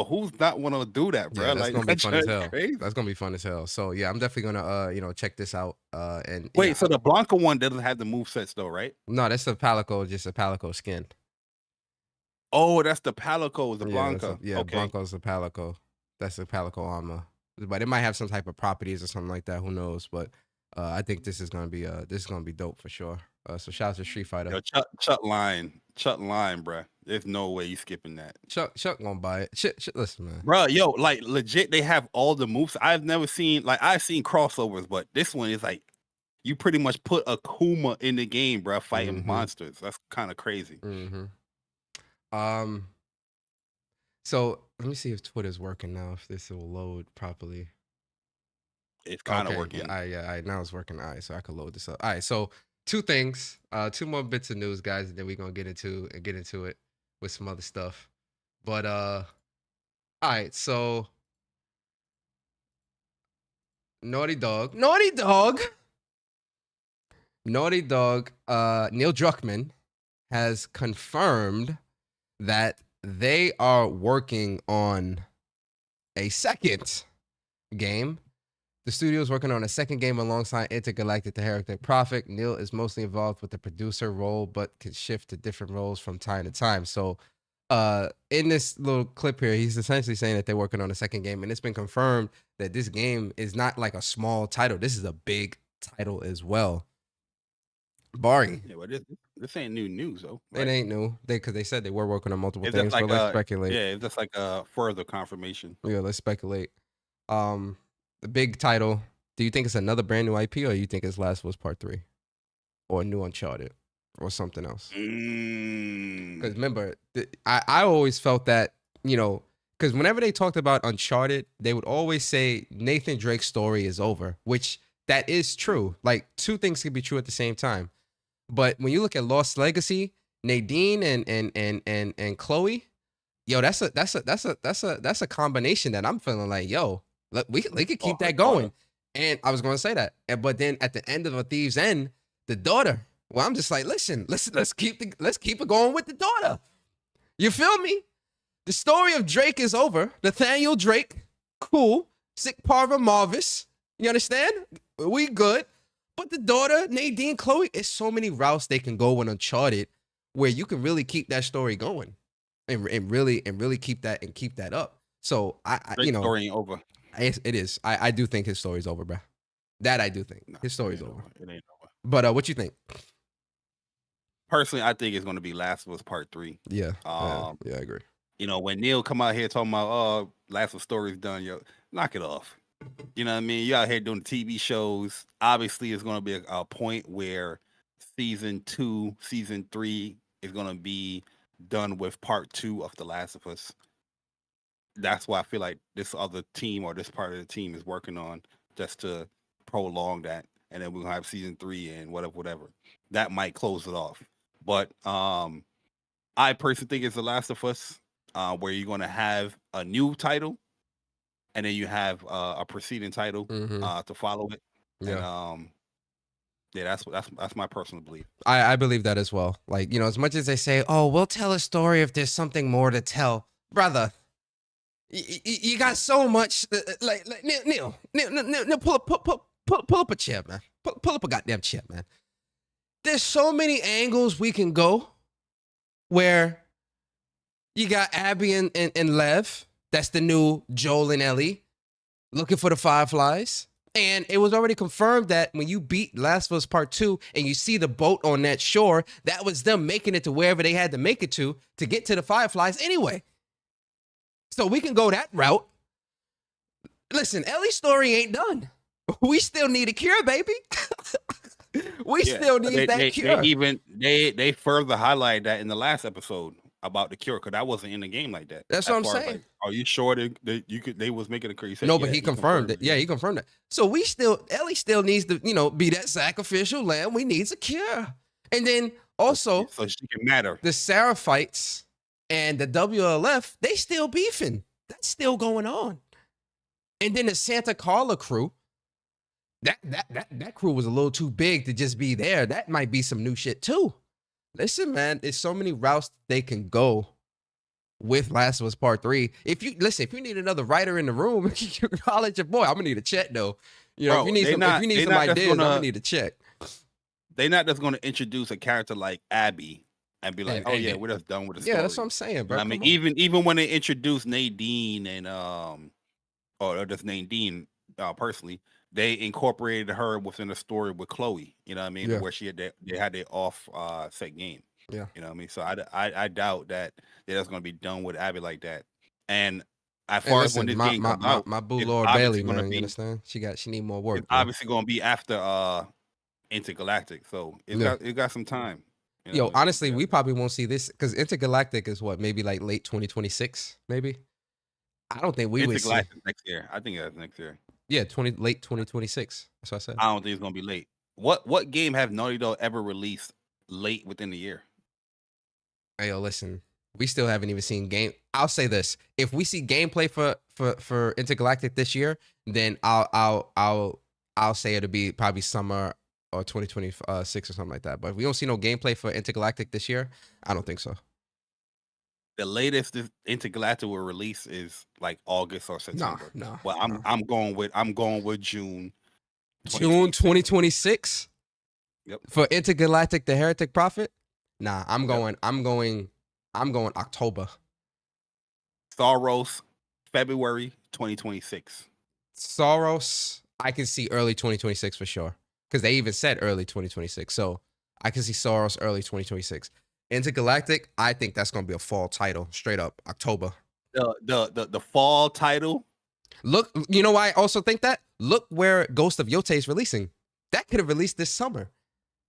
[SPEAKER 6] who's not want to do that, bro?
[SPEAKER 5] Yeah, that's gonna be fun as hell.
[SPEAKER 6] Crazy.
[SPEAKER 5] That's gonna be fun as hell. So yeah, I'm definitely gonna check this out. And
[SPEAKER 6] wait, so the Blanca one doesn't have the move sets though, right?
[SPEAKER 5] No, that's the Palico, just a Palico skin.
[SPEAKER 6] Oh, that's the Palico, the Blanca.
[SPEAKER 5] Okay. Blanco's the Palico. That's the Palico armor, but it might have some type of properties or something like that. Who knows? But I think this is gonna be dope for sure. So shout out to Street Fighter.
[SPEAKER 6] Yo, Chuck line, bro. There's no way you skipping that.
[SPEAKER 5] Chuck gonna buy it. Listen, man.
[SPEAKER 6] Bro, yo, like legit, they have all the moves. I've never seen I've seen crossovers, but this one is like you pretty much put Akuma in the game, bro, fighting monsters. That's kind of crazy.
[SPEAKER 5] So let me see if Twitter's working now. If this will load properly.
[SPEAKER 6] It's kind of working.
[SPEAKER 5] Yeah. Now it's working. All right, so I can load this up. All right, so two things, two more bits of news, guys, and then we're gonna get into it with some other stuff. But all right, so Naughty Dog, Neil Druckmann has confirmed that they are working on a second game. The studio is working on a second game alongside Intergalactic, the Heretic Prophet. Neil is mostly involved with the producer role, but can shift to different roles from time to time. So in this little clip here, he's essentially saying that they're working on a second game, and it's been confirmed that this game is not like a small title. This is a big title as well. Bari.
[SPEAKER 6] Yeah, but this ain't new news, though.
[SPEAKER 5] Right? It ain't new. Because they said they were working on multiple things, but let's speculate.
[SPEAKER 6] Yeah, it's just like a further confirmation.
[SPEAKER 5] Yeah, let's speculate. The big title, do you think it's another brand new IP, or you think it's Last of Us Part 3? Or New Uncharted? Or something else? Because remember, I always felt that, because whenever they talked about Uncharted, they would always say Nathan Drake's story is over, which that is true. Like, two things can be true at the same time. But when you look at Lost Legacy, Nadine and Chloe, yo, that's a combination that I'm feeling like, yo, we could keep that going. And I was going to say that. But then at the end of A Thief's End, the daughter, well, I'm just like, listen, let's keep it going with the daughter. You feel me? The story of Drake is over. Nathaniel Drake, cool. Sick Parva Marvis. You understand? We good. But the daughter, Nadine, Chloe, it's so many routes they can go with Uncharted where you can really keep that story going and really keep that up. So
[SPEAKER 6] Drake's story ain't over.
[SPEAKER 5] It is. I do think his story's over, bro. That I do think. His story's over.
[SPEAKER 6] It ain't over.
[SPEAKER 5] But what you think?
[SPEAKER 6] Personally, I think it's gonna be Last of Us Part 3.
[SPEAKER 5] Yeah. Yeah, I agree.
[SPEAKER 6] When Neil come out here talking about Last of Us story's done, yo, knock it off. You know what I mean? You out here doing TV shows. Obviously, it's gonna be a point where season 2, season 3 is gonna be done with part 2 of The Last of Us. that's why I feel like this other team or this part of the team is working on just to prolong that, and then we're gonna have season 3 and whatever. That might close it off. But I personally think it's The Last of Us, where you're gonna have a new title, and then you have a preceding title to follow it.
[SPEAKER 5] Yeah.
[SPEAKER 6] And yeah, that's my personal belief.
[SPEAKER 5] I believe that as well. Like, you know, as much as they say, oh, we'll tell a story if there's something more to tell, brother. You got so much. Like Neil, pull up a chair, man. Pull up a goddamn chair, man. There's so many angles we can go where you got Abby and Lev. That's the new Joel and Ellie looking for the Fireflies. And it was already confirmed that when you beat Last of Us Part 2 and you see the boat on that shore, that was them making it to wherever they had to make it to get to the Fireflies anyway. So we can go that route. Listen, Ellie's story ain't done. We still need a cure, baby. We still need that cure.
[SPEAKER 6] They further highlight that in the last episode about the cure, because that wasn't in the game like that.
[SPEAKER 5] That's what I'm saying.
[SPEAKER 6] Like, are you sure they was making a cure?
[SPEAKER 5] No, but he confirmed it. Yeah, he confirmed it. So Ellie still needs to, you know, be that sacrificial lamb. We needs a cure. And then also,
[SPEAKER 6] so she can matter.
[SPEAKER 5] The Seraphites and the WLF, they still beefing. That's still going on. And then the Santa Carla crew, that crew was a little too big to just be there. That might be some new shit too. Listen, man, there's so many routes they can go with Last of Us Part 3. If you need another writer in the room, you holler at your boy. I'm gonna need a check though. You know,
[SPEAKER 6] Bro,
[SPEAKER 5] if you need some ideas, I'm gonna need a check.
[SPEAKER 6] They're not just gonna introduce a character like Abby and be like, we're just done with the story.
[SPEAKER 5] Yeah, that's what I'm saying, bro.
[SPEAKER 6] I mean, even when they introduced Nadine and or just Nadine personally, they incorporated her within a story with Chloe. You know what I mean?
[SPEAKER 5] Yeah.
[SPEAKER 6] Where they had their off set game.
[SPEAKER 5] Yeah.
[SPEAKER 6] You know what I mean? So I doubt that they're just gonna be done with Abby like that. And as far as when this game comes out,
[SPEAKER 5] my boo Lord Bailey, man, you understand? She need more work.
[SPEAKER 6] It's obviously gonna be after Intergalactic, so it got some time. You know,
[SPEAKER 5] honestly, we probably won't see this because Intergalactic is what, maybe like late 2026, maybe. I don't think we would see
[SPEAKER 6] next year. I think that's next year.
[SPEAKER 5] Yeah, late 2026. That's what I said.
[SPEAKER 6] I don't think it's gonna be late. What game have Naughty Dog ever released late within the year?
[SPEAKER 5] Hey, yo, listen, we still haven't even seen game. I'll say this: if we see gameplay for Intergalactic this year, then I'll say it'll be probably summer or 2026 or something like that. But if we don't see no gameplay for Intergalactic this year, I don't think so.
[SPEAKER 6] The latest Intergalactic will release is like August or September.
[SPEAKER 5] No.
[SPEAKER 6] Well, I'm going with June.
[SPEAKER 5] June 2026.
[SPEAKER 6] Yep.
[SPEAKER 5] For Intergalactic: The Heretic Prophet. Nah, I'm going October.
[SPEAKER 6] Soros, February 2026.
[SPEAKER 5] Soros, I can see early 2026 for sure. Because they even said early 2026. So I can see Soros early 2026. Intergalactic, I think that's gonna be a fall title, straight up October.
[SPEAKER 6] The fall title.
[SPEAKER 5] Look, you know why I also think that? Look where Ghost of Yote is releasing. That could have released this summer.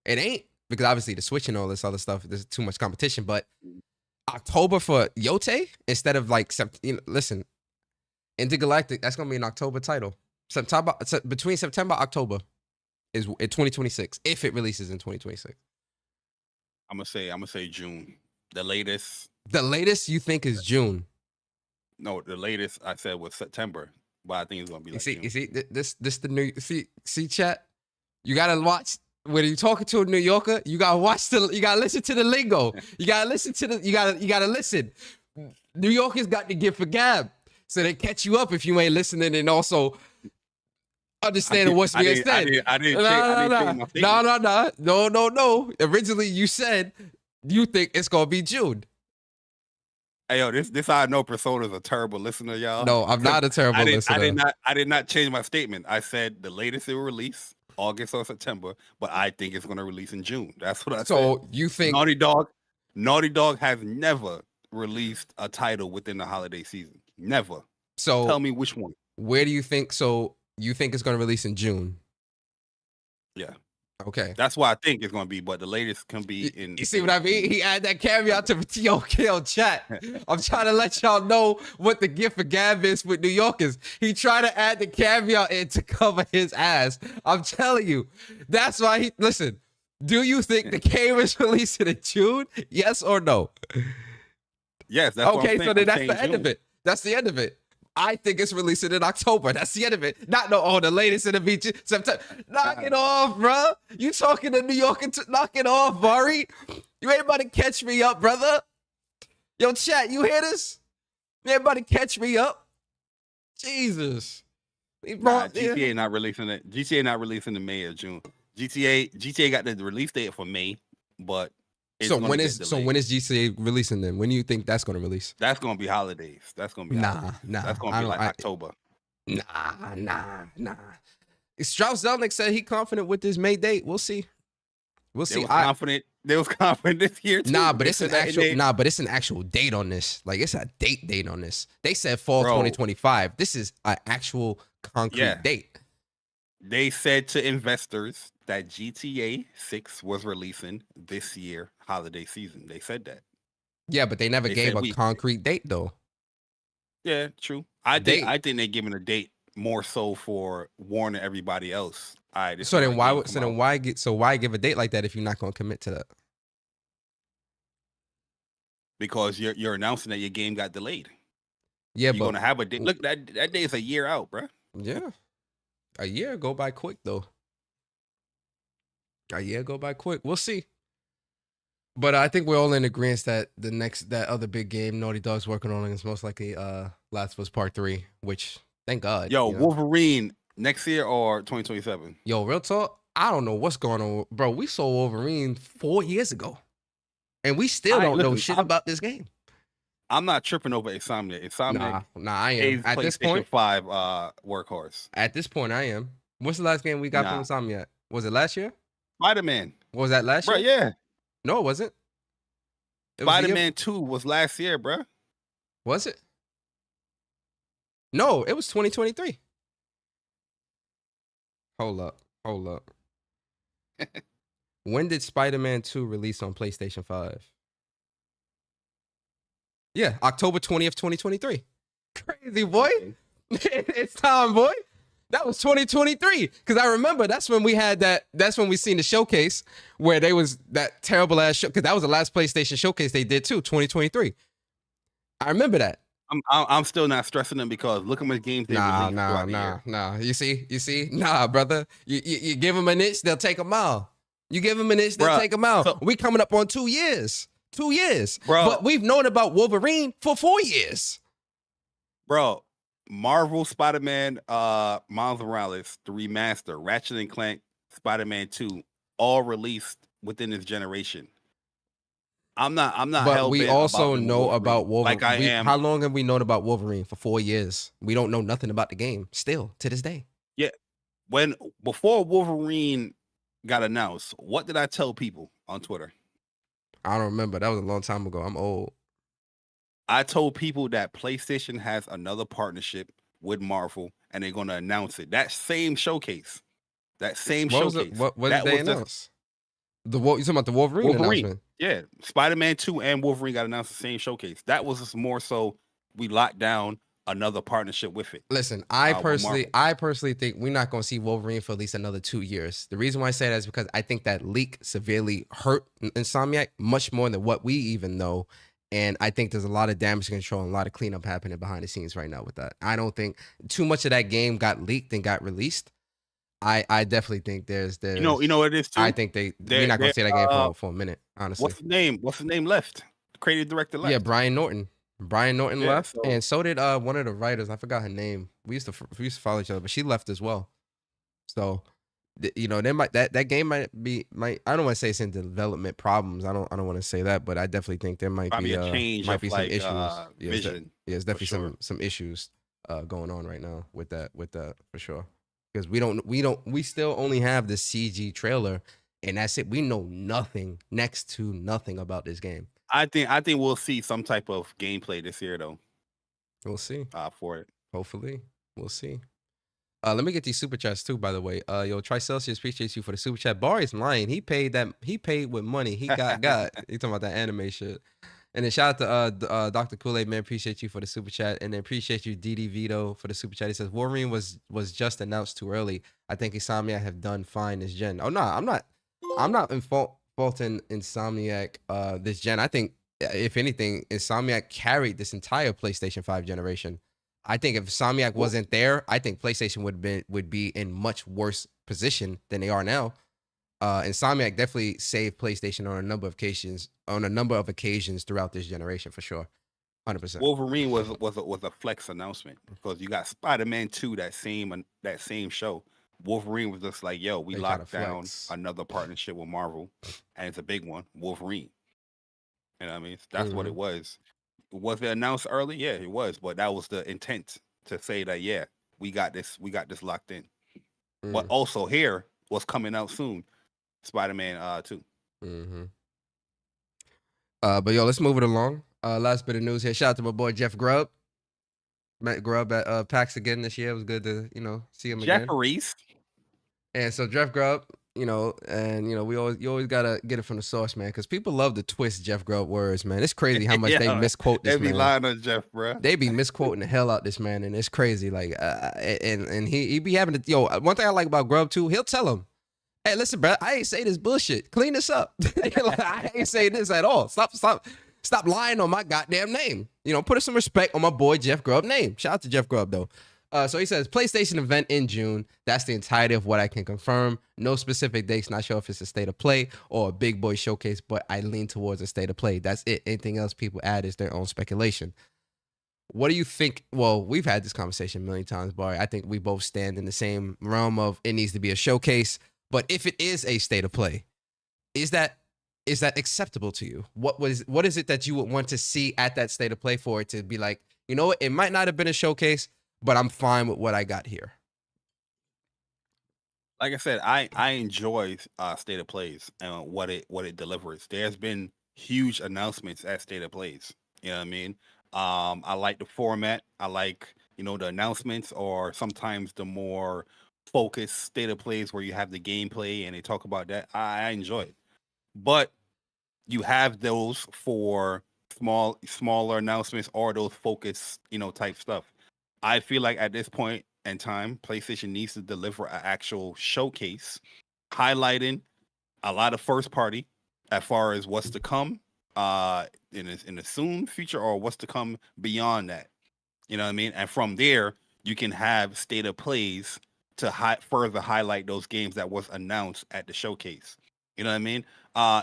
[SPEAKER 5] It ain't, because obviously the Switch and all this other stuff, there's too much competition. But October for Yote instead of like, listen, Intergalactic, that's gonna be an October title. Between September October is in 2026 if it releases in 2026.
[SPEAKER 6] I'm gonna say June. The latest.
[SPEAKER 5] The latest you think is June?
[SPEAKER 6] No, the latest I said was September, but I think it's gonna be like June.
[SPEAKER 5] You see, this the new see chat. You gotta watch when you're talking to a New Yorker. You gotta listen to the lingo. You gotta listen. New Yorkers got the gift for gab, so they catch you up if you ain't listening and also understanding what's being said.
[SPEAKER 6] I didn't change my statement.
[SPEAKER 5] No. Originally, you said you think it's gonna be June.
[SPEAKER 6] Hey, yo, this I know Persona's a terrible listener, y'all.
[SPEAKER 5] No, I'm not a terrible listener.
[SPEAKER 6] I did not change my statement. I said the latest it will release August or September, but I think it's gonna release in June. That's what I said.
[SPEAKER 5] So you think
[SPEAKER 6] Naughty Dog has never released a title within the holiday season. Never.
[SPEAKER 5] So
[SPEAKER 6] tell me which one.
[SPEAKER 5] Where do you think? So you think it's gonna release in June?
[SPEAKER 6] Yeah.
[SPEAKER 5] Okay.
[SPEAKER 6] That's why I think it's gonna be, but the latest can be in.
[SPEAKER 5] You see what I mean? He added that caveat to yo chat. I'm trying to let y'all know what the gift for Gav is with New Yorkers. He tried to add the caveat in to cover his ass. I'm telling you, that's why he listen. Do you think the game is releasing in June? Yes or no?
[SPEAKER 6] Yes. That's
[SPEAKER 5] okay. So then that's the end
[SPEAKER 6] June.
[SPEAKER 5] of it. That's the end of it. I think it's releasing in October. That's the end of it. Not the latest in the beach September. Knock it off, bro. You talking to New York and knock it off, Bari. You ain't about to catch me up, brother. Yo, chat, you hear this? You ain't about to catch me up. Jesus.
[SPEAKER 6] GTA not releasing it. GTA not releasing in May or June. GTA got the release date for May, but
[SPEAKER 5] so when is GTA releasing then? When do you think that's gonna release?
[SPEAKER 6] That's gonna be holidays. That's gonna be
[SPEAKER 5] nah.
[SPEAKER 6] That's gonna be like October.
[SPEAKER 5] Nah. Strauss Zelnick said he confident with this May date. We'll see.
[SPEAKER 6] They was confident this year too.
[SPEAKER 5] But it's an actual date on this. Like it's a date on this. They said fall 2025. This is an actual concrete date.
[SPEAKER 6] They said to investors that GTA 6 was releasing this year, holiday season. They said that.
[SPEAKER 5] Yeah, but they never gave a concrete date though.
[SPEAKER 6] Yeah, true. I think they're giving a date more so for warning everybody else. All right.
[SPEAKER 5] Why give a date like that if you're not going to commit to that?
[SPEAKER 6] Because you're announcing that your game got delayed.
[SPEAKER 5] Yeah,
[SPEAKER 6] you're going to have a date. Look, that day is a year out, bro.
[SPEAKER 5] Yeah. A year go by quick though. We'll see. But I think we're all in agreement that that other big game Naughty Dog's working on is most likely Last of Us Part 3, which thank God.
[SPEAKER 6] Wolverine next year or 2027?
[SPEAKER 5] Yo, real talk, I don't know what's going on. Bro, we saw Wolverine 4 years ago. And we still don't know shit about this game.
[SPEAKER 6] I'm not tripping over Insomniac.
[SPEAKER 5] Nah, I am. At this point,
[SPEAKER 6] 5 workhorse.
[SPEAKER 5] At this point, I am. What's the last game we got from Insomniac? Was it last year?
[SPEAKER 6] Spider-Man.
[SPEAKER 5] Was that last year?
[SPEAKER 6] Bro, yeah.
[SPEAKER 5] No, it wasn't.
[SPEAKER 6] Spider-Man 2 was last year, bro.
[SPEAKER 5] Was it? No, it was 2023. Hold up. When did Spider-Man 2 release on PlayStation 5? Yeah, October 20th, 2023. Crazy, boy. It's time, boy. That was 2023. Because I remember that's when we had that's when we seen the showcase where they was that terrible ass show. Because that was the last PlayStation showcase they did too, 2023. I remember that.
[SPEAKER 6] I'm still not stressing them because look how much games they released.
[SPEAKER 5] Nah. You see? Nah, brother. You give them an inch, they'll take a mile. You give them an inch, they'll take a mile. So, we coming up on 2 years. 2 years.
[SPEAKER 6] Bro.
[SPEAKER 5] But we've known about Wolverine for 4 years.
[SPEAKER 6] Bro, Marvel Spider-Man, Miles Morales, the remaster, Ratchet and Clank, Spider-Man 2, all released within this generation. I'm not.
[SPEAKER 5] But we also know about Wolverine.
[SPEAKER 6] Like I am.
[SPEAKER 5] How long have we known about Wolverine? For 4 years. We don't know nothing about the game still to this day.
[SPEAKER 6] Yeah. Before Wolverine got announced, what did I tell people on Twitter?
[SPEAKER 5] I don't remember. That was a long time ago. I'm old.
[SPEAKER 6] I told people that PlayStation has another partnership with Marvel, and they're going to announce it. That same showcase.
[SPEAKER 5] What did they announce? You talking about the Wolverine announcement?
[SPEAKER 6] Yeah, Spider-Man 2 and Wolverine got announced the same showcase. That was just more so we locked down another partnership with it.
[SPEAKER 5] Listen, I personally think we're not going to see Wolverine for at least another 2 years. The reason why I say that is because I think that leak severely hurt Insomniac much more than what we even know. And I think there's a lot of damage control and a lot of cleanup happening behind the scenes right now with that. I don't think too much of that game got leaked and got released. I definitely think there's
[SPEAKER 6] you know what it is too.
[SPEAKER 5] I think we're not gonna see that game for a minute. Honestly,
[SPEAKER 6] what's the name left? Creative director left.
[SPEAKER 5] Yeah, Brian Norton. Left, and so did one of the writers. I forgot her name. We used to follow each other, but she left as well. So, they might that game might I don't want to say it's in development problems. I don't want to say that, but I definitely think there might be a change. Might be some issues.
[SPEAKER 6] Vision.
[SPEAKER 5] There's definitely some issues going on right now with that for sure. Because we still only have the CG trailer, and that's it. We know next to nothing about this game.
[SPEAKER 6] I think we'll see some type of gameplay this year, though.
[SPEAKER 5] We'll see.
[SPEAKER 6] For it,
[SPEAKER 5] hopefully, we'll see. Let me get these super chats too, by the way. Yo, Tricelsius appreciates you for the super chat. Bari's lying. He paid with money. He got. He talking about that anime shit. And then shout out to Dr. Kool-Aid, man. Appreciate you for the super chat. And then appreciate you, DD Vito, for the super chat. He says Wolverine was just announced too early. I think Insomniac have done fine this gen. Oh no, I'm not faulting Insomniac this gen. I think if anything, Insomniac carried this entire PlayStation 5 generation. I think if Insomniac wasn't there, I think PlayStation would be in much worse position than they are now. Insomniac definitely saved PlayStation on a number of occasions throughout this generation for sure. 100%.
[SPEAKER 6] Wolverine was a flex announcement because you got Spider-Man 2 that same show. Wolverine was just like, yo, we locked down another partnership with Marvel, and it's a big one, Wolverine. You know what I mean? That's what it was. Was it announced early? Yeah, it was, but that was the intent to say that, yeah, we got this locked in. But also here, what's coming out soon, Spider-Man 2.
[SPEAKER 5] But yo, let's move it along. Last bit of news here. Shout out to my boy Jeff Grubb. Met Grubb at PAX again this year. It was good to see him again.
[SPEAKER 6] Jeffries.
[SPEAKER 5] And so Jeff Grubb, you always gotta get it from the source, man, because people love to twist Jeff Grubb words, man. It's crazy how much they misquote this man.
[SPEAKER 6] They be lying on Jeff, bro.
[SPEAKER 5] They be misquoting the hell out this man, and it's crazy. Like, and he be having to. One thing I like about Grubb too, he'll tell him, "Hey, listen, bro, I ain't say this bullshit. Clean this up. I ain't say this at all. Stop lying on my goddamn name. Put some respect on my boy Jeff Grubb name. Shout out to Jeff Grubb though." So he says, PlayStation event in June. That's the entirety of what I can confirm. No specific dates. Not sure if it's a state of play or a big boy showcase, but I lean towards a state of play. That's it. Anything else people add is their own speculation. What do you think? Well, we've had this conversation a million times, Bari. I think we both stand in the same realm of it needs to be a showcase. But if it is a state of play, is that acceptable to you? What is it that you would want to see at that state of play for it to be like, you know what? It might not have been a showcase, but I'm fine with what I got here.
[SPEAKER 6] Like I said, I enjoy State of Plays and what it delivers. There's been huge announcements at State of Plays. You know what I mean? I like the format. I like the announcements, or sometimes the more focused State of Plays where you have the gameplay and they talk about that. I enjoy it, but you have those for smaller announcements or those focused type stuff. I feel like at this point in time, PlayStation needs to deliver an actual showcase highlighting a lot of first party as far as what's to come in the soon future, or what's to come beyond that. You know what I mean? And from there, you can have state of plays to further highlight those games that was announced at the showcase. You know what I mean?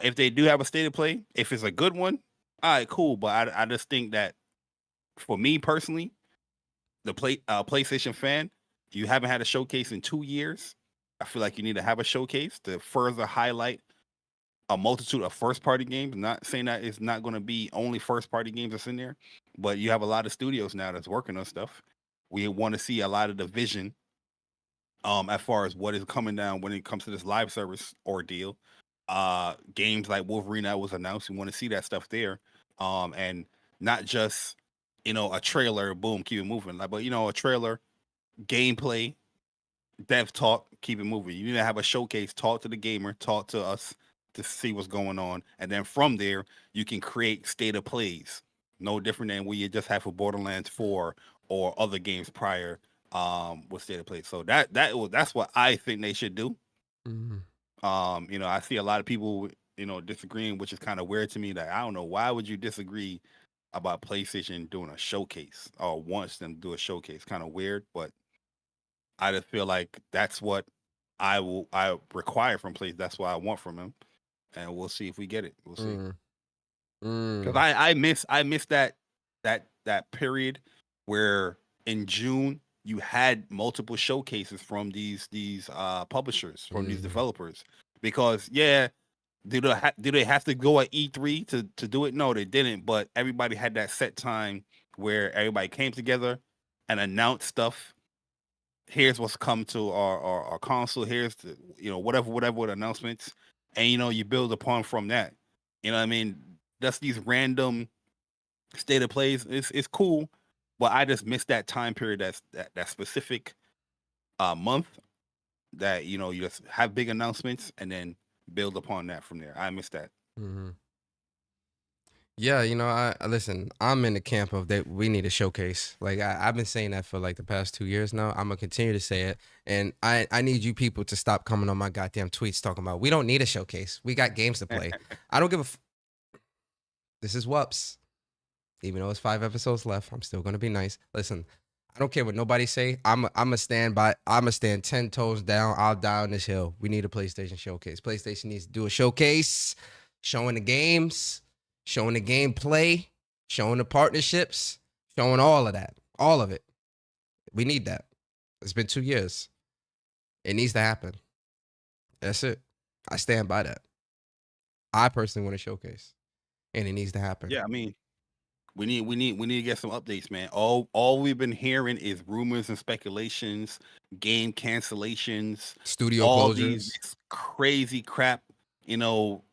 [SPEAKER 6] If they do have a state of play, if it's a good one, all right, cool. But I just think that for me personally, the PlayStation fan, you haven't had a showcase in 2 years. I feel like you need to have a showcase to further highlight a multitude of first-party games. I'm not saying that it's not going to be only first-party games that's in there, but you have a lot of studios now that's working on stuff. We want to see a lot of the vision as far as what is coming down when it comes to this live service ordeal. Games like Wolverine that was announced, we want to see that stuff there, and not just a trailer, boom, keep it moving. But a trailer, gameplay, dev talk, keep it moving. You need to have a showcase, talk to the gamer, talk to us to see what's going on, and then from there you can create state of plays. No different than what you just have for Borderlands 4 or other games prior with state of play. So that's what I think they should do. I see a lot of people disagreeing, which is kind of weird to me. That I don't know, why would you disagree about PlayStation doing a showcase or wants them to do a showcase? Kind of weird, but I just feel like that's what I require from PlayStation. That's what I want from them, and we'll see if we get it. We'll see. Because I miss that period where in June you had multiple showcases from these publishers, from these developers. Because do they have to go at E3 to do it? No, they didn't. But everybody had that set time where everybody came together and announced stuff. Here's what's come to our console. Here's the whatever with announcements, and you build upon from that. You know what I mean? That's these random state of plays. It's cool, but I just miss that time period. That specific month that you just have big announcements and then build upon that from there. I miss that.
[SPEAKER 5] Mm-hmm. Yeah, I listen. I'm in the camp of that we need a showcase. Like I've been saying that for like the past 2 years now. I'm gonna continue to say it, and I need you people to stop coming on my goddamn tweets talking about we don't need a showcase. We got games to play. I don't give a. This is WUPS. Even though it's 5 episodes left, I'm still gonna be nice. Listen, I don't care what nobody say. I'm a stand 10 toes down. I'll die on this hill. We need a PlayStation showcase. PlayStation needs to do a showcase, showing the games, showing the gameplay, showing the partnerships, showing all of that, all of it. We need that. It's been 2 years. It needs to happen. That's it. I stand by that. I personally want a showcase, and it needs to happen.
[SPEAKER 6] Yeah, I mean, we need to get some updates, man. All we've been hearing is rumors and speculations, game cancellations,
[SPEAKER 5] Studio
[SPEAKER 6] all
[SPEAKER 5] closures,
[SPEAKER 6] these crazy crap.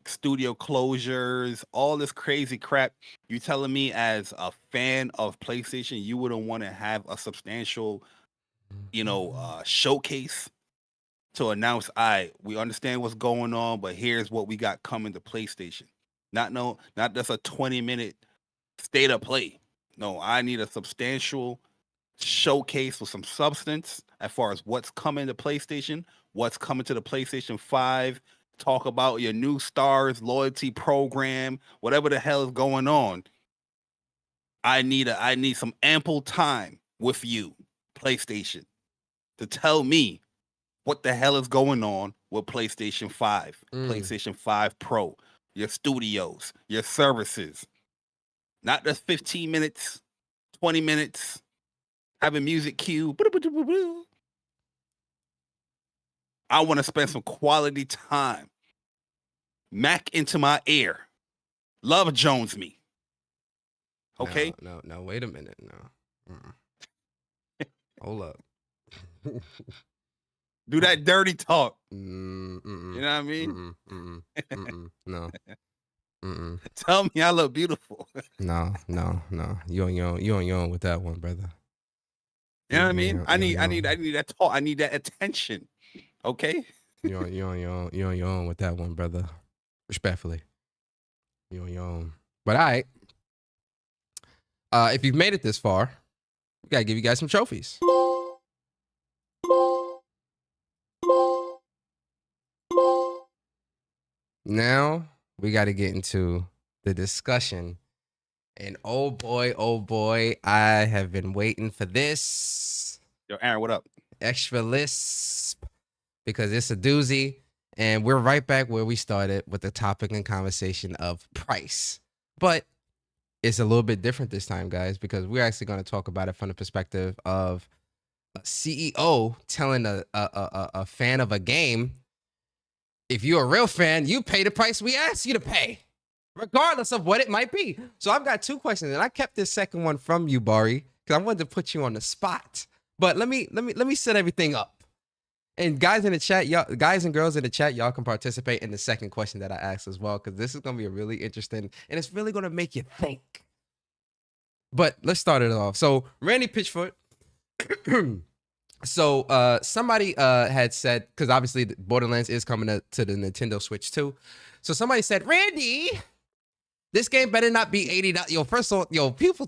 [SPEAKER 6] Studio closures, all this crazy crap. You telling me as a fan of PlayStation, you wouldn't want to have a substantial, showcase to announce, we understand what's going on, but here's what we got coming to PlayStation. Not just a 20-minute state of play. No, I need a substantial showcase with some substance as far as what's coming to PlayStation, what's coming to the PlayStation 5. Talk about your new stars loyalty program, whatever the hell is going on. I need some ample time with you, PlayStation, to tell me what the hell is going on with PlayStation 5, PlayStation 5 Pro, your studios, your services. Not just 15 minutes, 20 minutes, having music cue. I want to spend some quality time. Mac into my ear. Love Jones me. Okay?
[SPEAKER 5] No, wait a minute. No. Hold up.
[SPEAKER 6] Do that dirty talk.
[SPEAKER 5] You
[SPEAKER 6] know what I mean?
[SPEAKER 5] No.
[SPEAKER 6] Tell me I look beautiful.
[SPEAKER 5] No. You on your own with that one, brother.
[SPEAKER 6] You know what I mean? I need that talk. I need that attention. Okay?
[SPEAKER 5] You on your own with that one, brother. Respectfully. You on your own. But all right. If you've made it this far, we gotta give you guys some trophies. Now we got to get into the discussion. And oh boy, I have been waiting for this.
[SPEAKER 6] Yo, Aaron, what up?
[SPEAKER 5] Extra lisp, because it's a doozy. And we're right back where we started with the topic and conversation of price. But it's a little bit different this time, guys, because we're actually going to talk about it from the perspective of a CEO telling a fan of a game, if you're a real fan, you pay the price we ask you to pay, regardless of what it might be. So I've got 2 questions, and I kept this second one from you, Bari, because I wanted to put you on the spot. But let me set everything up. And guys in the chat, guys and girls in the chat, y'all can participate in the second question that I asked as well, because this is going to be a really interesting, and it's really going to make you think. But let's start it off. So Randy Pitchford. So somebody had said, because obviously Borderlands is coming to the Nintendo Switch too. So somebody said, Randy, this game better not be $80. Yo, first of all, people...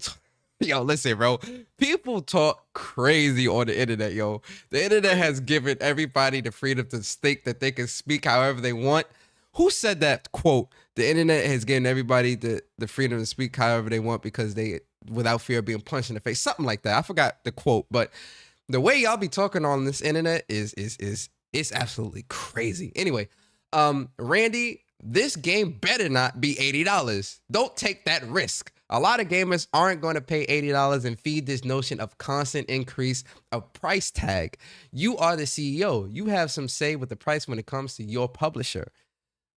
[SPEAKER 5] Yo, listen, bro. People talk crazy on the internet, yo. The internet has given everybody the freedom to think that they can speak however they want. Who said that quote? The internet has given everybody the freedom to speak however they want because they, without fear of being punched in the face. Something like that. I forgot the quote, but the way y'all be talking on this internet is absolutely crazy. Anyway, Randy, this game better not be $80. Don't take that risk. A lot of gamers aren't going to pay $80 and feed this notion of constant increase of price tag. You are the CEO. You have some say with the price when it comes to your publisher.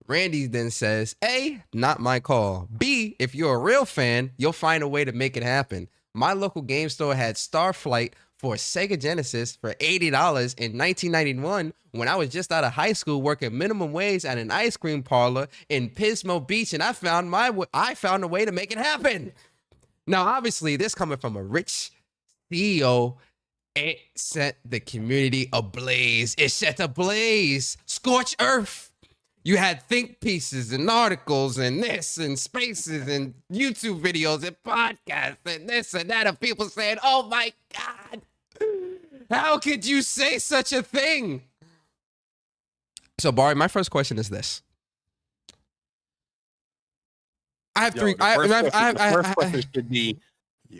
[SPEAKER 5] Randy then says, A, not my call. B, if you're a real fan, you'll find a way to make it happen. My local game store had Starflight for Sega Genesis for $80 in 1991 when I was just out of high school working minimum wage at an ice cream parlor in Pismo Beach, and I found a way to make it happen. Now, obviously, this coming from a rich CEO It set the community ablaze. It set ablaze, scorch earth. You had think pieces and articles and this and spaces and YouTube videos and podcasts and this and that of people saying, "Oh my God, how could you say such a thing?" So, Bari, my first question is this. I have three.
[SPEAKER 6] The first question should be,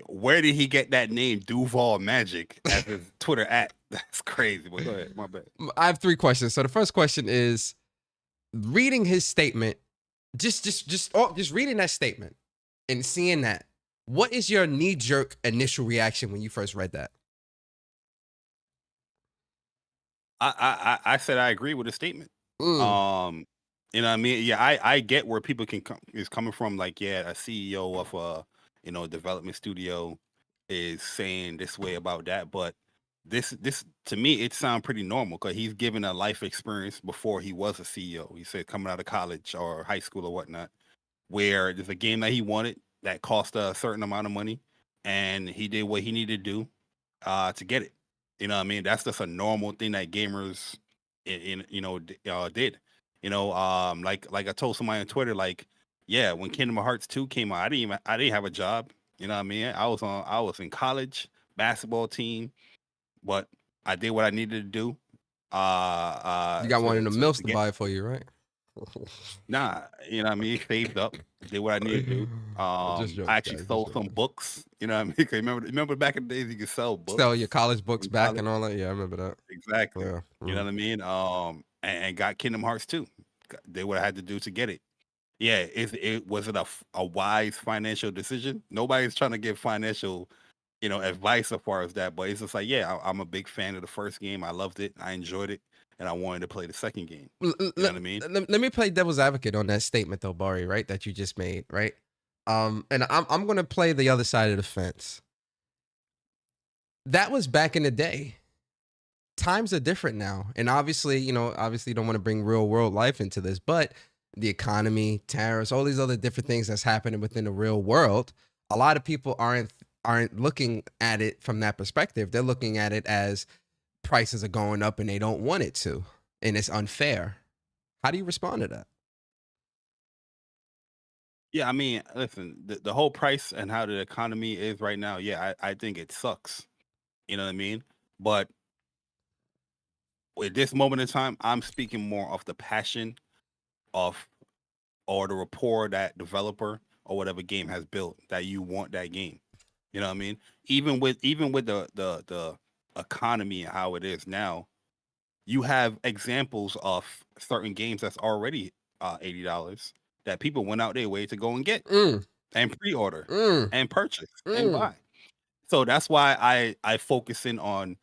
[SPEAKER 6] where did he get that name Duval Magic as his Twitter @ That's crazy. But go ahead, my bad.
[SPEAKER 5] I have 3 questions. So the first question is, reading his statement, just reading that statement and seeing that, what is your knee-jerk initial reaction when you first read that?
[SPEAKER 6] I said I agree with the statement. You know what I mean? Yeah, I get where people is coming from. Like, yeah, a CEO of a development studio is saying this way about that, but this to me it sounds pretty normal because he's given a life experience before he was a CEO. He said coming out of college or high school or whatnot, where there's a game that he wanted that cost a certain amount of money, and he did what he needed to do to get it. You know what I mean? That's just a normal thing that gamers did. Like I told somebody on Twitter, like, yeah, when Kingdom Hearts 2 came out, I didn't have a job. You know what I mean? I was in college, basketball team, but I did what I needed to do.
[SPEAKER 5] You got one of the mills to buy it for you, right?
[SPEAKER 6] Nah, you know what I mean? Saved up, did what I needed to do. I actually sold some books. You know what I mean? Remember back in the days you could sell books,
[SPEAKER 5] sell your college books back and all that. Yeah, I remember that.
[SPEAKER 6] Exactly. Yeah. You know what I mean? And got Kingdom Hearts 2. Did what I had to do to get it. Yeah, was it a wise financial decision? Nobody's trying to give financial, advice as far as that, but it's just like, yeah, I'm a big fan of the first game. I loved it. I enjoyed it, and I wanted to play the second game. You know what I mean?
[SPEAKER 5] Let me play devil's advocate on that statement, though, Bari, right? That you just made, right? And I'm gonna play the other side of the fence. That was back in the day. Times are different now, and obviously, you don't want to bring real world life into this, but the economy, tariffs, all these other different things that's happening within the real world, a lot of people aren't looking at it from that perspective. They're looking at it as prices are going up and they don't want it to, and it's unfair. How do you respond to that?
[SPEAKER 6] Yeah, I mean, listen, the whole price and how the economy is right now, yeah, I think it sucks. You know what I mean? But at this moment in time, I'm speaking more of the passion of or the rapport that developer or whatever game has built, that you want that game. You know what I mean? Even with the economy and how it is now, you have examples of certain games that's already $80 that people went out their way to go and get and pre-order and purchase and buy. So that's why I focus in on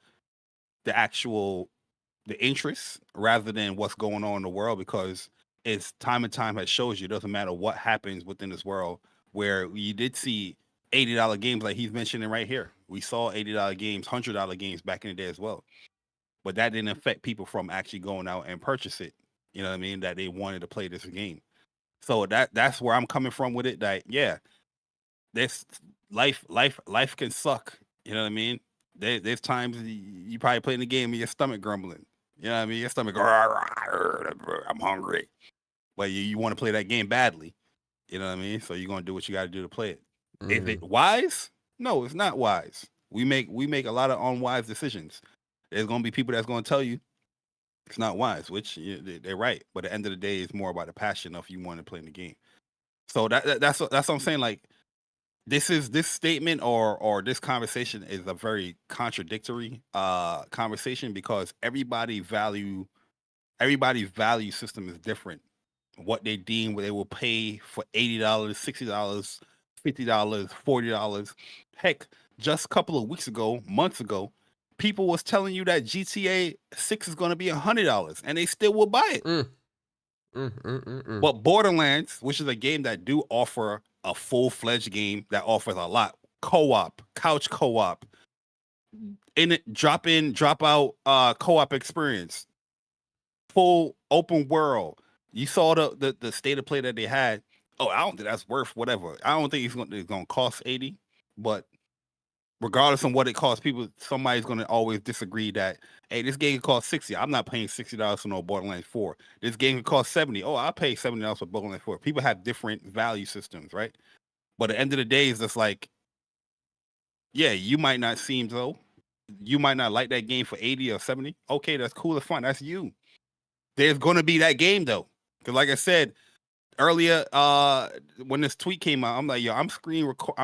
[SPEAKER 6] the interest rather than what's going on in the world, because it's time and time has shows you it doesn't matter what happens within this world, where you did see $80 games like he's mentioning right here. We saw $80 games, $100 games back in the day as well. But that didn't affect people from actually going out and purchase it. You know what I mean? That they wanted to play this game. So that's where I'm coming from with it. That, yeah, this life can suck. You know what I mean? There's times you probably playing the game and your stomach grumbling. You know what I mean? Your stomach, I'm hungry. But you want to play that game badly. You know what I mean? So you're going to do what you got to do to play it. Is it wise? No, it's not wise. We make a lot of unwise decisions. There's going to be people that's going to tell you it's not wise, which they're right. But at the end of the day, it's more about the passion of you wanting to play in the game. So that's what I'm saying. Like, this statement or this conversation is a very contradictory conversation, because everybody's value system is different. What they deem what they will pay for $80, $60, $50, $40. Heck, just a couple of months ago, people was telling you that GTA 6 is going to be $100, and they still will buy it. But Borderlands, which is a game that do offer a full-fledged game that offers a lot, co-op, couch co-op, in it, drop out co-op experience, full open world. You saw the state of play that they had. Oh, I don't think that's worth whatever. I don't think it's going to cost $80, but regardless of what it costs, somebody's going to always disagree that, hey, this game costs $60. I'm not paying $60 for no Borderlands 4. This game could cost $70. Oh, I'll pay $70 for Borderlands 4. People have different value systems, right? But at the end of the day, it's just like, yeah, you might not seem so. You might not like that game for 80 or 70. Okay, that's cool. That's fine. That's you. There's going to be that game, though. Because like I said earlier, when this tweet came out, I'm like, yo, I'm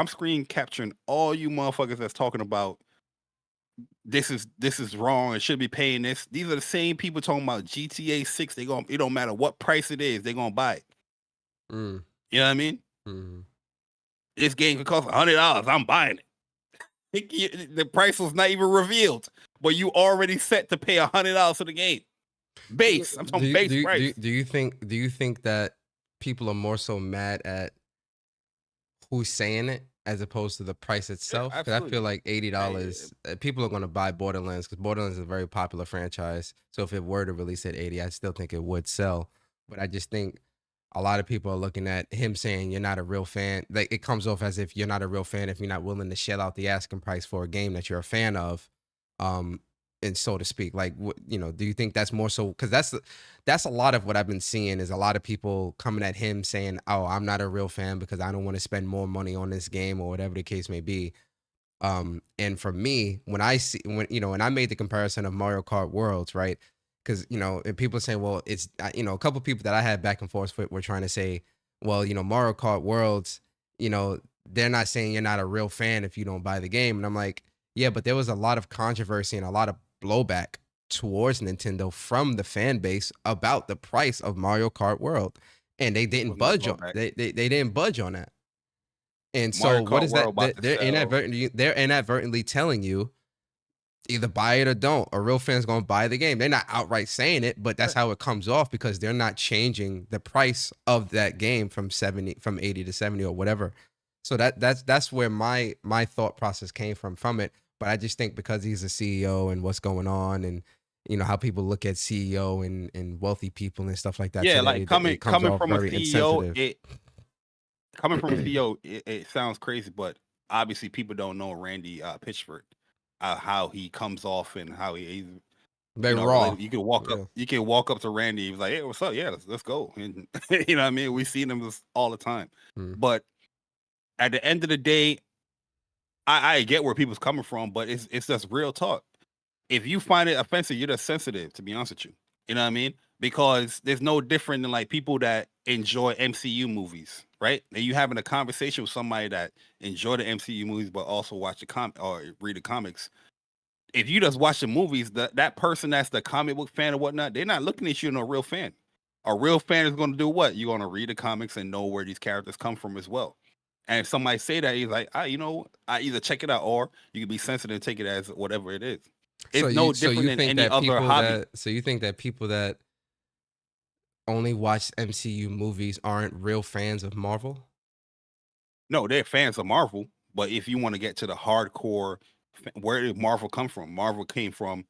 [SPEAKER 6] screen capturing all you motherfuckers that's talking about this is wrong and should be paying this. These are the same people talking about GTA 6. It don't matter what price it is, they're gonna buy it. You know what I mean? This game could cost $100. I'm buying it. The price was not even revealed, but you already set to pay $100 for the game. Base. I'm talking base price.
[SPEAKER 5] Do you think that people are more so mad at who's saying it as opposed to the price itself? Because I feel like $80, people are going to buy Borderlands because Borderlands is a very popular franchise. So if it were to release at 80, I still think it would sell. But I just think a lot of people are looking at him saying you're not a real fan. Like, it comes off as if you're not a real fan if you're not willing to shell out the asking price for a game that you're a fan of. And so to speak, like, do you think that's more so? Because that's a lot of what I've been seeing is a lot of people coming at him saying, oh, I'm not a real fan because I don't want to spend more money on this game or whatever the case may be. And for me, when I made the comparison of Mario Kart Worlds, right? Because, and people say, well, it's, a couple of people that I had back and forth with were trying to say, well, Mario Kart Worlds, they're not saying you're not a real fan if you don't buy the game. And I'm like, yeah, but there was a lot of controversy and a lot of blowback towards Nintendo from the fan base about the price of Mario Kart World, and they didn't budge on they didn't budge on that. And so what is that? They're inadvertently telling you either buy it or don't. A real fan's gonna buy the game. They're not outright saying it, but that's how it comes off because they're not changing the price of that game from 80 to 70 or whatever. So that's where my thought process came from it. But I just think because he's a CEO and what's going on and, how people look at CEO and wealthy people and stuff like that.
[SPEAKER 6] Yeah,
[SPEAKER 5] today,
[SPEAKER 6] like coming from a CEO, coming from a CEO, it sounds crazy, but obviously people don't know Randy Pitchford, how he comes off and how he's
[SPEAKER 5] very raw.
[SPEAKER 6] Like, you can walk up to Randy. He's like, hey, what's up? Yeah, let's go. And you know what I mean? We see them all the time. But at the end of the day, I get where people's coming from, but it's just real talk. If you find it offensive, you're just sensitive, to be honest with you. You know what I mean? Because there's no different than like people that enjoy MCU movies, right? And you having a conversation with somebody that enjoy the MCU movies, but also watch the comic or read the comics. If you just watch the movies, that person that's the comic book fan or whatnot, they're not looking at you as a real fan. A real fan is going to do what? You're going to read the comics and know where these characters come from as well. And if somebody say that, he's like, I either check it out or you can be sensitive and take it as whatever it is. It's no different than any other hobby.
[SPEAKER 5] So you think that people that only watch MCU movies aren't real fans of Marvel?
[SPEAKER 6] No, they're fans of Marvel. But if you want to get to the hardcore, where did Marvel come from? Marvel came from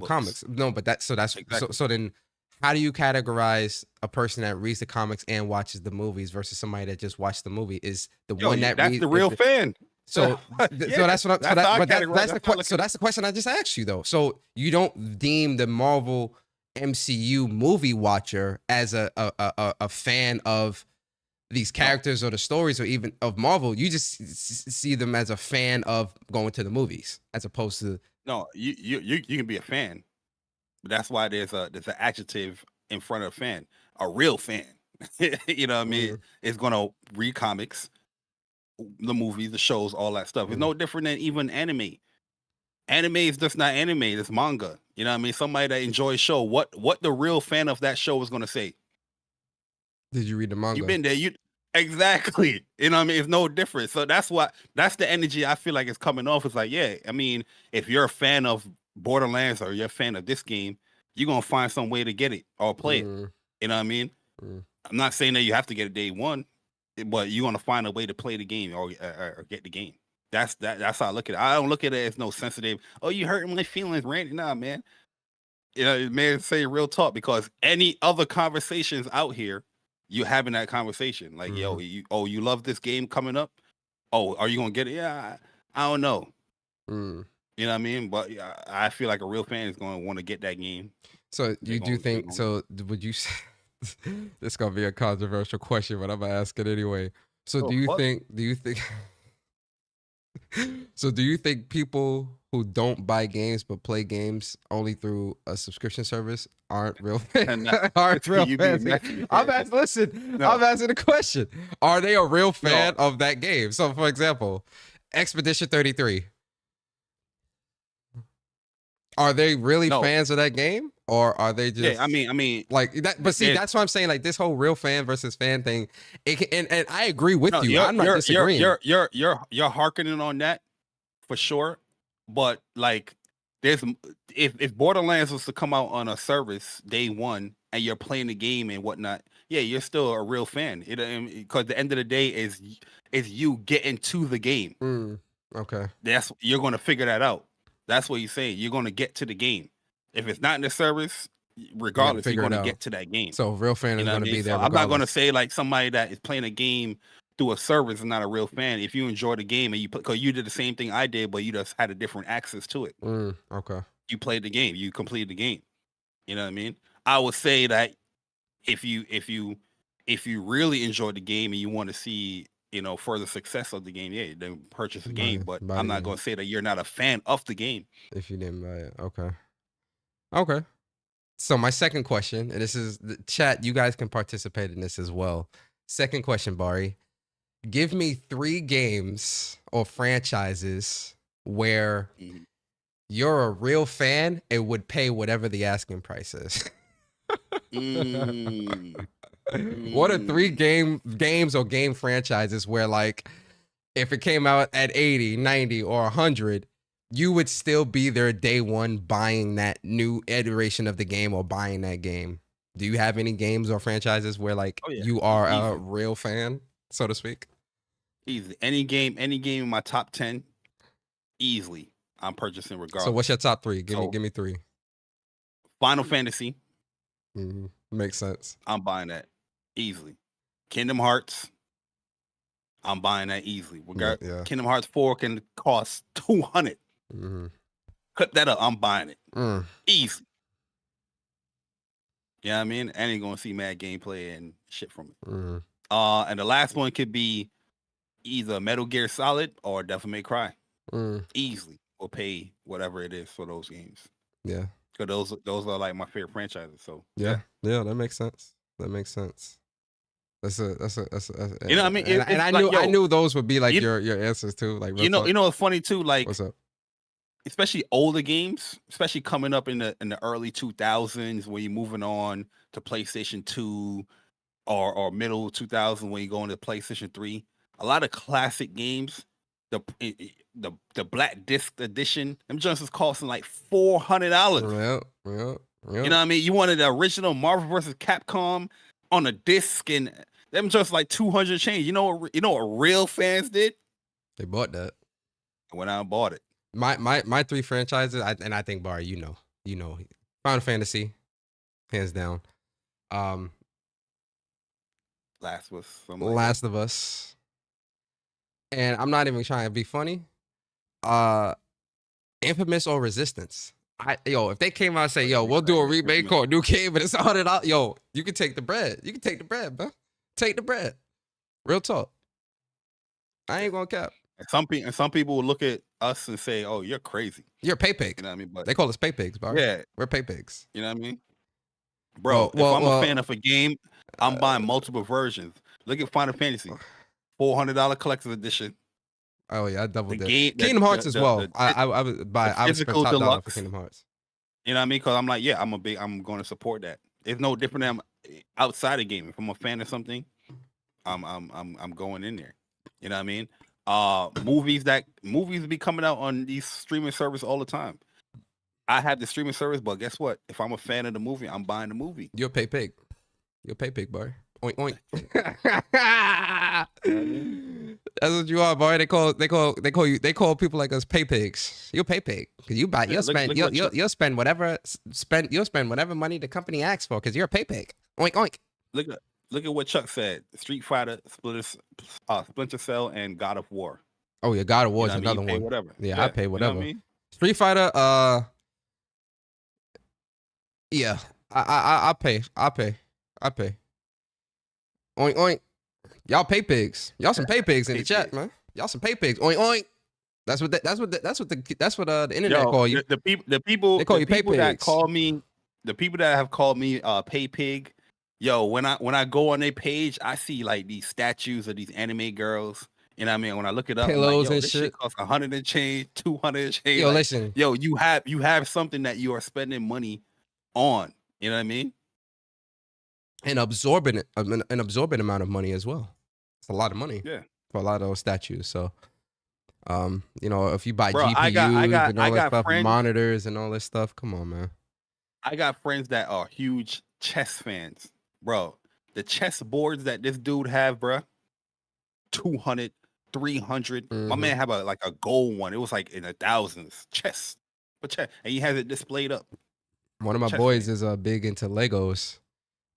[SPEAKER 5] comics. No, but exactly. So then how do you categorize a person that reads the comics and watches the movies versus somebody that just watched the movie? Is the one that
[SPEAKER 6] that's the real fan?
[SPEAKER 5] So, so that's what that's the question I just asked you though. So you don't deem the Marvel MCU movie watcher as a fan of these characters or the stories or even of Marvel. You just see them as a fan of going to the movies as opposed to
[SPEAKER 6] you can be a fan. But that's why there's an adjective in front of fan. A real fan, you know what I mean? Is gonna read comics, the movies, the shows, all that stuff. It's no different than even anime. Anime is just not anime. It's manga. You know what I mean? Somebody that enjoys show. What the real fan of that show is gonna say?
[SPEAKER 5] Did you read the manga?
[SPEAKER 6] You've been there. Exactly. You know what I mean? It's no different. So that's the energy I feel like is coming off. It's like, yeah, I mean, if you're a fan of Borderlands or you're a fan of this game, you're gonna find some way to get it or play it. You know what I mean? I'm not saying that you have to get it day one, but you're gonna find a way to play the game or get the game. That's how I look at it. I don't look at it as no sensitive. Oh, you hurting my feelings, Randy? Nah, man. You know, man, say real talk because any other conversations out here, you having that conversation. Like, yo, you love this game coming up? Oh, are you gonna get it? Yeah, I don't know.
[SPEAKER 5] Mm.
[SPEAKER 6] You know what I mean? But I feel like a real fan is going to want to get that game.
[SPEAKER 5] So you do think? So would you say this is gonna be a controversial question, but I'm gonna ask it anyway. So do you think? Do you think? So do you think people who don't buy games but play games only through a subscription service aren't real fans? Aren't real fans? I'm asking. Listen, I'm asking the question: are they a real fan of that game? So, for example, Expedition 33. Are they really fans of that game, or are they just?
[SPEAKER 6] Yeah, I mean,
[SPEAKER 5] like that. But see, that's what I'm saying. Like this whole real fan versus fan thing. And I agree with you. I'm not disagreeing.
[SPEAKER 6] You're hearkening on that for sure. But like, there's if Borderlands was to come out on a service day one and you're playing the game and whatnot, yeah, you're still a real fan. Because the end of the day is you getting to the game.
[SPEAKER 5] Okay,
[SPEAKER 6] you're gonna figure that out. That's what he's saying. You're going to get to the game. If it's not in the service, regardless, you're going to get to that game.
[SPEAKER 5] So real fan is going to be there.
[SPEAKER 6] So I'm not going to say like somebody that is playing a game through a service is not a real fan. If you enjoy the game and because you did the same thing I did, but you just had a different access to it.
[SPEAKER 5] Okay.
[SPEAKER 6] You played the game. You completed the game. You know what I mean? I would say that if you really enjoyed the game and you want to see further success of the game, yeah, then purchase the game. But I'm not going to say that you're not a fan of the game.
[SPEAKER 5] If you didn't buy it. Okay. So my second question, and this is the chat, you guys can participate in this as well. Second question, Bari. Give me 3 games or franchises where you're a real fan and would pay whatever the asking price is. What are 3 games or game franchises where, like, if it came out at 80, 90, or 100, you would still be there day one buying that new iteration of the game or buying that game? Do you have any games or franchises where, like, you are a real fan, so to speak?
[SPEAKER 6] Easy. Any game in my top 10, easily, I'm purchasing regardless.
[SPEAKER 5] So what's your top 3? Give me 3.
[SPEAKER 6] Final Fantasy.
[SPEAKER 5] Makes sense.
[SPEAKER 6] I'm buying that easily. Kingdom Hearts. I'm buying that easily. Kingdom Hearts 4 can cost $200. Cut that up. I'm buying it. Easy. You know what I mean? And you're gonna see mad gameplay and shit from it. And the last one could be either Metal Gear Solid or Devil May Cry. Easily. We'll pay whatever it is for those games.
[SPEAKER 5] Yeah.
[SPEAKER 6] Because those are like my favorite franchises. So
[SPEAKER 5] yeah, that makes sense. That's a
[SPEAKER 6] you know what I mean?
[SPEAKER 5] And I knew those would be like your answers too. Like
[SPEAKER 6] you know what's funny too? Like
[SPEAKER 5] what's up?
[SPEAKER 6] Especially older games, especially coming up in the early 2000s when you're moving on to PlayStation 2 or middle 2000 when you go into PlayStation 3. A lot of classic games, the Black Disc Edition, them just is costing like $400.
[SPEAKER 5] Yeah.
[SPEAKER 6] You know what I mean? You wanted the original Marvel vs. Capcom on a disc, and them just like 200 change. You know what real fans did?
[SPEAKER 5] They bought that.
[SPEAKER 6] I went out and bought it.
[SPEAKER 5] My 3 franchises, I think Bari, you know, Final Fantasy, hands down. Last of Us. And I'm not even trying to be funny. Infamous or Resistance. If they came out and say, we'll do a remake or a new game, but it's $100, you can take the bread. You can take the bread, bro. Take the bread. Real talk. I ain't gonna cap.
[SPEAKER 6] And some people will look at us and say, "Oh, you're crazy.
[SPEAKER 5] You're a pay pig."
[SPEAKER 6] You know what I mean? But
[SPEAKER 5] they call us pay pigs, bro.
[SPEAKER 6] Yeah,
[SPEAKER 5] we're pay pigs.
[SPEAKER 6] You know what I mean, bro? If I'm a fan of a game, I'm buying multiple versions. Look at Final Fantasy, $400 collector's edition.
[SPEAKER 5] Oh yeah, I doubled it. Kingdom Hearts as well. I would buy. I would spend top dollar for Kingdom Hearts.
[SPEAKER 6] You know what I mean? Because I'm like, I'm going to support that. It's no different than outside of gaming. If I'm a fan of something, I'm going in there. You know what I mean? Movies be coming out on these streaming services all the time. I have the streaming service, but guess what? If I'm a fan of the movie, I'm buying the movie.
[SPEAKER 5] You're a pay pig. You're a pay pig, Bari. Oink oink. That's what you are, Bari. They call people like us pay pigs. You're a pay pig because you buy. You'll spend whatever money the company asks for because you're a pay pig. Oink oink.
[SPEAKER 6] Look at what Chuck said. Street Fighter, Splinter Cell, and God of War.
[SPEAKER 5] Oh yeah, God of War
[SPEAKER 6] You
[SPEAKER 5] is
[SPEAKER 6] know what I mean?
[SPEAKER 5] another
[SPEAKER 6] You pay
[SPEAKER 5] one.
[SPEAKER 6] whatever.
[SPEAKER 5] Yeah, I pay
[SPEAKER 6] You know
[SPEAKER 5] whatever.
[SPEAKER 6] what I mean?
[SPEAKER 5] Street Fighter, yeah, I pay. Oink oink. Y'all pay pigs. Y'all some pay pigs in
[SPEAKER 6] Pay
[SPEAKER 5] the chat,
[SPEAKER 6] pigs.
[SPEAKER 5] man. Y'all some pay pigs. Oink oink. That's what the internet
[SPEAKER 6] Yo,
[SPEAKER 5] call you.
[SPEAKER 6] the people
[SPEAKER 5] They call you pay
[SPEAKER 6] that
[SPEAKER 5] pigs.
[SPEAKER 6] call me, the people that have called me pay pig. Yo, when I go on their page, I see like these statues of these anime girls. You know what I mean? When I look it up, I'm like,
[SPEAKER 5] Pillows
[SPEAKER 6] yo,
[SPEAKER 5] and
[SPEAKER 6] this
[SPEAKER 5] shit.
[SPEAKER 6] shit costs 100 and change, 200 and change.
[SPEAKER 5] Yo,
[SPEAKER 6] Like,
[SPEAKER 5] listen.
[SPEAKER 6] yo, you have something that you are spending money on. You know what I mean?
[SPEAKER 5] An absorbent amount of money as well. It's a lot of money.
[SPEAKER 6] Yeah.
[SPEAKER 5] For a lot of those statues. So, you know, if you buy
[SPEAKER 6] Bro,
[SPEAKER 5] GPUs
[SPEAKER 6] I got
[SPEAKER 5] and all that stuff,
[SPEAKER 6] friends.
[SPEAKER 5] monitors and all this stuff, come on, man.
[SPEAKER 6] I got friends that are huge chess fans, bro. The chess boards that this dude have, bro, 200, 300. My
[SPEAKER 5] Mhm.
[SPEAKER 6] man have a gold one. It was like in the thousands. Chess, and he has it displayed up.
[SPEAKER 5] One of my
[SPEAKER 6] Chess
[SPEAKER 5] boys
[SPEAKER 6] man.
[SPEAKER 5] is big into Legos,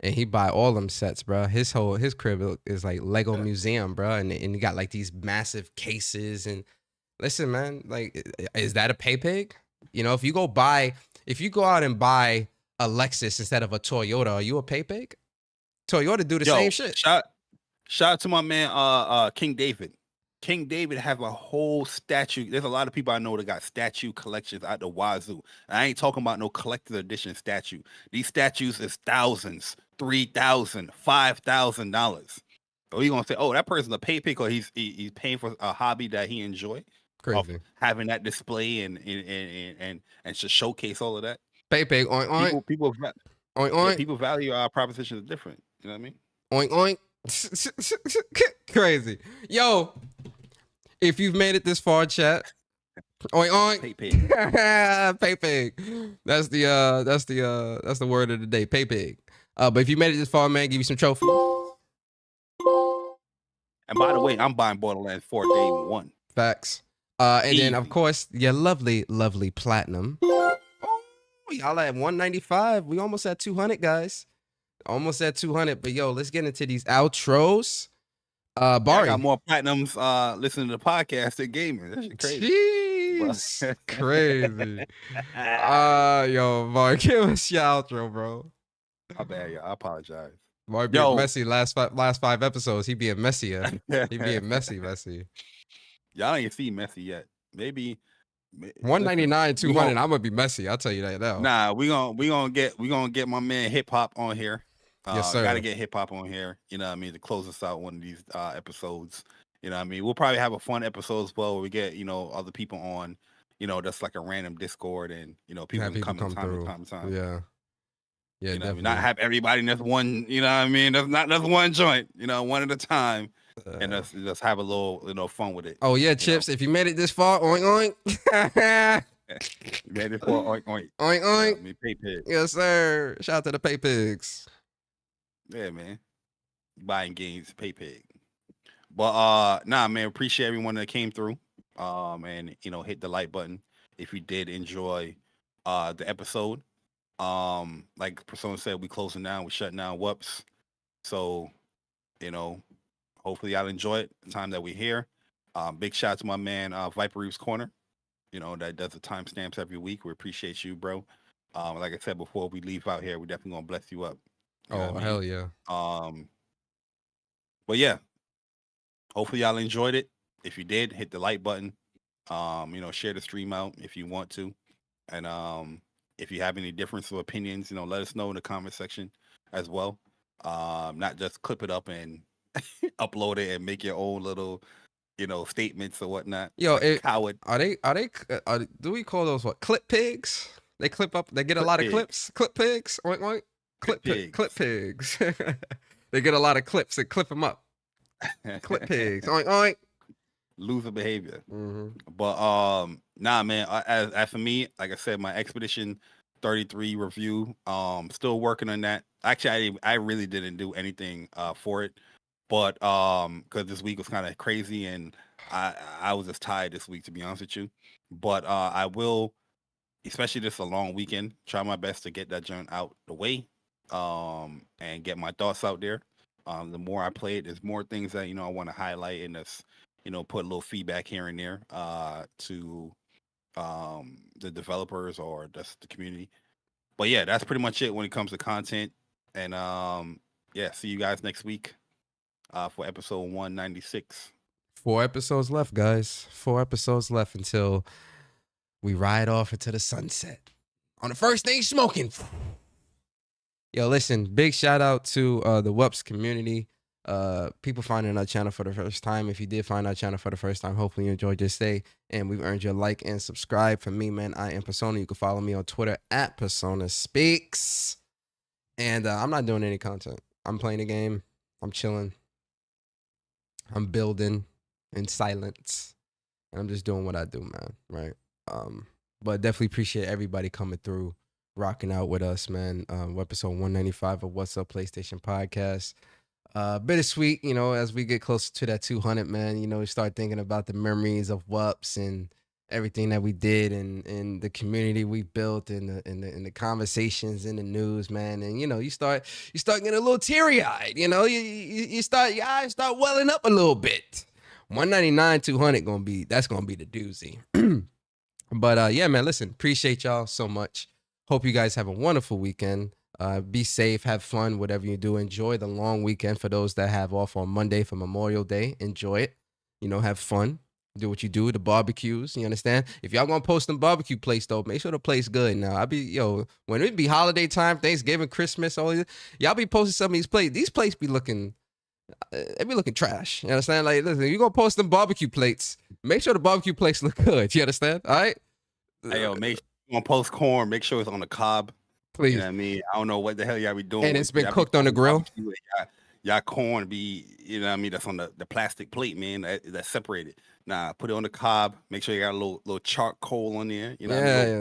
[SPEAKER 5] and he buy all them sets, bro. His crib is like Lego museum, bro, and he got like these massive cases. And listen, man, like, is that a pay pig? You know, if you go out and buy a Lexus instead of a Toyota, are you a pay pig? Toyota do the same shit.
[SPEAKER 6] Shout out to my man, King David. King David have a whole statue. There's a lot of people I know that got statue collections out the wazoo. I ain't talking about no collector's edition statue. These statues is thousands, $3,000, $5,000. Or you gonna say, oh, that person's a pay pig, or he's paying for a hobby that he enjoy?
[SPEAKER 5] Crazy.
[SPEAKER 6] Having that display and to showcase all of that.
[SPEAKER 5] Pay pig, oink oink.
[SPEAKER 6] People
[SPEAKER 5] Oink oink.
[SPEAKER 6] people value our propositions different. You know what I mean?
[SPEAKER 5] Oink oink. Crazy. Yo, if you've made it this far, chat. Oink oink.
[SPEAKER 6] Pay pig.
[SPEAKER 5] Pay pig. That's the word of the day. Pay pig. But if you made it this far, man, give you some trophies.
[SPEAKER 6] And by the way, I'm buying Borderlands 4 day one.
[SPEAKER 5] Facts. And then of
[SPEAKER 6] Easy.
[SPEAKER 5] course, your lovely, lovely platinum. Oh, y'all at 195. We almost at 200, guys. Almost at 200. But yo, let's get into these outros. Bari.
[SPEAKER 6] I got more platinums listening to the podcast than gaming. That shit crazy.
[SPEAKER 5] Jeez. Crazy. Yo, Bari, give us your outro, bro.
[SPEAKER 6] My bad, y'all. I apologize.
[SPEAKER 5] Bari being messy last five episodes. He being messier. He being messy.
[SPEAKER 6] Y'all ain't see messy yet. Maybe
[SPEAKER 5] 199, 200. I'm gonna be messy. I'll tell you that now.
[SPEAKER 6] Nah, we gonna get my man Hip Hop on here.
[SPEAKER 5] Yes, sir.
[SPEAKER 6] Gotta get Hip Hop on here. You know what I mean, to close us out one of these episodes. You know what I mean? We'll probably have a fun episode as well where we get, other people on, that's like a random Discord, and people can come
[SPEAKER 5] through.
[SPEAKER 6] time to time.
[SPEAKER 5] Yeah. Yeah, definitely.
[SPEAKER 6] Not have everybody in this one, you know what I mean? That's one joint, one at a time. And just have a little fun with it.
[SPEAKER 5] Oh yeah, Chips. If you made it this far, oink oink.
[SPEAKER 6] Made it for oink oink.
[SPEAKER 5] Oink oink.
[SPEAKER 6] Me pay pig.
[SPEAKER 5] Yes, sir. Shout out to the pay pigs.
[SPEAKER 6] Yeah, man. Buying games, pay pig. But nah, man, appreciate everyone that came through. And hit the like button if you did enjoy the episode. Like Persona said, we closing down, we shutting down WUPS. So, hopefully y'all enjoy it the time that we're here. Big shout out to my man Viper Reeves Corner, that does the timestamps every week. We appreciate you, bro. Like I said before, we leave out here, we definitely gonna bless you up. You know what I mean?
[SPEAKER 5] Hell yeah.
[SPEAKER 6] But yeah, hopefully y'all enjoyed it. If you did, hit the like button. Share the stream out if you want to. And if you have any difference of opinions, let us know in the comment section as well. Not just clip it up and upload it and make your own little, statements or whatnot.
[SPEAKER 5] Yo,
[SPEAKER 6] like coward.
[SPEAKER 5] Do we call those what? Clip pigs? They clip up. They get a lot of clips. Clip pigs. Oink oink. Clip pigs. They get a lot of clips and clip them up. Clip pigs. Oink oink.
[SPEAKER 6] Loser behavior.
[SPEAKER 5] Mm-hmm.
[SPEAKER 6] But nah, man. As for me, like I said, my Expedition 33 review. Still working on that. Actually, I really didn't do anything for it, but because this week was kind of crazy and I was just tired this week, to be honest with you. But I will, especially this a long weekend, try my best to get that joint out the way, and get my thoughts out there. The more I play it, there's more things that I want to highlight and just put a little feedback here and there to the developers or just the community. But yeah, that's pretty much it when it comes to content. And yeah, see you guys next week for episode 196.
[SPEAKER 5] 4 episodes left, guys. 4 episodes left until we ride off into the sunset on the first thing smoking. Yo, listen, big shout out to the WUPS community. People finding our channel for the first time. If you did find our channel for the first time, hopefully you enjoyed your stay and we've earned your like and subscribe. For me, man, I am Persona. You can follow me on Twitter at Persona Speaks. And I'm not doing any content. I'm playing a game. I'm chilling. I'm building in silence. And I'm just doing what I do, man. Right. But definitely appreciate everybody coming through, rocking out with us, man. Episode 195 of What's Up PlayStation Podcast. Bittersweet, as we get closer to that 200, man, we start thinking about the memories of WUPS and everything that we did and the community we built and the conversations in the news, man. And, you start getting a little teary-eyed, you start, your eyes start welling up a little bit. 199, 200 that's gonna be the doozy. But yeah, man, listen, appreciate y'all so much. Hope you guys have a wonderful weekend. Be safe, have fun, whatever you do. Enjoy the long weekend for those that have off on Monday for Memorial Day. Enjoy it. Have fun. Do what you do, the barbecues, you understand? If y'all gonna post them barbecue plates, though, make sure the plate's good. Now, when it be holiday time, Thanksgiving, Christmas, y'all be posting some of these plates. These plates be looking, they be looking trash. You understand? Like, listen, if you gonna post them barbecue plates, make sure the barbecue plates look good. You understand? All right?
[SPEAKER 6] Hey, yo, make sure you gonna post corn, make sure it's on the cob.
[SPEAKER 5] Please.
[SPEAKER 6] You know what I mean? I don't know what the hell y'all be doing.
[SPEAKER 5] And it's been cooked on the grill.
[SPEAKER 6] Y'all corn be, that's on the plastic plate, man. That's separated. Nah, put it on the cob. Make sure you got a little charcoal on there.
[SPEAKER 5] Yeah, man.
[SPEAKER 6] There.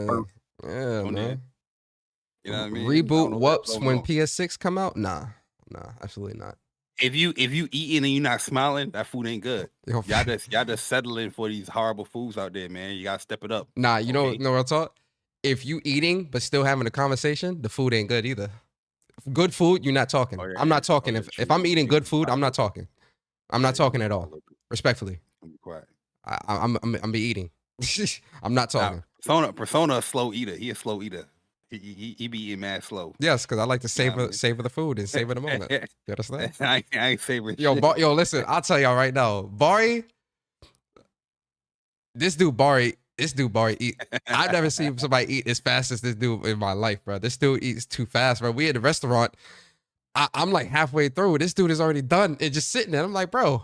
[SPEAKER 6] You know what I mean?
[SPEAKER 5] Reboot WUPS when PS6 come out? Nah, absolutely not.
[SPEAKER 6] If you eating and you're not smiling, that food ain't good. Y'all just settling for these horrible foods out there, man. You gotta step it up.
[SPEAKER 5] Nah, you know what I thought? If you eating but still having a conversation, the food ain't good either. Good food, you're not talking. Oh, yeah, I'm not talking. If I'm eating good food, I'm not talking. I'm not talking at all. Respectfully.
[SPEAKER 6] I'm quiet.
[SPEAKER 5] I'm be eating. I'm not talking.
[SPEAKER 6] Persona a slow eater. He a slow eater. He be eating mad slow.
[SPEAKER 5] Yes, because I like to savor the food and savor the moment. You understand?
[SPEAKER 6] I ain't savoring
[SPEAKER 5] yo, listen, I'll tell y'all right now. Bari, this dude Bari eat. I've never seen somebody eat as fast as this dude in my life, bro. This dude eats too fast, bro. We at the restaurant. I'm like halfway through. This dude is already done and just sitting there. I'm like, bro,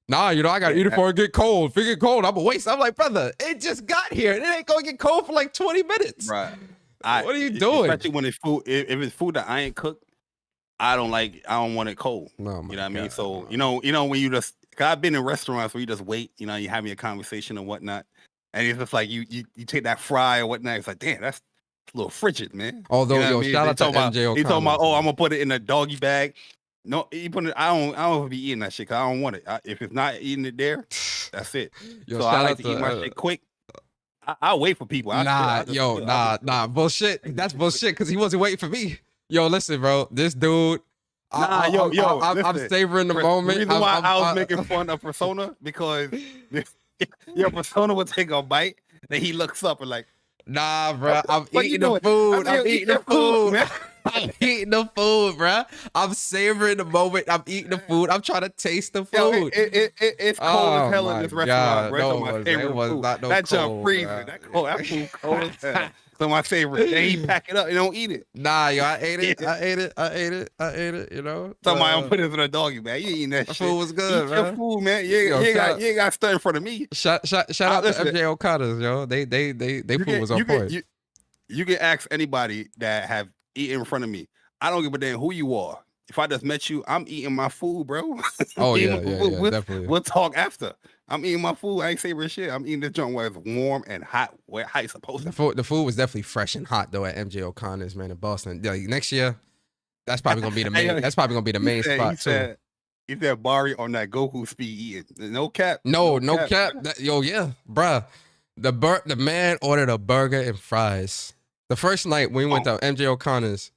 [SPEAKER 5] nah, I gotta eat it before it get cold. If it get cold, I'm gonna waste. I'm like, brother, it just got here. It ain't gonna get cold for like 20 minutes.
[SPEAKER 6] Right.
[SPEAKER 5] What are you doing?
[SPEAKER 6] Especially when it's food. If it's food that I ain't cooked, I don't want it cold.
[SPEAKER 5] No,
[SPEAKER 6] you know what I mean? So you know when you just, cause I've been in restaurants where you just wait. You're having a conversation and whatnot, and it's just like you take that fry or whatnot. It's like, damn, that's a little frigid, man.
[SPEAKER 5] Although, shout out to MJ.
[SPEAKER 6] He talking about, I'm gonna put it in a doggy bag. No, he put it. I don't be eating that shit. Cause I don't want it. If it's not eating it there, that's it. So I like to eat my shit quick. I'll wait for people.
[SPEAKER 5] Nah, bullshit. That's bullshit. Cause he wasn't waiting for me. Yo, listen, bro. This dude. I'm savoring the moment.
[SPEAKER 6] The reason why I was making fun of Persona because your Persona would take a bite, then he looks up and like,
[SPEAKER 5] nah, bro. I'm eating the food. I'm eating the food, man. I'm eating the food, bro. I'm savoring the moment. I'm eating the food. I'm trying to taste the food.
[SPEAKER 6] It's cold as hell in this restaurant, bro.
[SPEAKER 5] No,
[SPEAKER 6] my favorite food.
[SPEAKER 5] That
[SPEAKER 6] junk freezing. That food cold as hell. So my favorite. Then he pack it up and don't eat it.
[SPEAKER 5] Nah, yo, I ate it. I ate it.
[SPEAKER 6] Somebody don't put it in a doggy bag. You eating that shit.
[SPEAKER 5] Food was good,
[SPEAKER 6] eat
[SPEAKER 5] man.
[SPEAKER 6] Your food, man. You ain't got stuff in front of me.
[SPEAKER 5] Shout out to MJ Okada's, yo. They food was on point.
[SPEAKER 6] You can ask anybody that have eaten in front of me. I don't give a damn who you are. If I just met you, I'm eating my food, bro.
[SPEAKER 5] Oh yeah, definitely.
[SPEAKER 6] We'll talk after. I'm eating my food. I ain't savoring shit. I'm eating the joint where it's warm and hot, where it's supposed to.
[SPEAKER 5] The food was definitely fresh and hot though at MJ O'Connor's, man, in Boston. Like, next year, that's probably gonna be the main. That's probably gonna be the main spot too.
[SPEAKER 6] He said Bari on that Goku speed eating. No cap.
[SPEAKER 5] No cap. Yeah, bruh. The man ordered a burger and fries. The first night when we went to MJ O'Connor's,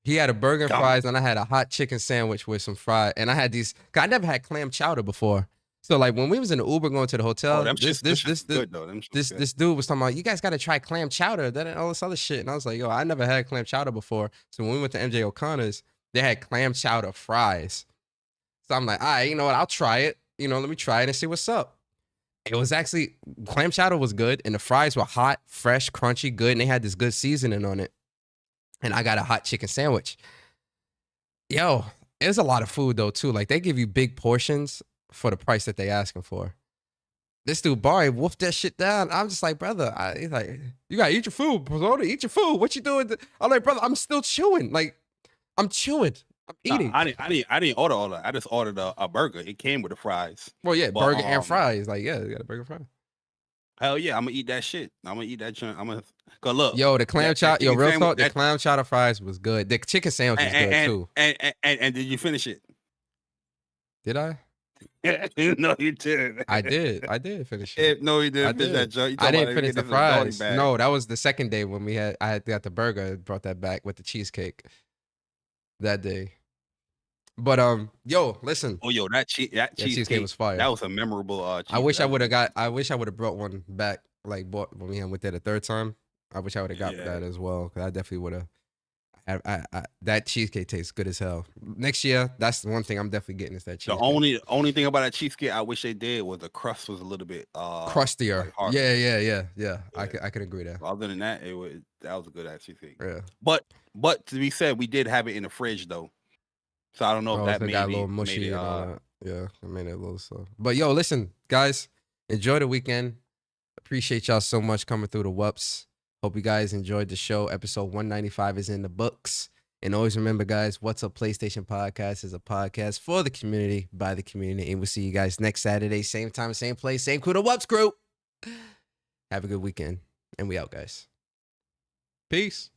[SPEAKER 5] he had a burger and fries, and I had a hot chicken sandwich with some fries. And I had these. I never had clam chowder before, So like when we was in the Uber going to the hotel,
[SPEAKER 6] them
[SPEAKER 5] this
[SPEAKER 6] shit's good though. Them shit's good.
[SPEAKER 5] this dude was talking about, you guys got to try clam chowder, that and all this other shit. And I was like, yo, I never had clam chowder before. So when we went to MJ O'Connor's, they had clam chowder fries. So I'm like, all right, you know what? I'll try it. You know, let me try it and see what's up. It was actually, clam chowder was good, and the fries were hot, fresh, crunchy, good, and they had this good seasoning on it. And I got a hot chicken sandwich. Yo, there's a lot of food though too. Like they give you big portions for the price that they asking for. This dude Bari wolfed that shit down. I'm just like, brother, he's like, you gotta eat your food, Persona, eat your food. What you doing? I'm like, brother, I'm still chewing. Like, I'm chewing. I'm eating.
[SPEAKER 6] I didn't order all that. I just ordered a burger. It came with the fries.
[SPEAKER 5] Well, yeah,
[SPEAKER 6] But,
[SPEAKER 5] burger and fries. Like, yeah, you got a burger and fries.
[SPEAKER 6] Hell yeah, I'm gonna eat that shit. I'm gonna eat that joint. I'm gonna go look.
[SPEAKER 5] Yo, the clam chowder. Yo, real talk. The
[SPEAKER 6] that,
[SPEAKER 5] clam chowder fries was good. The chicken sandwich was good too.
[SPEAKER 6] And did you finish it?
[SPEAKER 5] Did I?
[SPEAKER 6] No, you didn't.
[SPEAKER 5] I did finish it.
[SPEAKER 6] No, you didn't finish that joint.
[SPEAKER 5] I didn't finish the fries. No, that was the second day when I had got the burger and brought that back with the cheesecake that day. But yo, listen.
[SPEAKER 6] Oh, yo, that cheesecake
[SPEAKER 5] was fire.
[SPEAKER 6] That was a memorable.
[SPEAKER 5] I wish I would have brought one back. Like bought when we went there the third time. I wish I would have got that as well, because I definitely would have. That cheesecake tastes good as hell. Next year, that's the one thing I'm definitely getting is that cheesecake.
[SPEAKER 6] The only thing about that cheesecake I wish they did was the crust was a little bit
[SPEAKER 5] crustier.
[SPEAKER 6] Like
[SPEAKER 5] yeah. I can agree there.
[SPEAKER 6] Other than that, that was a good ass cheesecake.
[SPEAKER 5] Yeah.
[SPEAKER 6] But to be said, we did have it in the fridge though, so I don't know if that
[SPEAKER 5] got a little mushy. Yeah, it made it a little slow. But yo, listen, guys, enjoy the weekend. Appreciate y'all so much coming through the WUPS. Hope you guys enjoyed the show. Episode 195 is in the books. And always remember, guys, What's Up PlayStation Podcast is a podcast for the community, by the community. And we'll see you guys next Saturday, same time, same place, same crew, the WUPS crew. Have a good weekend. And we out, guys. Peace.